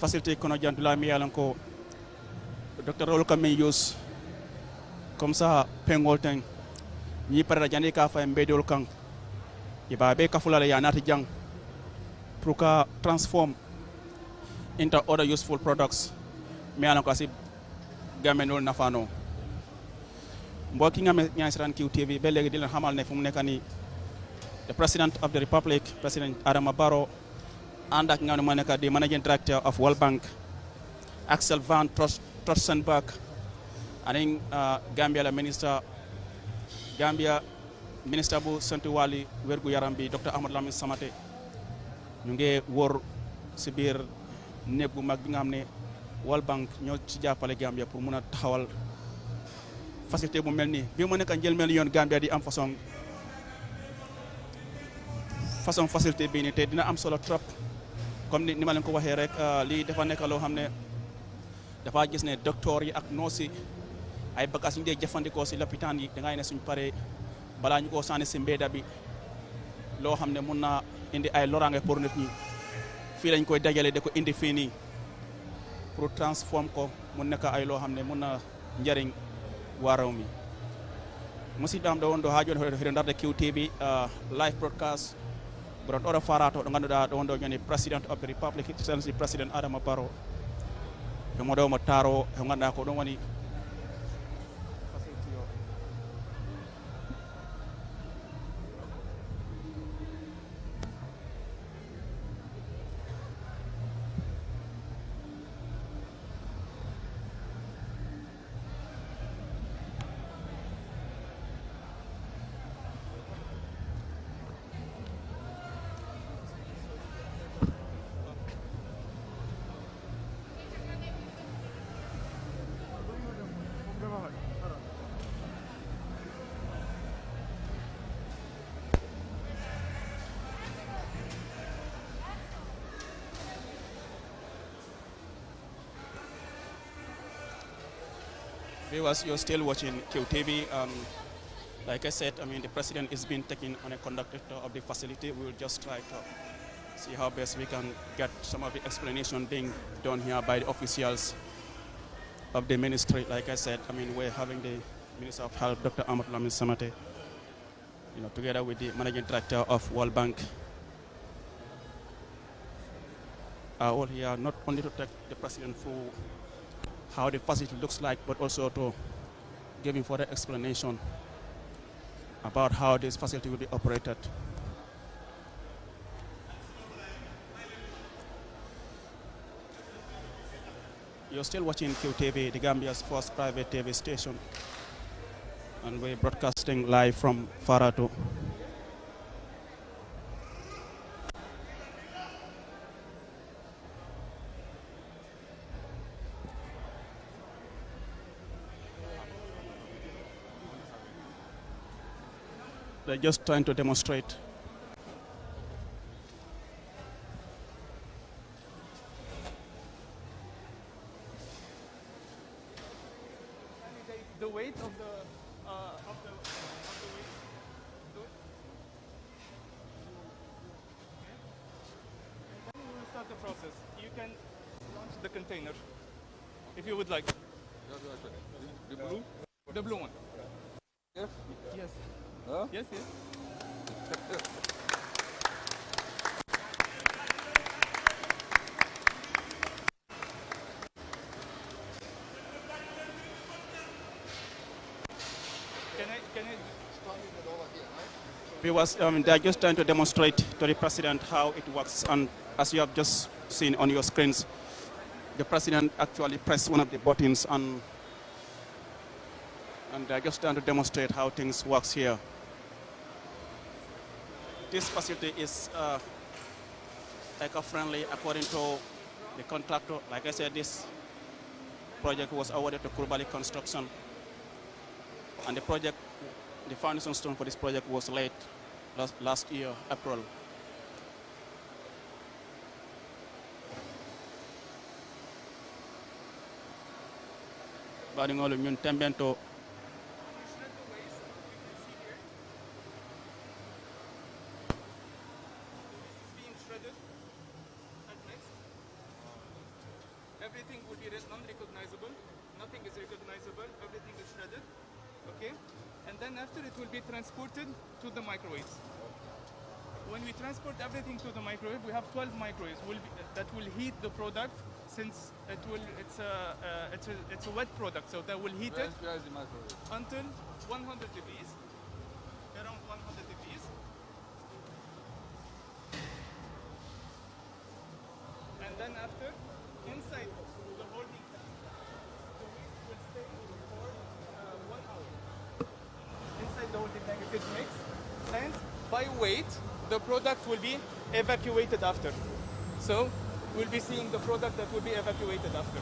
facility kono jantula mi yalanko Dr. Rol Kami use comme ça pengol ten ni parada jani ka fa mbedol kan ibabe ka fulala ya nati jang pour ka transform into other useful products mi yalanko asi gamenol nafano mbokki nga ñaasiran QTV be legi di leen xamal ne fu mu nekk nii the President of the Republic, President Adama Barrow, and ak nga ne ma nekk di Managing Director of World Bank, Axel van Trossenberg, and Gambia la Minister bu santu wali wergu yaram bi Dr. Ahmad Lamin Samate ñu ngi wor ci biir néeg bu mag bi nga xam ne World Bank ñoo ci jàppale Gambia pour mun a taxawal facilité bu mel nii bi mu nekk njëlbéen yoon Gambia di am façon facilité bii nii te dina am solo trop comme ni ma leen ko waxee rek lii dafa nekk loo xam ne dafa gis ne docteur yi ak nurse yi ay bagages yu ñu dee jëfandikoo si lopitaan yi da ngay ne suñ paree balaa ñu ko sànni si mbedda bi loo xam ne mun na indi ay loraange pour nit ñi fii lañ koy dajale da ko indi fii nii pour transform ko mu nekk ay loo xam ne mun na njariñ waa réew mi musidɓe am ɗo won ɗo ha joni heɗo darde QTV live broadcast ɓuɗon ɗoɗo farato ɗo ganduɗa ɗo won ɗo joni president of the republic excellency president adama barrow ɓe moɗo mo taro e ganduɗa ko ɗum woni viewers, you're still watching QTV. Like I said, I mean, the president is being taken on a conductor of the facility. We will just try to see how best we can get some of the explanation being done here by the officials of the ministry. Like I said, I mean, we're having the Minister of Health, Dr. Ahmad Lamin Samate, you know, together with the Managing Director of World Bank, are all here not only to take the president through how the facility looks like, but also to give him further explanation about how this facility will be operated. You're still watching QTV, the Gambia's first private TV station, and we're broadcasting live from Barrow. They're just trying to demonstrate. The weight of the weight. And then we will start the process. You can launch the container if you would like. The blue? The blue one. Yes. Yes. Huh? Yes, yes. Can I start it over here, right? Viewers, they're just trying to demonstrate to the president how it works, and as you have just seen on your screens, the president actually pressed one of the buttons, and they're just trying to demonstrate how things works here. This facility is eco-friendly according to the contractor. Like I said, this project was awarded to Kurbali Construction, and the project, the foundation stone for this project was laid last year, April. Baringolo ñun tembento everything will be non-recognizable. Nothing is recognizable. Everything is shredded. Okay? And then after it will be transported to the microwaves. When we transport everything to the microwave, we have 12 microwaves that will heat the product, since it's a wet product, so that will heat it until 100 degrees, around 100 degrees. And then after, inside the holding tank, the waste will stay for 1 hour. Inside the holding tank, it is mixed, and by weight, the product will be evacuated after. So we'll be seeing the product that will be evacuated after.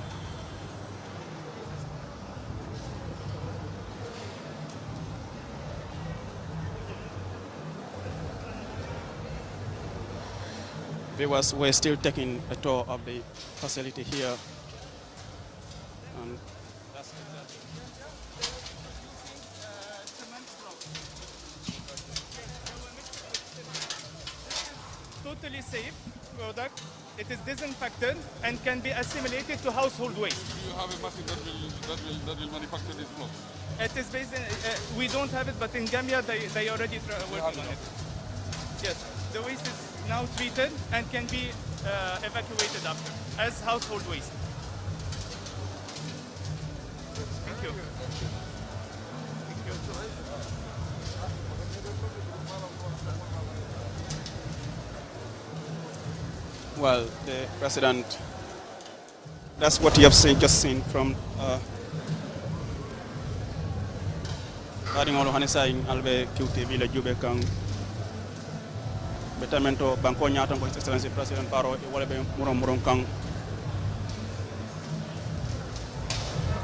Viewers, we're still taking a tour of the facility here. That's exactly. totally safe product. It is disinfected and can be assimilated to household waste. Do you have a machine that will manufacture this cloth? It is based in, we don't have it, but in Gambia they already working on it. Yes, the waste is now treated and can be evacuated after as household waste. Thank you. Thank you. Well, the president, that's what you have just seen from Radingolo Hanisa in Albe QTV Le Jube Kang Betamento Banco Nyatan His Excellency President Barrow Walebe Murom Kang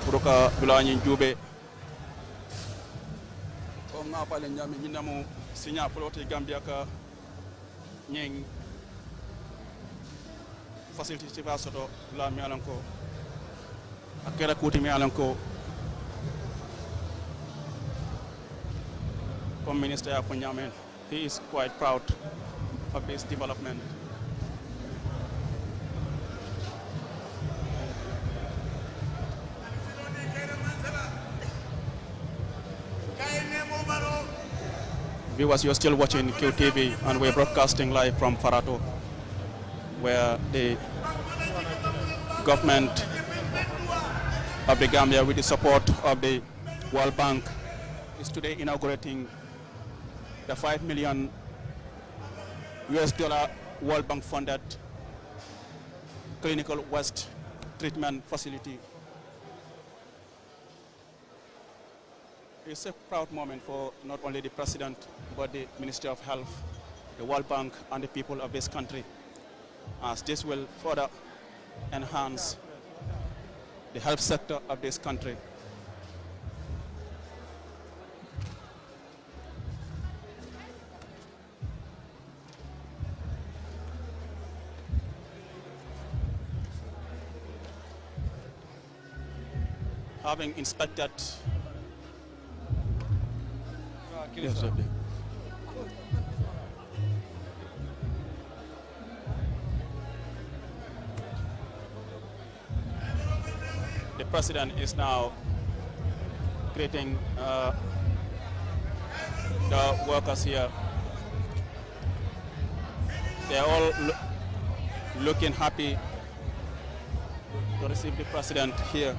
Buruka Bulani Jube O Ngapale Nyami Ninamu Sinya Polote Gambia ka Nyeng facility ci soto la mi alanko akera kuti mi alanko comme minister ya ko nyamen he is quite proud of this development. Viewers, you're still watching QTV and we're broadcasting live from Farato, where the government of the Gambia, with the support of the World Bank, is today inaugurating the $5 million World Bank funded clinical waste treatment facility. It's a proud moment for not only the President, but the Ministry of Health, the World Bank, and the people of this country, as this will further enhance the health sector of this country. Having inspected the President is now greeting the workers here. They're all looking happy to receive the President here.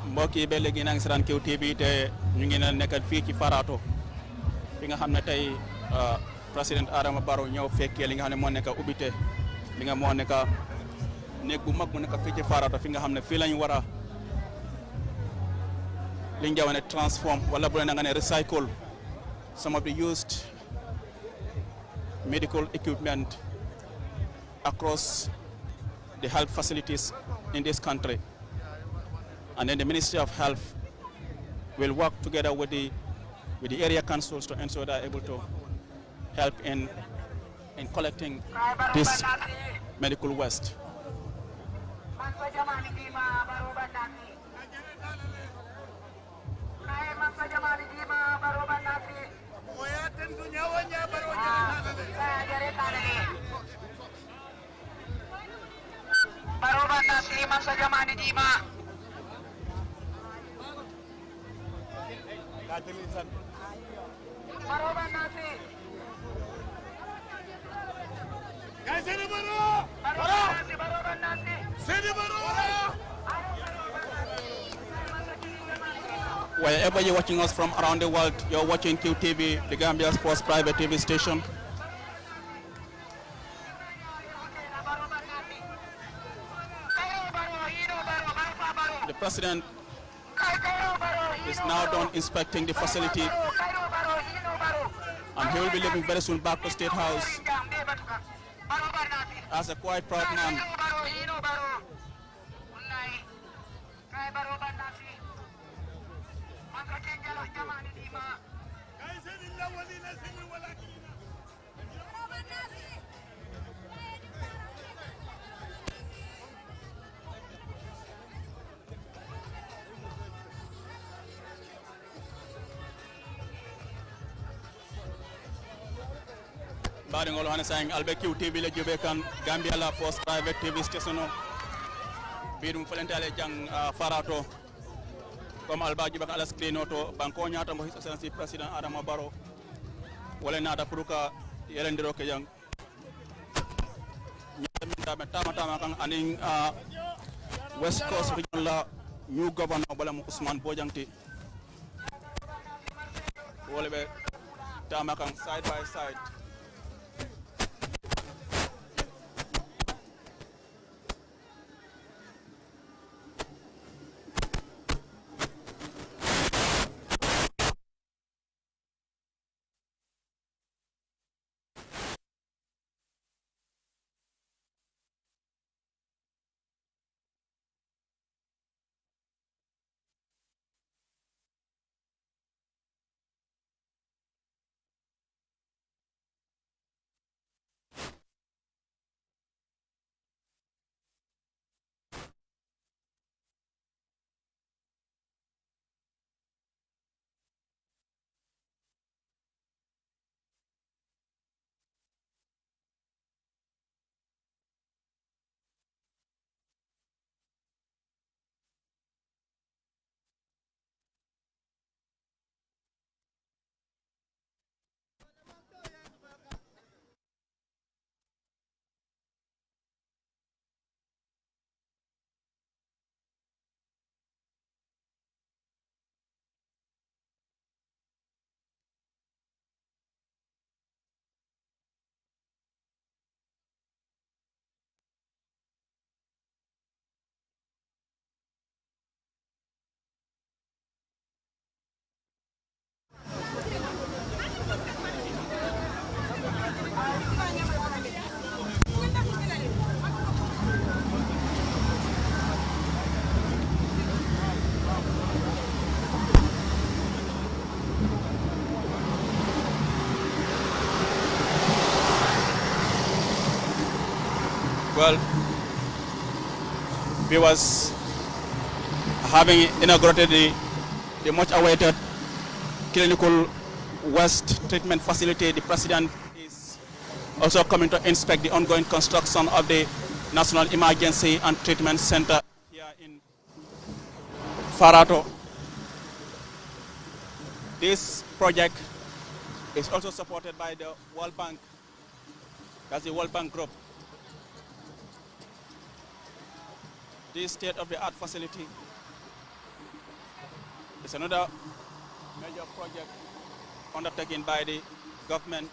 mbokk yi ba léegi nang seetaan QTV te ñu ngi na nekkat fii ci Farato fi nga xam ne tey président Adama Barrow ñëw fekkee li nga xam ne moo nekk ubbite li nga moo nekk néeg bu mag mu nekk fii ci Farato fi nga xam ne fii lañu war a li nga ne transform wala bu leen nga ne recycle some of the used medical equipment across the health facilities in this country. And then the Ministry of Health will work together with the area councils to ensure they are able to help in collecting this medical waste. Wherever you're watching us from around the world, you're watching QTV, the Gambia's first private TV station. The President is now done inspecting the facility, and he will be leaving very soon back to State House as a quite proud man. Baringolo hane saying albekiu TV le jube kan Gambia la first private TV station birum falentale jang farato comme alba jube ala screen to banko nyata mo his excellency president Adama Barrow wala nada puruka yelendiro ke jang tama kan aning West Coast region la new governor bala mo Ousmane Bojangti wala be tama kan side by side. Well, we was having inaugurated the much awaited clinical waste treatment facility. The president is also coming to inspect the ongoing construction of the National Emergency and Treatment Center here in Farato. This project is also supported by the World Bank. That's the World Bank Group. This state-of-the-art facility is another major project undertaken by the government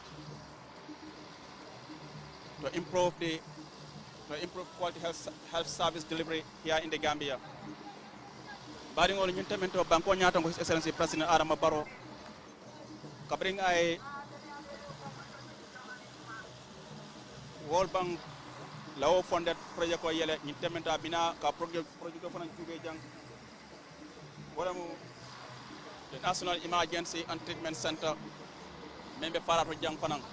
to improve quality health service delivery here in the Gambia. Baringol nyuntamento banko nyata His Excellency President Adama Barrow kabring ay World Bank law funded project ko yele nyuntamento bina ka project fana jube jang wala mu the National Emergency and Treatment Center membe Farato jang fanang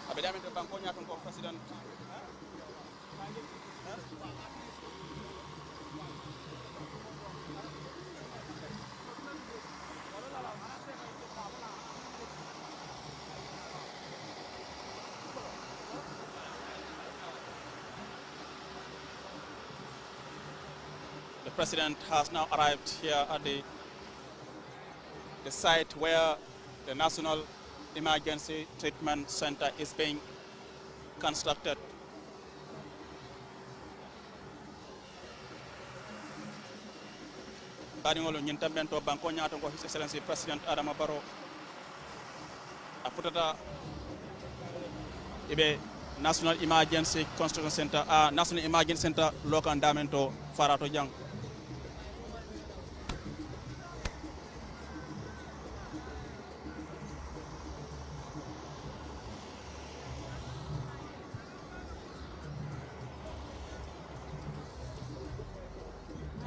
abedamento banko nyata ko President The President has now arrived here at the site where the National Emergency Treatment Center is being constructed. Baringolo nyintamento banko nyato ko His Excellency President Adama Barrow afutata ibe National Emergency Construction Center National Emergency Center local ndamento Farato jang.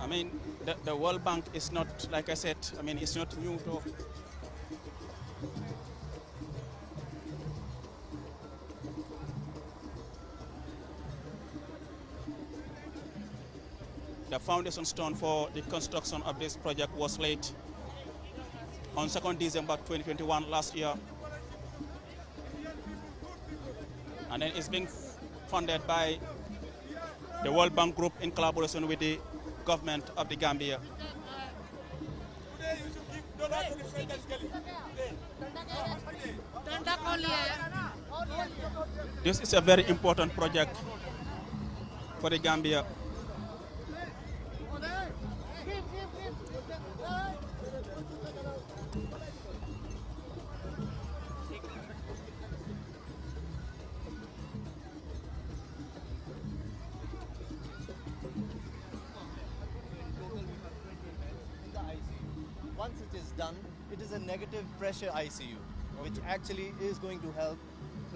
I mean, the World Bank is not, like I said, I mean, it's not new to. The foundation stone for the construction of this project was laid on 2nd December 2021 last year And then it's being funded by the World Bank Group in collaboration with the government of the Gambia. This is a very important project for the Gambia. Once it is done, it is a negative pressure ICU, which actually is going to help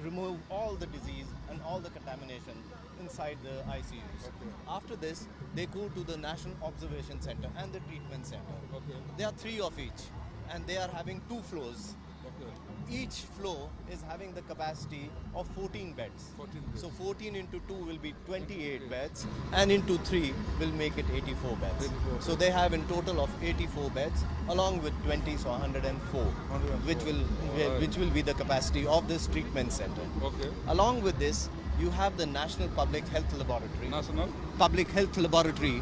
remove all the disease and all the contamination inside the ICUs. After this, they go to the National Observation Center and the Treatment Center. There are 3 of each, and they are having 2 floors. Each floor is having the capacity of 14 beds. So 14 into 2 will be 28 beds, and into 3 will make it 84 beds. So they have in total of 84 beds, along with 20, so 104, which will be the capacity of this treatment center. Along with this, you have the National Public Health Laboratory,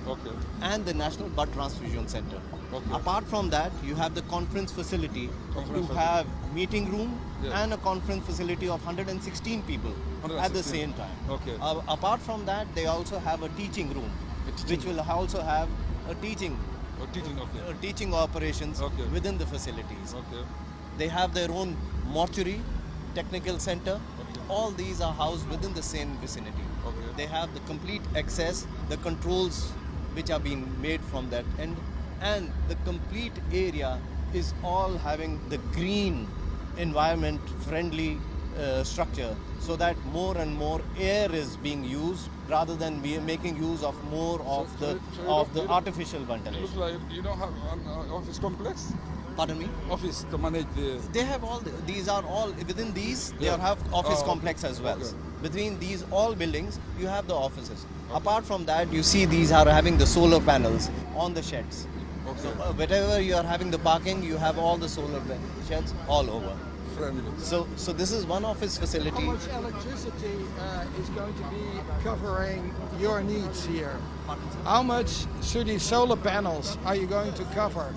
and the National Blood Transfusion Center. Apart from that, you have the conference facility to have meeting room and a conference facility of 116 people at the same time. Apart from that, they also have a teaching room, which will also have a teaching operations within the facilities. They have their own mortuary, technical center. All these are housed within the same vicinity. They have the complete access, the controls which are being made from that end, and the complete area is all having the green environment friendly structure, so that more and more air is being used rather than making use of more of the artificial ventilation. Looks like you don't have an office complex? Pardon me? Office to manage the... They have all, these are all, within these, they have office complex as well. Between these all buildings, you have the offices. Apart from that, you see these are having the solar panels on the sheds. So wherever you are having the parking, you have all the solar sheds all over. So this is one office facility. How much electricity is going to be covering your needs here? How much through these solar panels are you going to cover?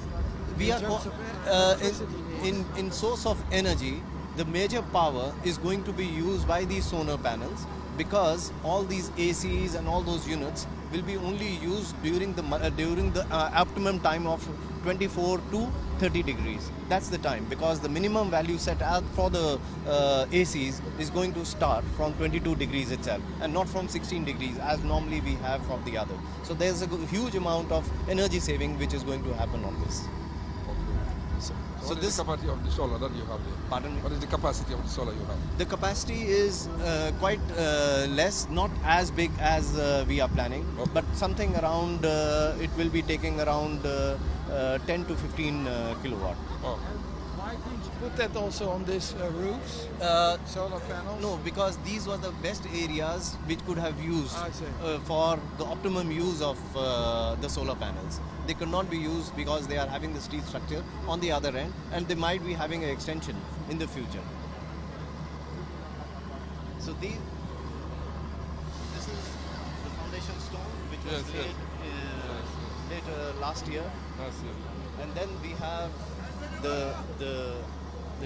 We are in source of energy. The major power is going to be used by these solar panels, because all these ACs and all those units will be only used during the optimum time of 24 to 30 degrees. That's the time, because the minimum value set out for the ACs is going to start from 22 degrees itself, and not from 16 degrees as normally we have from the other. So there's a huge amount of energy saving which is going to happen on this. So what is the capacity of the solar that you have there? Pardon me? What is the capacity of the solar you have? The capacity is quite less, not as big as we are planning, but something around, it will be taking around 10 to 15 kilowatt. Why didn't you put that also on these roofs? Solar panels? No, because these were the best areas which could have used for the optimum use of the solar panels. They could not be used because they are having the steel structure on the other end, and they might be having an extension in the future. So this is the foundation stone which was laid last year. And then we have the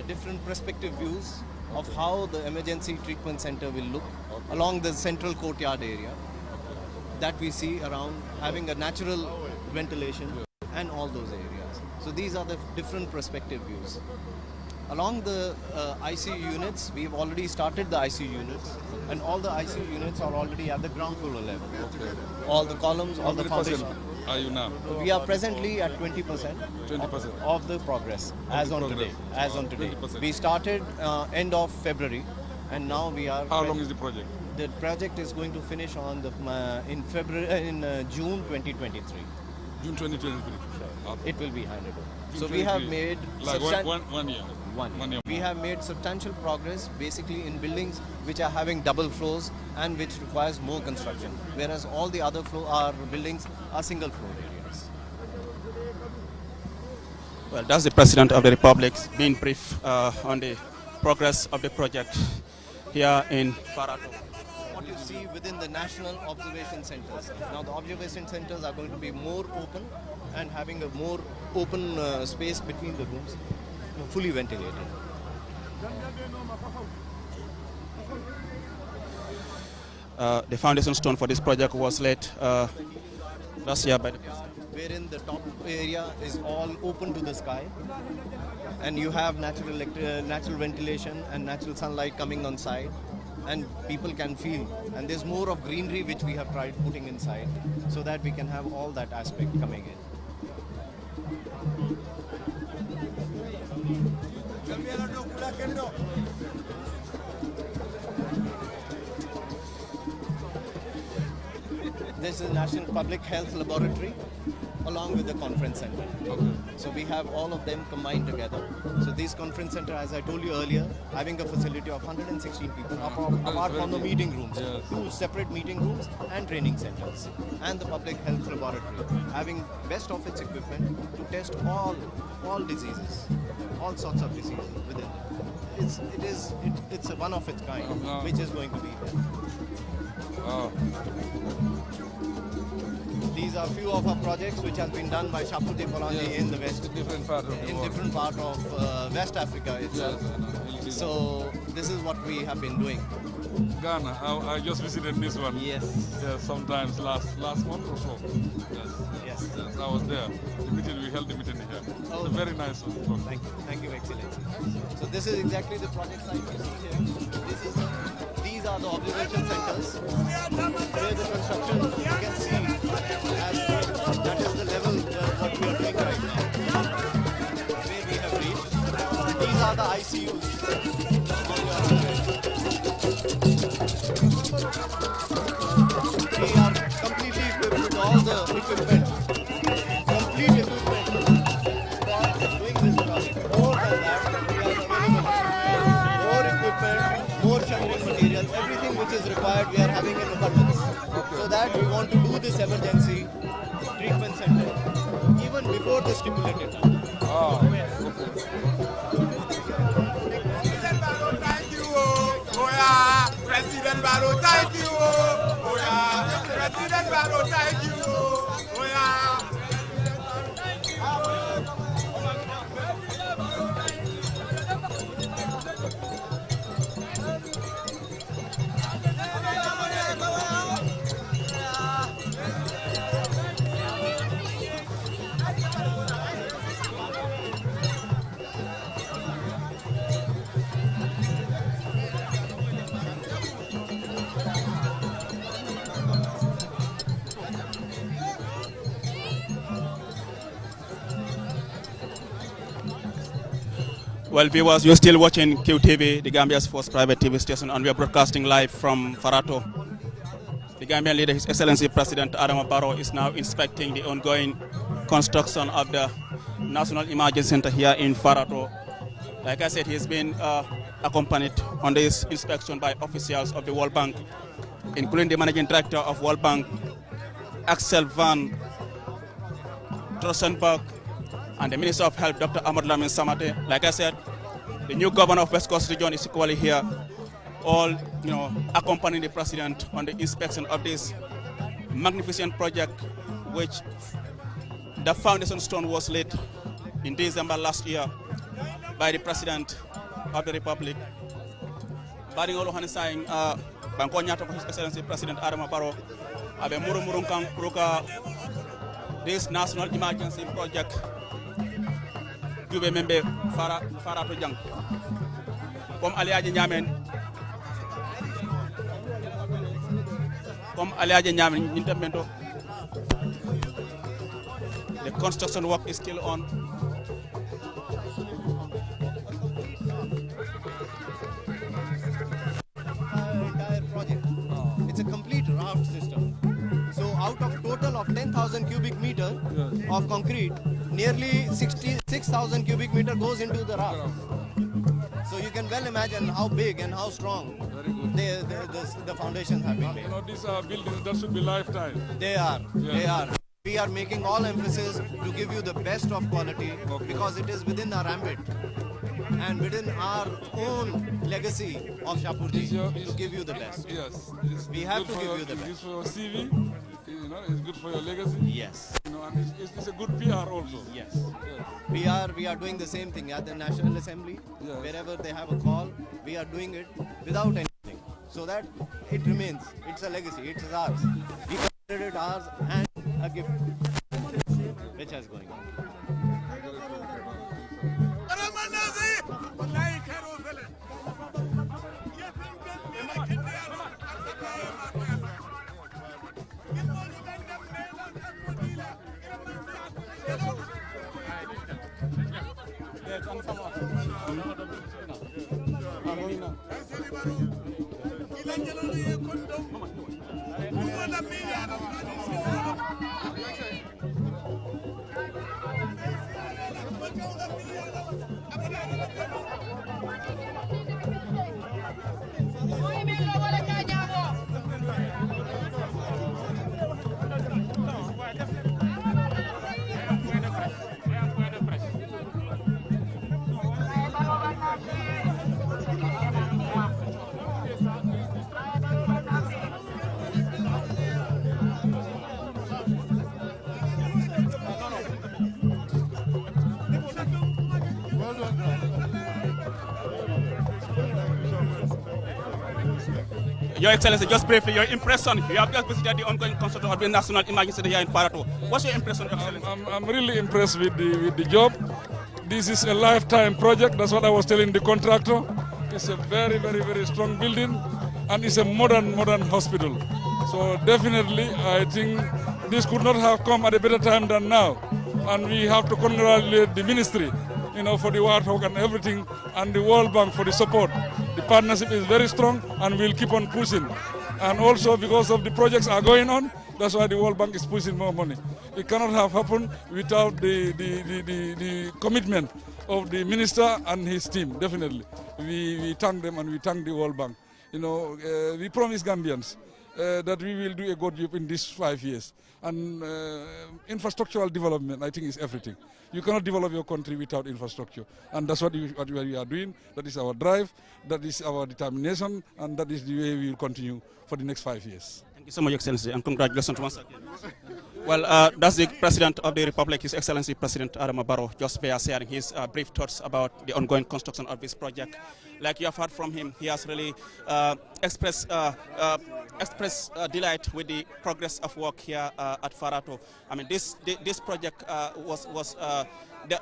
different perspective views of how the emergency treatment center will look along the central courtyard area that we see around, having a natural ventilation and all those areas. So these are the different perspective views. Along the ICU units, we have already started the ICU units, and all the ICU units are already at the ground floor level. All the columns, all the foundation. Are you now? We are presently at 20% of the progress as on today. As on today, we started end of February, and now we are. How long is the project? The project is going to finish on the in June 2023. June 2023. It will be handed over. So we have made like one year. One year. We have made substantial progress basically in buildings which are having double floors and which requires more construction, whereas all the other buildings are single floor areas. Well, that's the President of the Republic being brief on the progress of the project here here in Farato. What you see within the national observation centers. Now the observation centers are going to be more open and having a more open space between the rooms, fully ventilated. The foundation stone for this project was laid last year by the wherein the top area is all open to the sky, and you have natural ventilation and natural sunlight coming on side, and people can feel. And there's more of greenery which we have tried putting inside, so that we can have all that aspect coming in. This is National Public Health Laboratory along with the conference center. Okay. So we have all of them combined together. So this conference center, as I told you earlier, having a facility of 116 people, apart from the meeting rooms, yes. 2 separate meeting rooms and training centers, and the Public Health Laboratory, having best of its equipment to test all diseases, all sorts of diseases within it. It's a one of its kind, which is going to be there. These are few of our projects which has been done by Shapute Polanyi in the West, different part of West Africa itself. Yes, so this is what we have been doing. Ghana, I just visited this one. Yes. Yes, sometimes last month or so. Yes. Yes, I was there. We held the meeting here. Oh, it's a very nice one. Thank you, Excellency. So this is exactly the project site you see here. These are the observation centers where the construction you can see that is the level what we are doing right now, where we have reached. These are the ICUs. We are completely equipped with all the equipment, complete equipment for doing this project. More than that, we are available. More equipment, more shuttling material, everything which is required we are having in abundance. So that we want to do this emergency treatment center even before the stipulated time. President Barrow, thank you. Oh yeah, President Barrow, thank you. Oh yeah. Well, viewers, you're still watching QTV, the Gambia's first private TV station, and we are broadcasting live from Farato. The Gambian leader, His Excellency President Adama Barrow, is now inspecting the ongoing construction of the National Emergency Center here in Farato. Like I said, he's been accompanied on this inspection by officials of the World Bank, including the Managing Director of World Bank, Axel van Trossenberg, and the Minister of Health, Dr. Ahmad Lamin Samate. Like I said, the new governor of West Coast Region is equally here, all accompanying the president on the inspection of this magnificent project, which the foundation stone was laid in December last year by the President of the Republic. Baringolo Hanisang, Banko Nyato, His Excellency President Adama Barrow, Abe Murumurunkan Pruka, this national emergency project. Jube membe Farato Jang. Comme Aliaji Nyamen. Comme Aliaji Nyamen Nintamento. The construction work is still on. Entire project. It's a complete raft system. So out of total of 10,000 cubic meter of concrete, nearly 66,000 cubic meter goes into the raft. So you can well imagine how big and how strong the foundations have been made. These are buildings that should be lifetime. They are. They are. We are making all emphasis to give you the best of quality because it is within our ambit. and within our own legacy of Shapurji to give you the best. Yes. We have to give you the best. It's for your CV, you know, it's good for your legacy. Yes. You know, and it's a good PR also. Yes. We are doing the same thing at the National Assembly. Yes. Wherever they have a call, we are doing it without anything, so that it remains. It's a legacy. It's ours. We consider it ours and a gift which is going on. Your Excellency, just briefly, your impression. You have just visited the ongoing construction of the National Emergency here in Barrow. What's your impression, Your Excellency? I'm really impressed with the job. This is a lifetime project. That's what I was telling the contractor. It's a very, very, very strong building, and it's a modern hospital. So definitely, I think this could not have come at a better time than now. And we have to congratulate the ministry, you know, for the work and everything, and the World Bank for the support. The partnership is very strong, and we'll keep on pushing. And also because of the projects are going on, that's why the World Bank is pushing more money. It cannot have happened without the commitment of the minister and his team. Definitely, we thank them and we thank the World Bank. You know, we promise Gambians that we will do a good job in these 5 years. And infrastructural development, I think, is everything. You cannot develop your country without infrastructure. And that's what we are doing. That is our drive, that is our determination, and that is the way we will continue for the next 5 years. Thank you so much, Your Excellency, and congratulations once again. Well, that's the President of the Republic, His Excellency President Adama Barrow, just sharing his brief thoughts about the ongoing construction of this project. Like you have heard from him, he has really expressed delight with the progress of work here at Farato. I mean, this project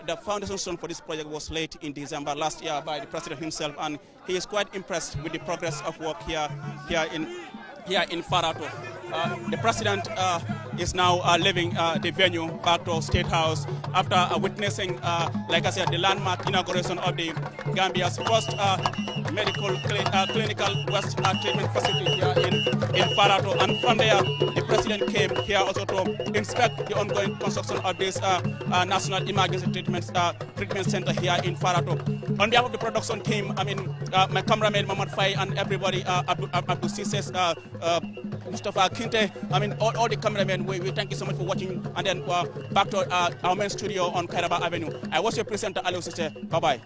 the foundation stone for this project was laid in December last year by the President himself, and he is quite impressed with the progress of work here in Farato. The President is now leaving the venue back to State House after witnessing, like I said, the landmark inauguration of the Gambia's first medical clinical waste treatment facility here in Farato. And from there, the President came here also to inspect the ongoing construction of this National Emergency Treatment Center here in Farato. On behalf of the production team, I mean, my cameraman, Mamad Faye, and everybody, Abdul Sises, Mustafa Kinte, I mean, all the cameramen, we thank you so much for watching. And then back to our main studio on Kairaba Avenue. I was your presenter, Ali Sise. Bye-bye.